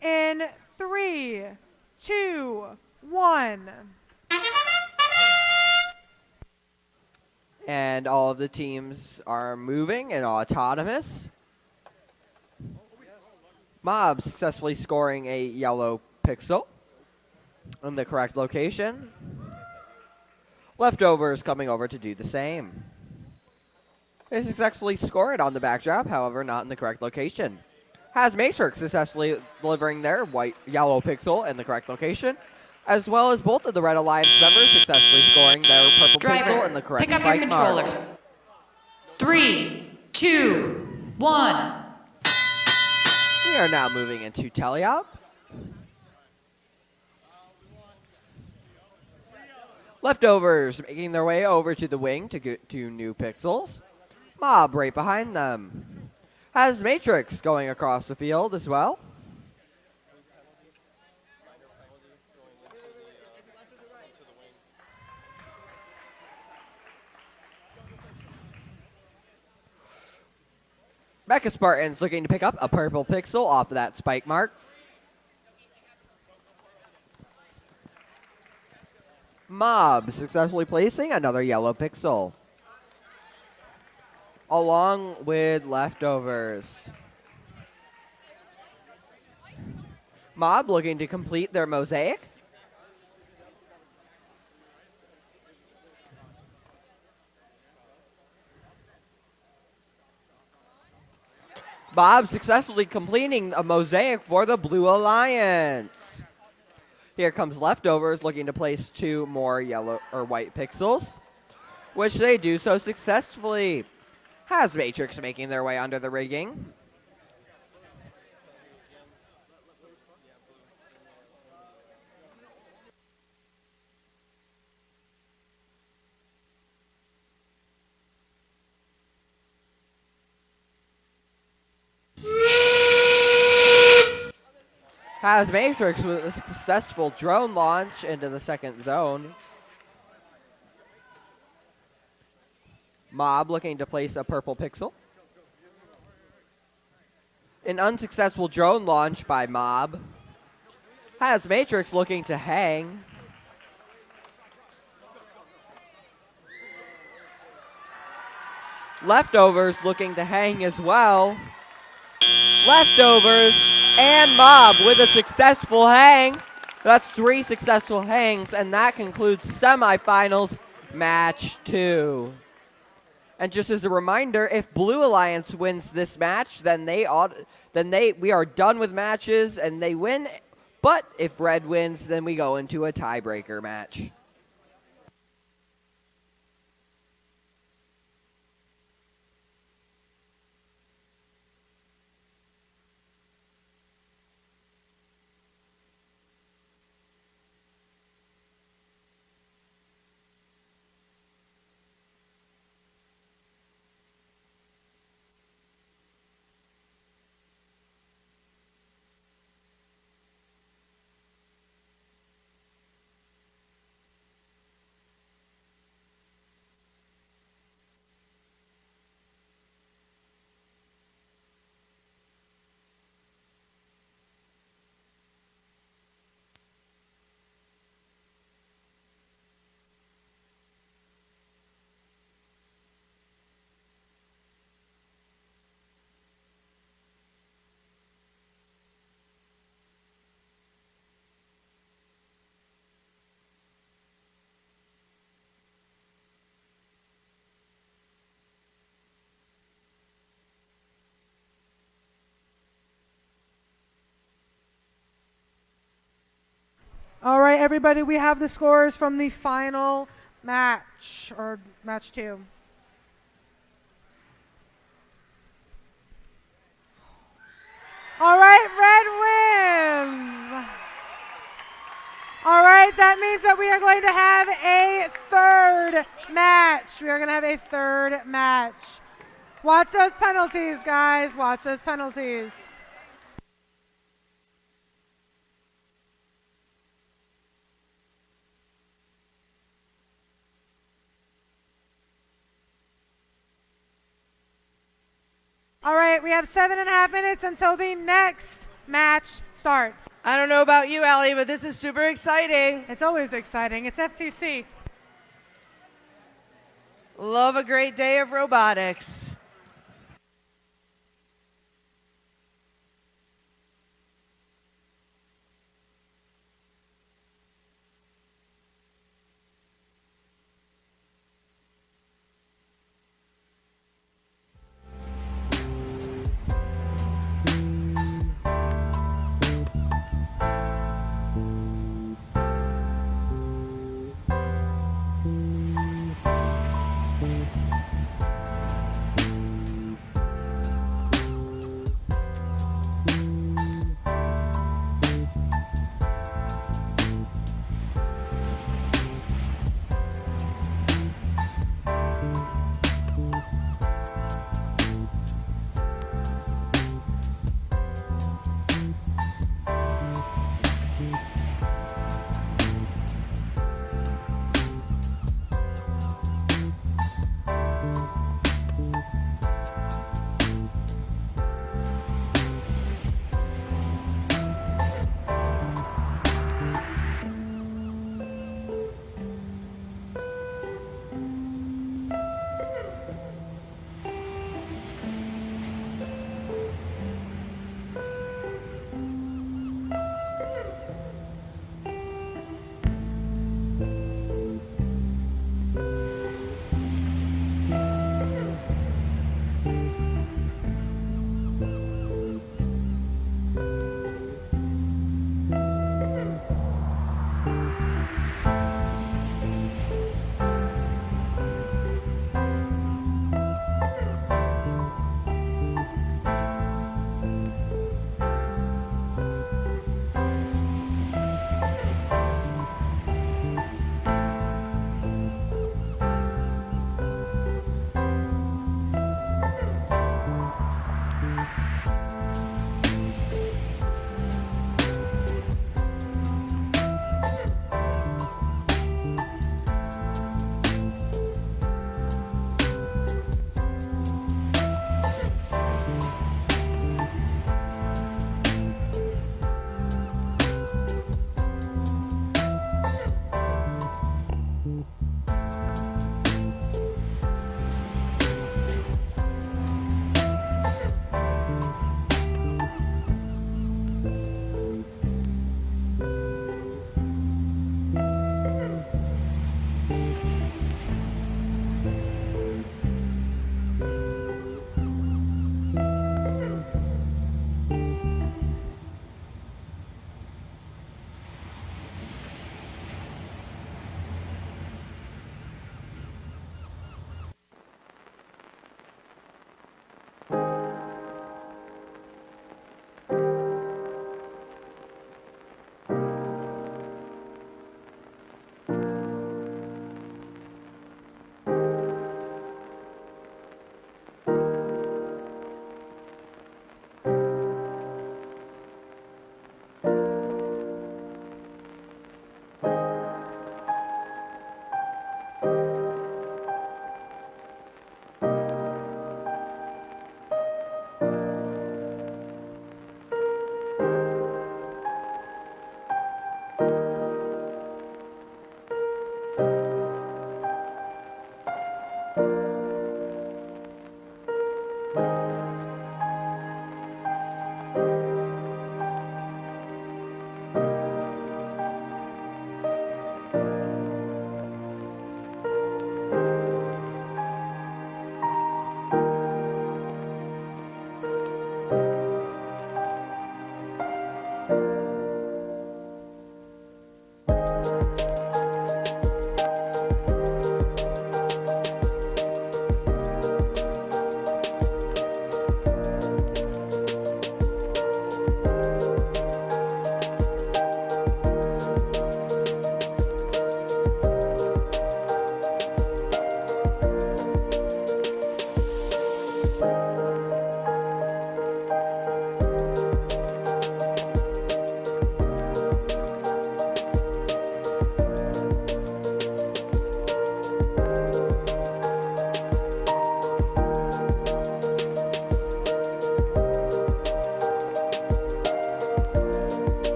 In 3, 2, 1. And all of the teams are moving and autonomous. Mob successfully scoring a yellow pixel in the correct location. Leftovers coming over to do the same. They successfully scored on the backdrop, however, not in the correct location. Has Matrix successfully delivering their yellow pixel in the correct location, as well as both of the Red Alliance members successfully scoring their purple pixel in the correct pick up your spike mark. controllers. 3, 2, 1. We are now moving into teleop. Leftovers making their way over to the wing to get to new pixels. Mob right behind them. Has Matrix going across the field as well. Mecha Spartans looking to pick up a purple pixel off of that spike mark. Mob successfully placing another yellow pixel, along with Leftovers. Mob looking to complete their mosaic. Mob successfully completing a mosaic for the Blue Alliance. Here comes Leftovers looking to place 2 more yellow or white pixels, which they do so successfully. Has Matrix making their way under the rigging. Has Matrix with a successful drone launch into the second zone. Mob looking to place a purple pixel. An unsuccessful drone launch by Mob. Has Matrix looking to hang. Leftovers looking to hang as well. Leftovers and Mob with a successful hang. That's 3 successful hangs, and that concludes semifinals match 2. And just as a reminder, if Blue Alliance wins this match, then we are done with matches and they win. But if Red wins, then we go into a tiebreaker match. everybody, we have the scores from the final match, or match 2. All right, red wins. All right, that means that we are going to have a third match. We are going to have a third match. Watch those penalties, guys. Watch those penalties. All right, we have 7.5 minutes until the next match starts. I don't know about you, Allie, but this is super exciting. It's always exciting. It's FTC. Love a great day of robotics.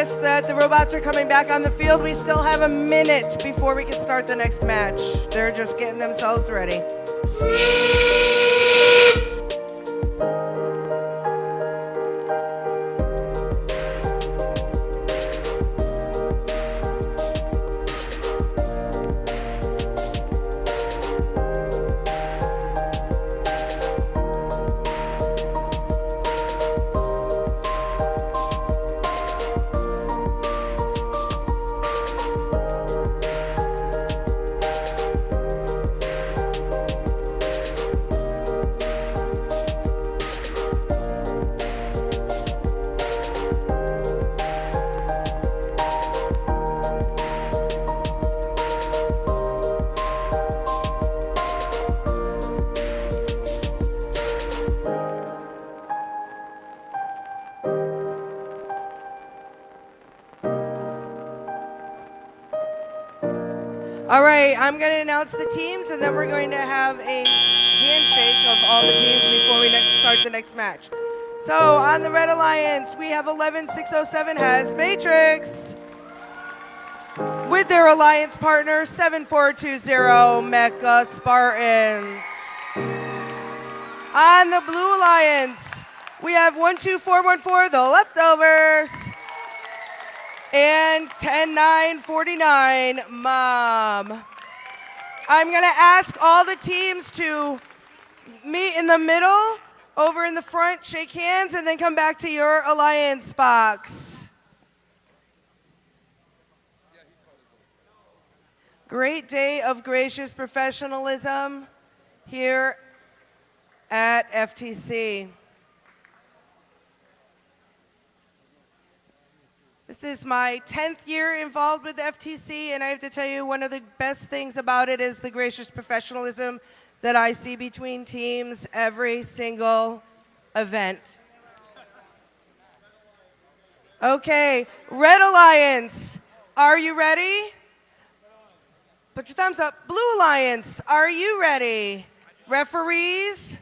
us that the robots are coming back on the field. We still have a minute before we can start the next match. They're just getting themselves ready. All right, I'm going to announce the teams, and then we're going to have a handshake of all the teams before we start the next match. So on the Red Alliance, we have 11607 has Matrix with their alliance partner 7420 Mecha Spartans. On the Blue Alliance, we have 12414 the Leftovers and 10949 Mom. I'm going to ask all the teams to meet in the middle, over in the front, shake hands, and then come back to your alliance box. Great day of gracious professionalism here at FTC. This is my 10th year involved with FTC, and I have to tell you, one of the best things about it is the gracious professionalism that I see between teams every single event. Okay, Red Alliance, are you ready? Put your thumbs up. Blue Alliance, are you ready? Referees,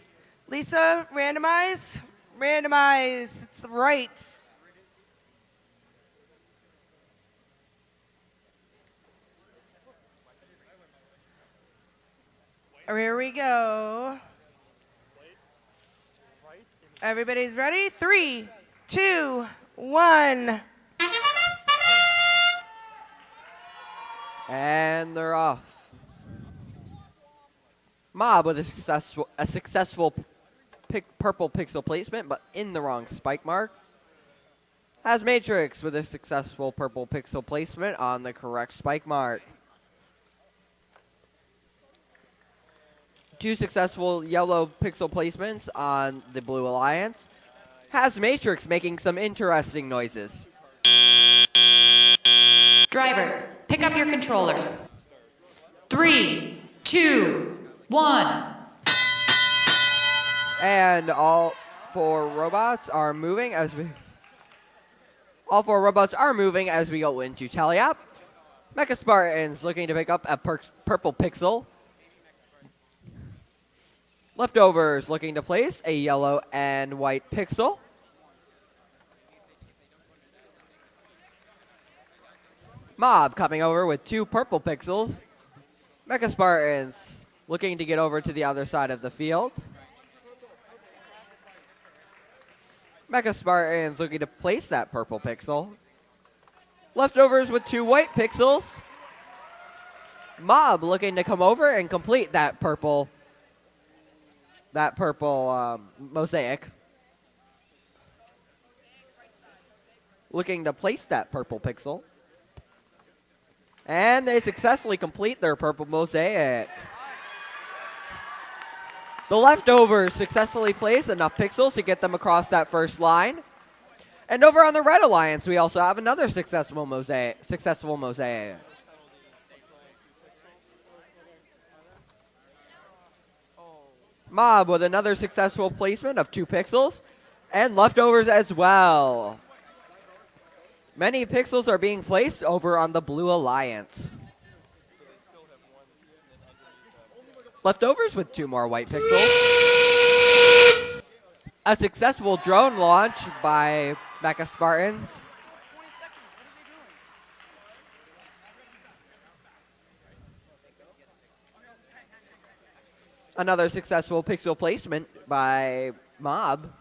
Lisa, randomize. Randomize, it's right. Here we go. Everybody's ready? 3, 2, 1. And they're off. Mob with a successful purple pixel placement, but in the wrong spike mark. Has Matrix with a successful purple pixel placement on the correct spike mark. 2 successful yellow pixel placements on the Blue Alliance. Has Matrix making some interesting noises. Drivers, pick up your controllers. 3, 2, 1. And all 4 robots are moving as we go into tally up. Mecha Spartans looking to pick up a purple pixel. Leftovers looking to place a yellow and white pixel. Mob coming over with 2 purple pixels. Mecha Spartans looking to get over to the other side of the field. Mecha Spartans looking to place that purple pixel. Leftovers with 2 white pixels. Mob looking to come over and complete that purple mosaic. Looking to place that purple pixel. And they successfully complete their purple mosaic. The Leftovers successfully place enough pixels to get them across that first line. And over on the Red Alliance, we also have another successful mosaic. Mob with another successful placement of 2 pixels, and Leftovers as well. Many pixels are being placed over on the Blue Alliance. Leftovers with 2 more white pixels. A successful drone launch by Mecha Spartans. Another successful pixel placement by Mob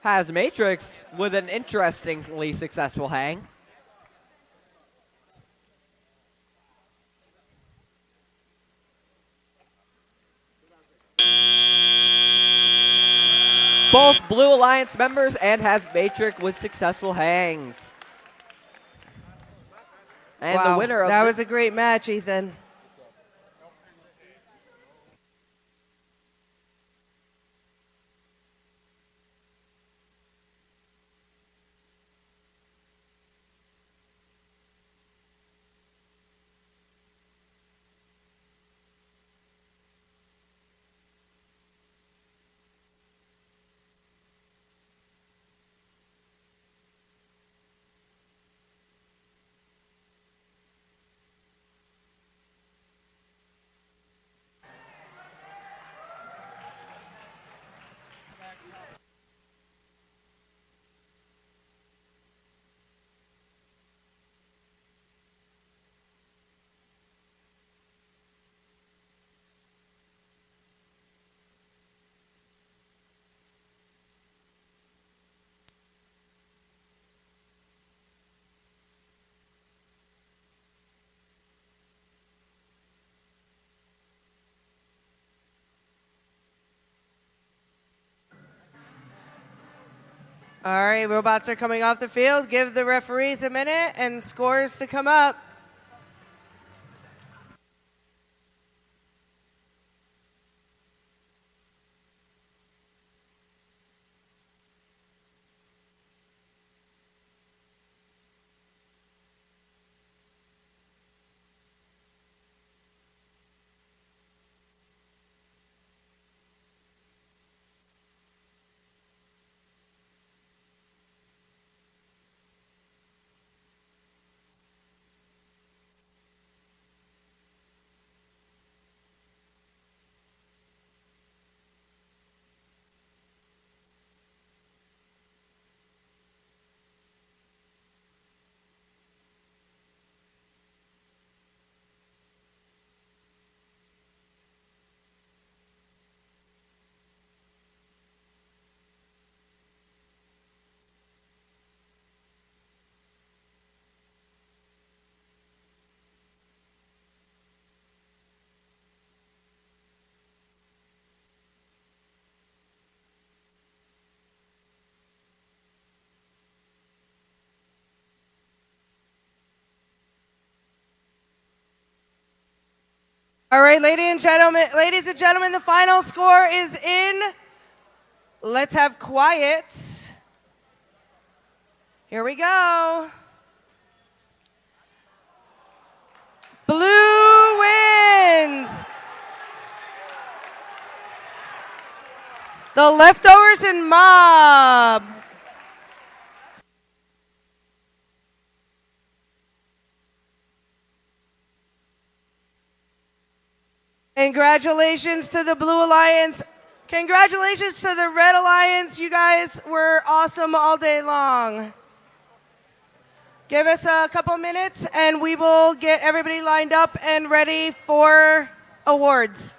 has Matrix with an interestingly successful hang. Both Blue Alliance members and has Matrix with successful hangs. And wow, the winner of that was a great match, Ethan. All right, robots are coming off the field. Give the referees a minute and scores to come up. All right, ladies and gentlemen, the final score is in. Let's have quiet. Here we go. Blue wins. The Leftovers and Mob. Congratulations to the Blue Alliance. Congratulations to the Red Alliance. You guys were awesome all day long. Give us a couple minutes and we will get everybody lined up and ready for awards.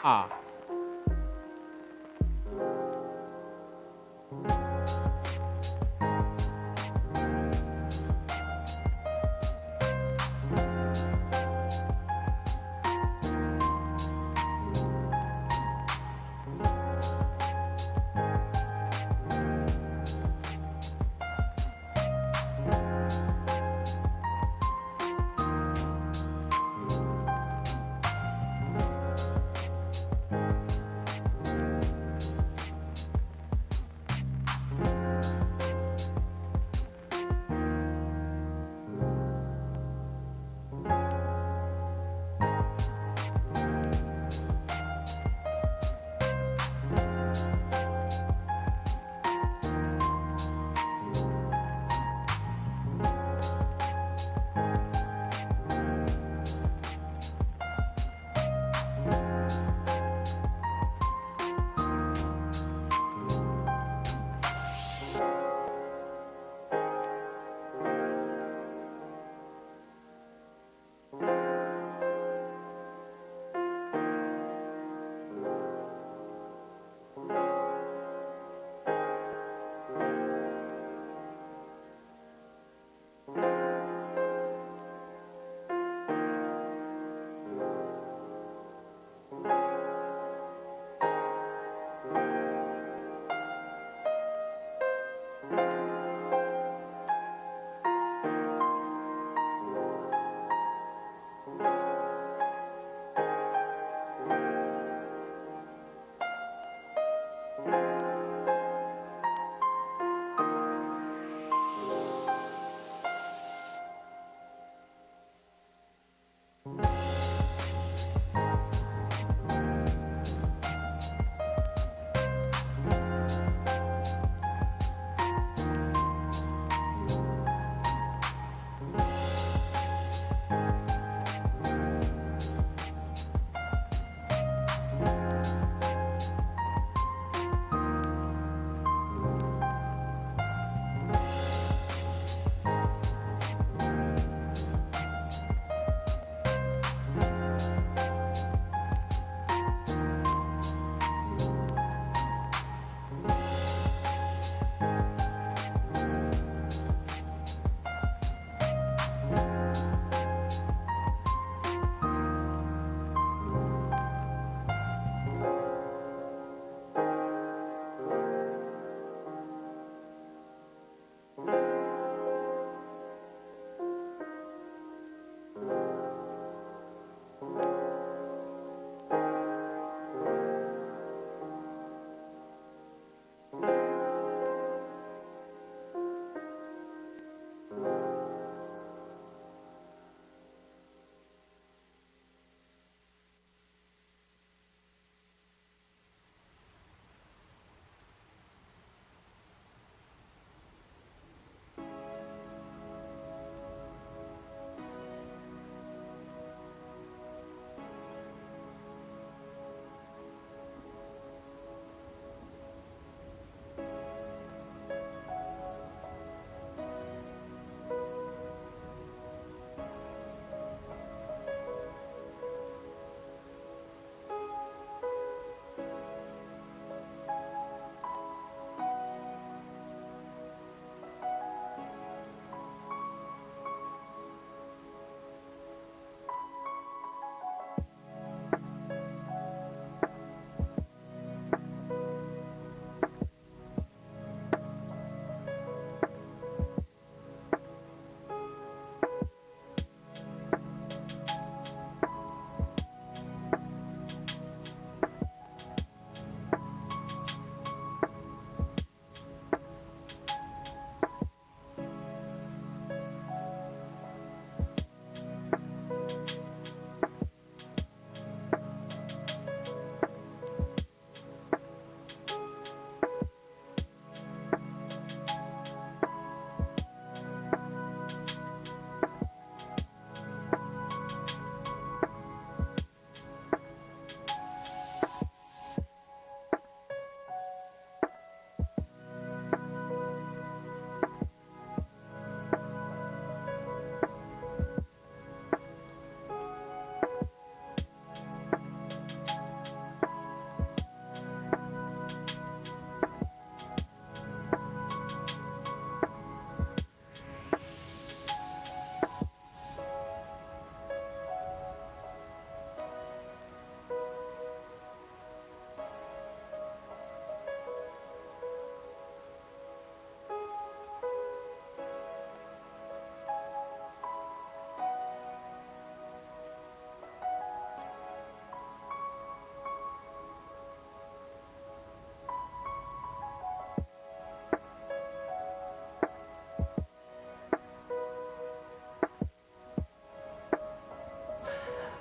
A.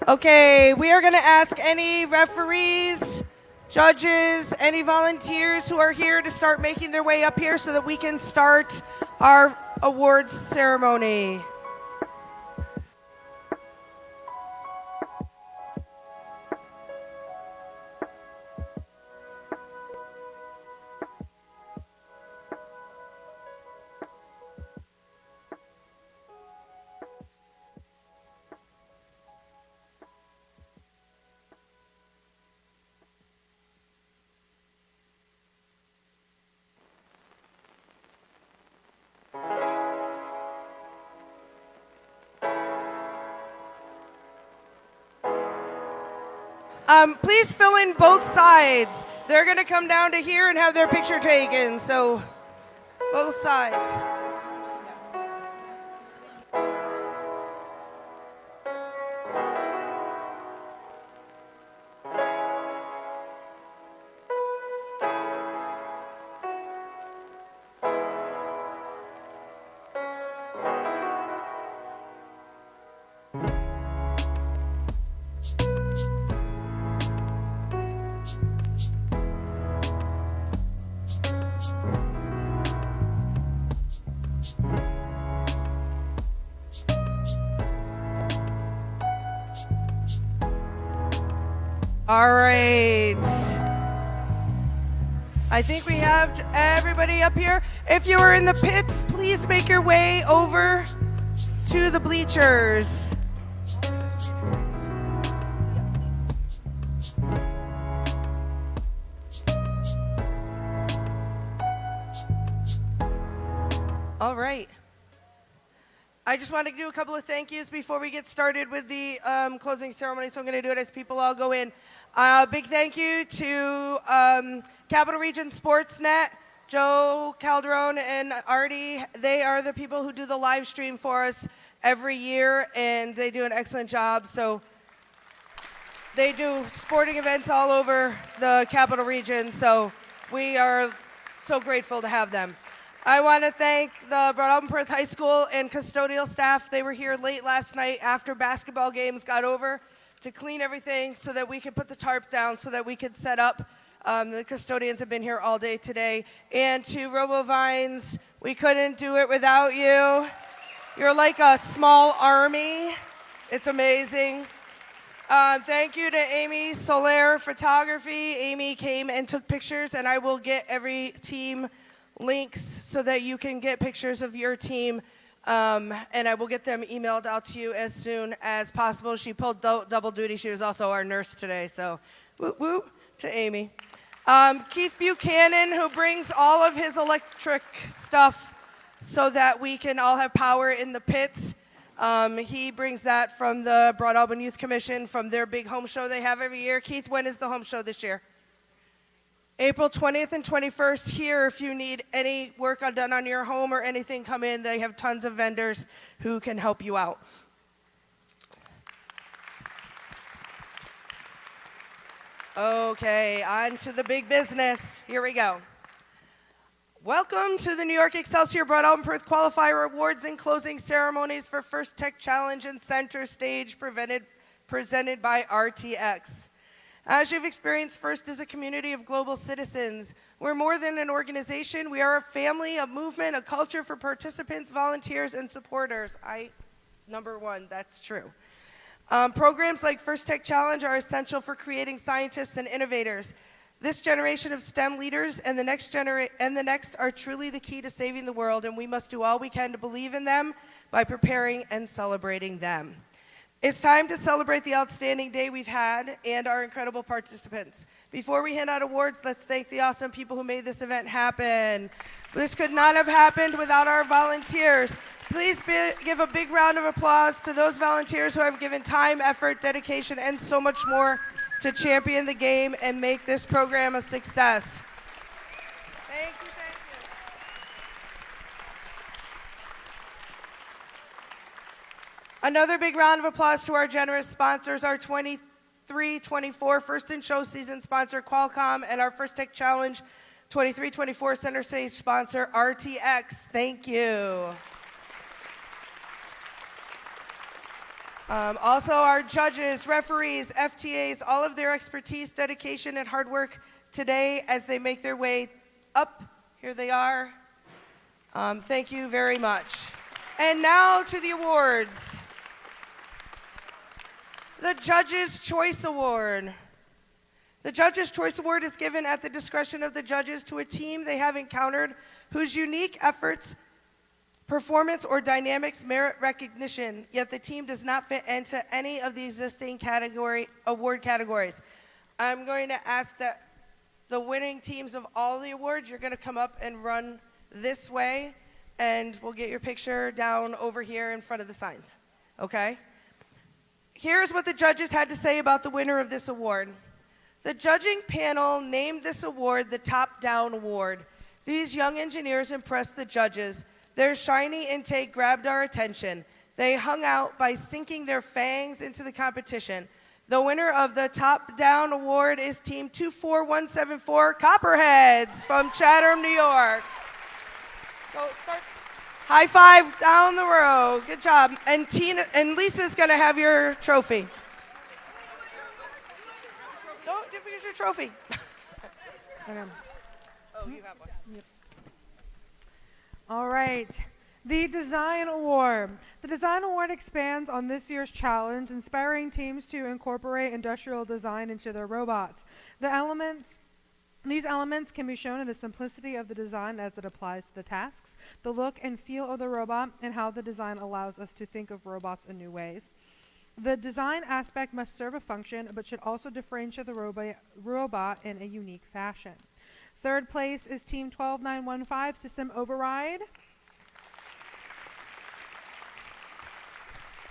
Okay, we are going to ask any referees, judges, any volunteers who are here to start making their way up here so that we can start our awards ceremony. Please fill in both sides. They're going to come down to here and have their picture taken, so both sides. All right. I think we have everybody up here. If you are in the pits, please make your way over to the bleachers. All right. I just want to do a couple of thank yous before we get started with the closing ceremony, so I'm going to do it as people all go in. Big thank you to Capital Region Sportsnet, Joe Calderon and Artie. They are the people who do the live stream for us every year, and they do an excellent job. So they do sporting events all over the Capital Region, so we are so grateful to have them. I want to thank the Broadalbin-Perth High School and custodial staff. They were here late last night after basketball games got over to clean everything so that we could put the tarp down so that we could set up. The custodians have been here all day today. And to RoboVines, we couldn't do it without you. You're like a small army. It's amazing. Thank you to Amy Soler Photography. Amy came and took pictures, and I will get every team links so that you can get pictures of your team, and I will get them emailed out to you as soon as possible. She pulled double duty. She was also our nurse today, so whoop whoop to Amy. Keith Buchanan, who brings all of his electric stuff so that we can all have power in the pits. He brings that from the Broadalbin Youth Commission from their big home show they have every year. Keith, when is the home show this year? April 20th and 21st here. If you need any work done on your home or anything, come in. They have tons of vendors who can help you out. Okay, on to the big business. Here we go. Welcome to the New York Excelsior Broadalbin-Perth Qualifier Awards and closing ceremonies for First Tech Challenge and Centerstage presented by RTX. As you've experienced, FIRST is a community of global citizens. We're more than an organization. We are a family, a movement, a culture for participants, volunteers, and supporters. Number one, that's true. Programs like First Tech Challenge are essential for creating scientists and innovators. This generation of STEM leaders and the next are truly the key to saving the world, and we must do all we can to believe in them by preparing and celebrating them. It's time to celebrate the outstanding day we've had and our incredible participants. Before we hand out awards, let's thank the awesome people who made this event happen. This could not have happened without our volunteers. Please give a big round of applause to those volunteers who have given time, effort, dedication, and so much more to champion the game and make this program a success. Thank you. Another big round of applause to our generous sponsors, our 23-24 First in Show season sponsor, Qualcomm, and our First Tech Challenge 23-24 Center Stage sponsor, RTX. Thank you. Also, our judges, referees, FTAs, all of their expertise, dedication, and hard work today as they make their way up. Here they are. Thank you very much. And now to the awards. The Judges' Choice Award. The Judges' Choice Award is given at the discretion of the judges to a team they have encountered whose unique efforts, performance, or dynamics merit recognition, yet the team does not fit into any of the existing award categories. I'm going to ask that the winning teams of all the awards, you're going to come up and run this way, and we'll get your picture down over here in front of the signs, okay? Here's what the judges had to say about the winner of this award. The judging panel named this award the Top Down Award. These young engineers impressed the judges. Their shiny intake grabbed our attention. They hung out by sinking their fangs into the competition. The winner of the Top Down Award is Team 24174 Copperheads from Chatham, New York. Go start. High five down the row. Good job. And Lisa's going to have your trophy. Don't forget your trophy. Oh, you have one. Yep. All right. The Design Award. The Design Award expands on this year's challenge, inspiring teams to incorporate industrial design into their robots. These elements can be shown in the simplicity of the design as it applies to the tasks, the look and feel of the robot, and how the design allows us to think of robots in new ways. The design aspect must serve a function, but should also differentiate the robot in a unique fashion. Third place is Team 12915 System Override.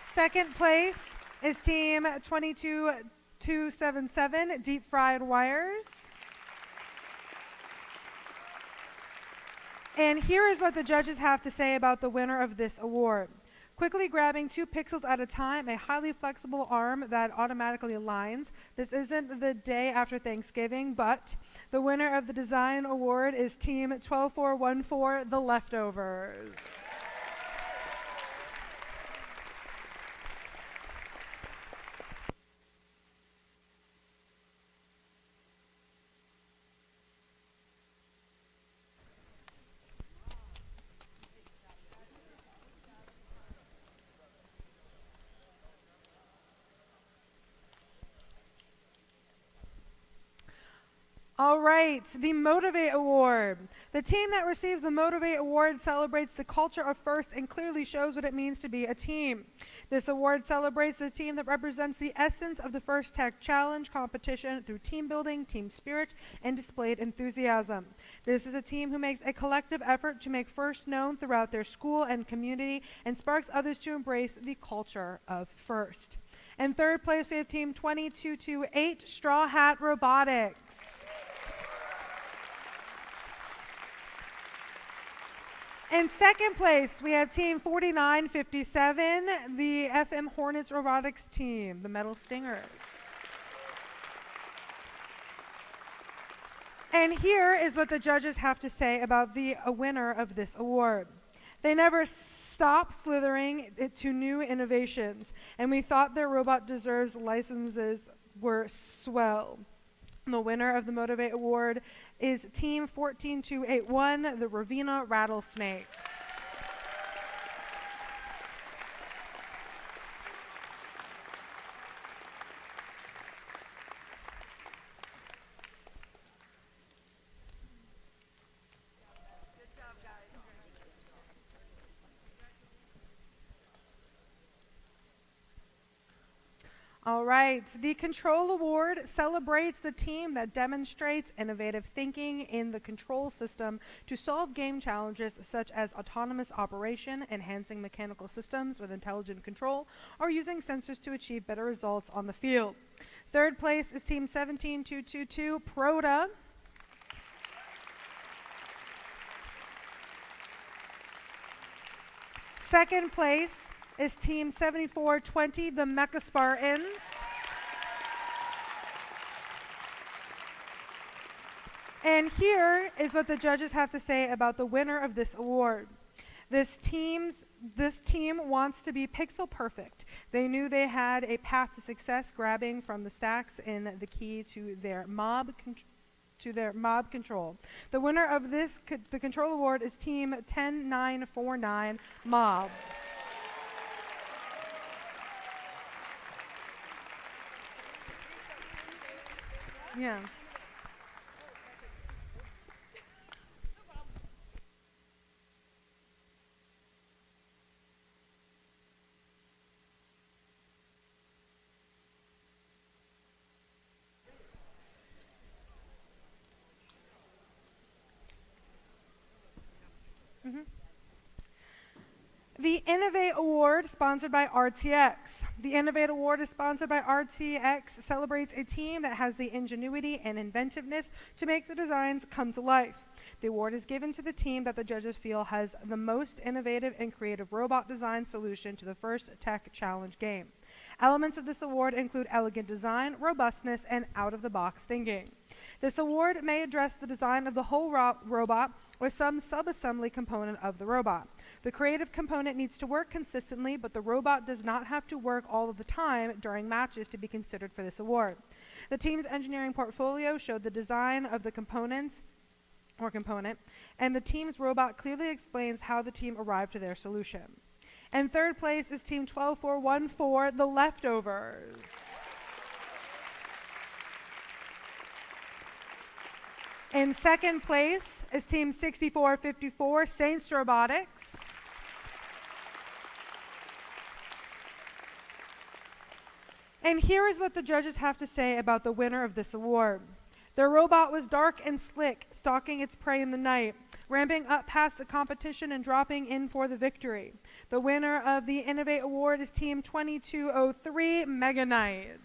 Second place is Team 22277 Deep Fried Wires. And here is what the judges have to say about the winner of this award. Quickly grabbing 2 pixels at a time, a highly flexible arm that automatically aligns. This isn't the day after Thanksgiving, but the winner of the Design Award is Team 12414, The Leftovers. All right, the Motivate Award. The team that receives the Motivate Award celebrates the culture of FIRST and clearly shows what it means to be a team. This award celebrates the team that represents the essence of the FIRST Tech Challenge competition through team building, team spirit, and displayed enthusiasm. This is a team who makes a collective effort to make FIRST known throughout their school and community and sparks others to embrace the culture of FIRST. In third place, we have Team 2228 Straw Hat Robotics. In second place, we have Team 4957, the FM Hornets Robotics team, the Metal Stingers. And here is what the judges have to say about the winner of this award. They never stop slithering to new innovations, and we thought their robot deserves licenses were swell. The winner of the Motivate Award is Team 14281, the Ravenna Rattlesnakes. All right, the Control Award celebrates the team that demonstrates innovative thinking in the control system to solve game challenges such as autonomous operation, enhancing mechanical systems with intelligent control, or using sensors to achieve better results on the field. Third place is Team 17222 Proda. Second place is Team 7420, the Mecha Spartans. And here is what the judges have to say about the winner of this award. This team wants to be pixel perfect. They knew they had a path to success grabbing from the stacks in the key to their mob control. The winner of the control award is team 10949 Mob. Yeah. The Innovate Award, sponsored by RTX. The Innovate Award is sponsored by RTX, celebrates a team that has the ingenuity and inventiveness to make the designs come to life. The award is given to the team that the judges feel has the most innovative and creative robot design solution to the first tech challenge game. Elements of this award include elegant design, robustness, and out-of-the-box thinking. This award may address the design of the whole robot or some sub-assembly component of the robot. The creative component needs to work consistently, but the robot does not have to work all of the time during matches to be considered for this award. The team's engineering portfolio showed the design of the component, and the team's robot clearly explains how the team arrived to their solution. In third place is Team 12414, The Leftovers. In second place is Team 6454, Saints Robotics. And here is what the judges have to say about the winner of this award. Their robot was dark and slick, stalking its prey in the night, ramping up past the competition and dropping in for the victory. The winner of the Innovate Award is Team 2203, Mega Knight.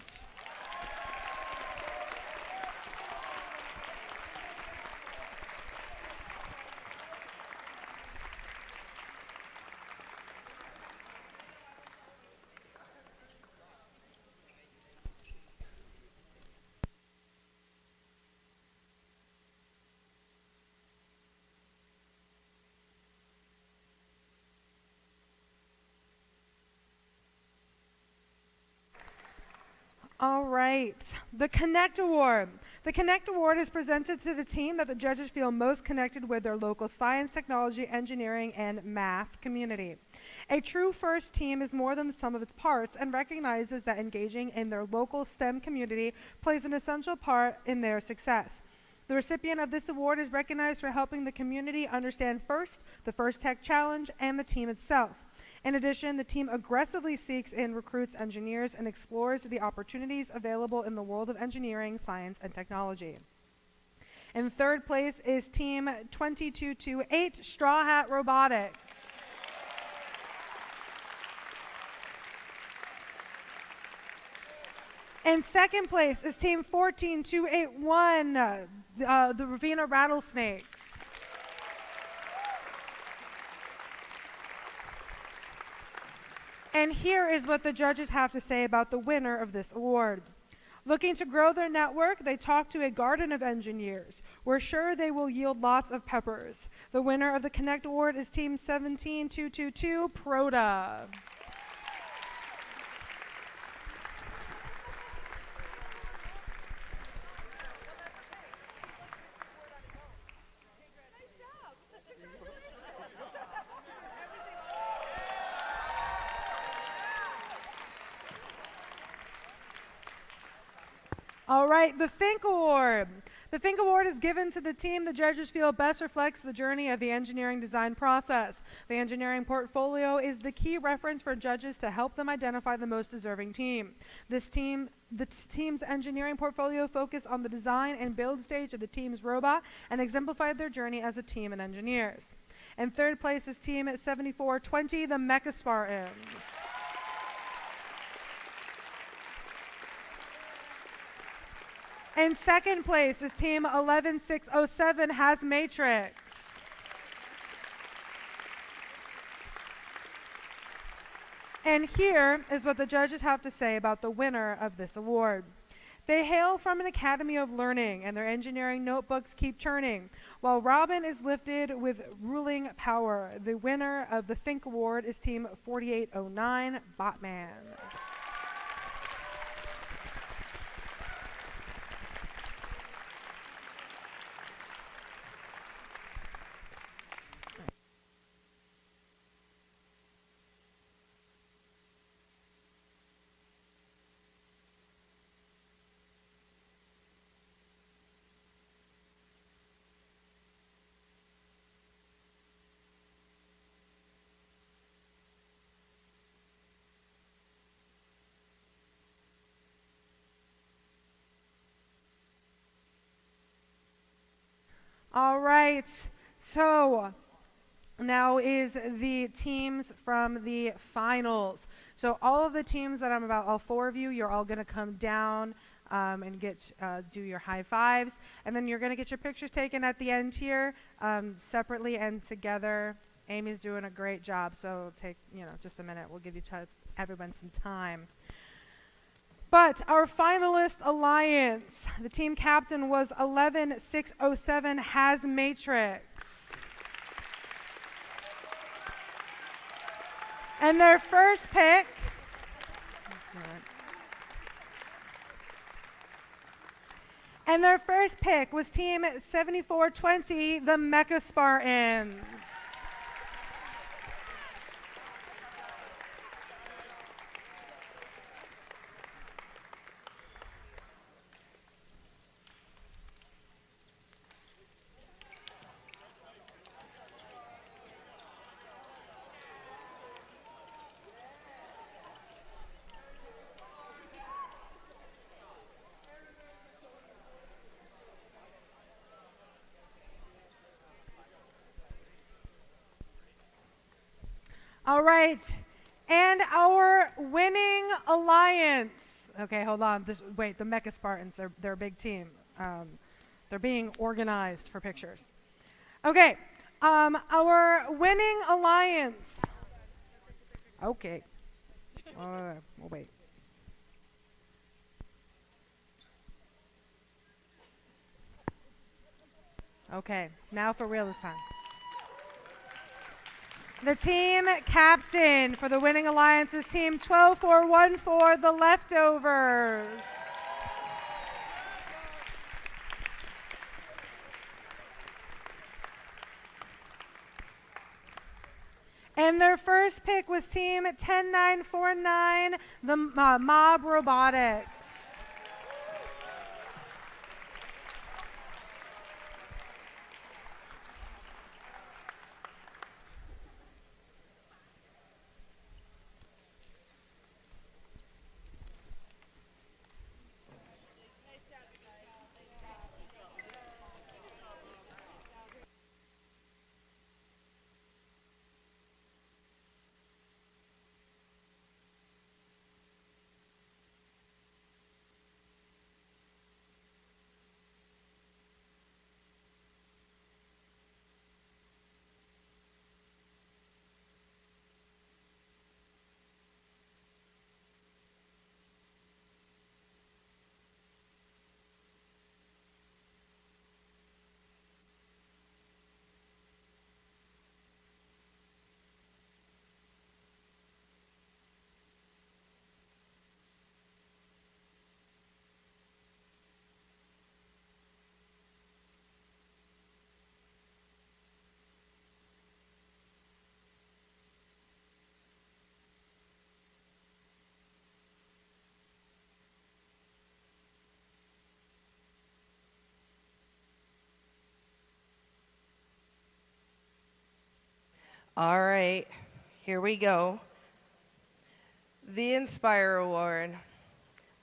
All right, the Connect Award. The Connect Award is presented to the team that the judges feel most connected with their local science, technology, engineering, and math community. A true FIRST team is more than the sum of its parts and recognizes that engaging in their local STEM community plays an essential part in their success. The recipient of this award is recognized for helping the community understand FIRST, the FIRST Tech Challenge, and the team itself. In addition, the team aggressively seeks and recruits engineers and explores the opportunities available in the world of engineering, science, and technology. In third place is Team 2228, Straw Hat Robotics. In second place is Team 14281, the Ravenna Rattlesnakes. And here is what the judges have to say about the winner of this award. Looking to grow their network, they talked to a garden of engineers. We're sure they will yield lots of peppers. The winner of the Connect Award is Team 17222, Proda. All right, the Think Award. The Think Award is given to the team the judges feel best reflects the journey of the engineering design process. The engineering portfolio is the key reference for judges to help them identify the most deserving team. The team's engineering portfolio focused on the design and build stage of the team's robot and exemplified their journey as a team and engineers. In third place is Team 7420, the Mecha Spartans. In second place is Team 11607, Has Matrix. And here is what the judges have to say about the winner of this award. They hail from an academy of learning, and their engineering notebooks keep churning, while Robin is lifted with ruling power. The winner of the Think Award is Team 4809, Botman. All right, so now is the teams from the finals. So all of the teams that I'm about, all four of you, you're all going to come down and do your high fives, and then you're going to get your pictures taken at the end here, separately and together. Amy's doing a great job, so take just a minute. We'll give everyone some time. But our finalist alliance, the team captain was 11607 Has Matrix. And their first pick was team 7420, the Mecha Spartans. All right, and our winning alliance. Okay, hold on. Wait, the Mecha Spartans, they're a big team. They're being organized for pictures. Okay, our winning alliance. Okay. We'll wait. Okay, now for real this time. The team captain for the winning alliance is team 12414, the Leftovers. And their first pick was team 10949, the Mob Robotics. All right, here we go. The Inspire Award.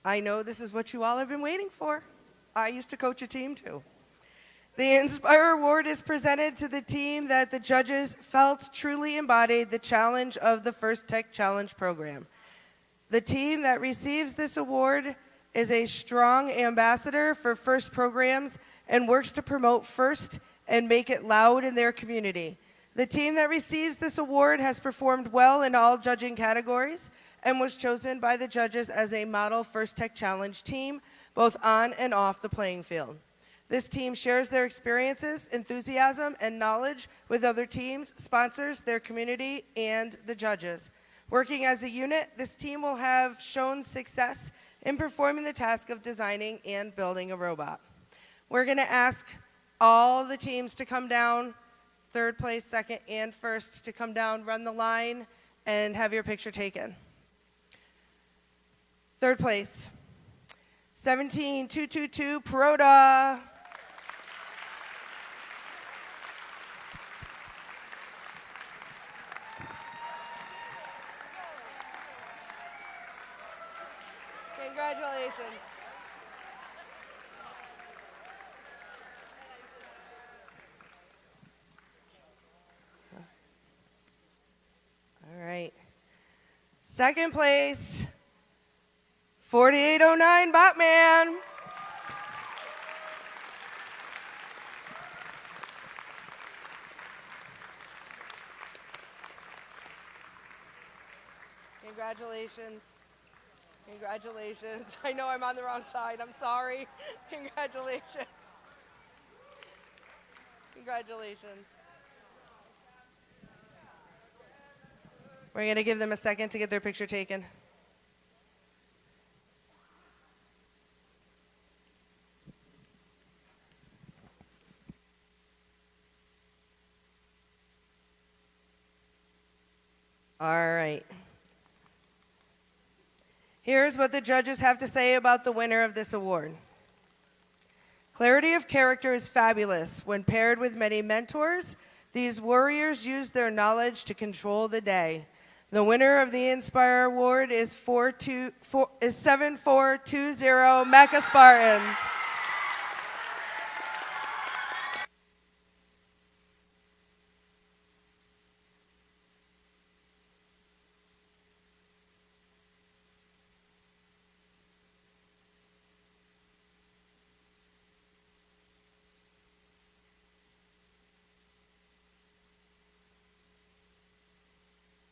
I know this is what you all have been waiting for. I used to coach a team too. The Inspire Award is presented to the team that the judges felt truly embodied the challenge of the First Tech Challenge program. The team that receives this award is a strong ambassador for FIRST programs and works to promote FIRST and make it loud in their community. The team that receives this award has performed well in all judging categories and was chosen by the judges as a model First Tech Challenge team, both on and off the playing field. This team shares their experiences, enthusiasm, and knowledge with other teams, sponsors, their community, and the judges. Working as a unit, this team will have shown success in performing the task of designing and building a robot. We're going to ask all the teams to come down, third place, second, and first to come down, run the line, and have your picture taken. Third place, 17222 Perota. Congratulations. All right. Second place, 4809 Botman. Congratulations. Congratulations. I know I'm on the wrong side. I'm sorry. Congratulations. Congratulations. We're going to give them a second to get their picture taken. All right. Here's what the judges have to say about the winner of this award. Clarity of character is fabulous. When paired with many mentors, these warriors use their knowledge to control the day. The winner of the Inspire Award is 7420 Mecha Spartans.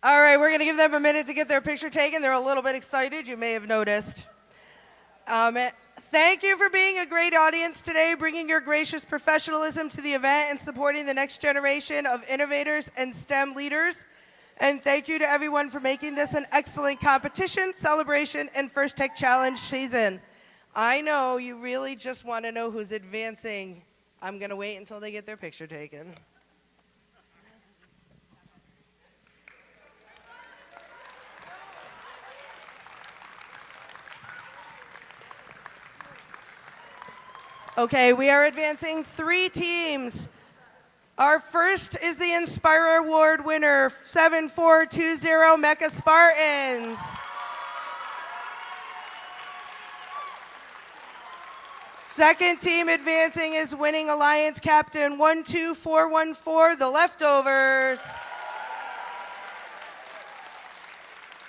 All right, we're going to give them a minute to get their picture taken. They're a little bit excited, you may have noticed. Thank you for being a great audience today, bringing your gracious professionalism to the event and supporting the next generation of innovators and STEM leaders. And thank you to everyone for making this an excellent competition, celebration, and First Tech Challenge season. I know you really just want to know who's advancing. I'm going to wait until they get their picture taken. Okay, we are advancing 3 teams. Our first is the Inspire Award winner, 7420 Mecha Spartans. Second team advancing is winning Alliance Captain 12414, the Leftovers.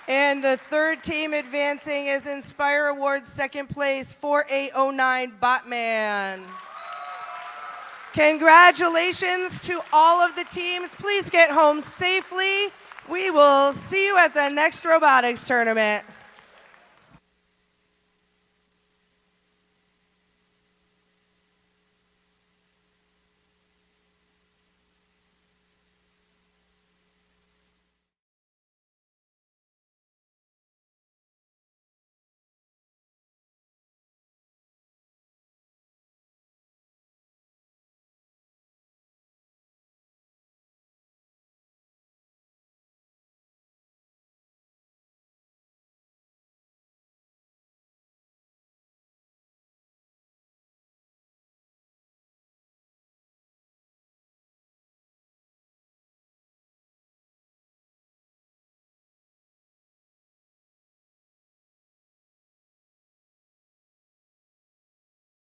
And the third team advancing is Inspire Awards second place, 4809 Botman. Congratulations to all of the teams. Please get home safely. We will see you at the next robotics tournament.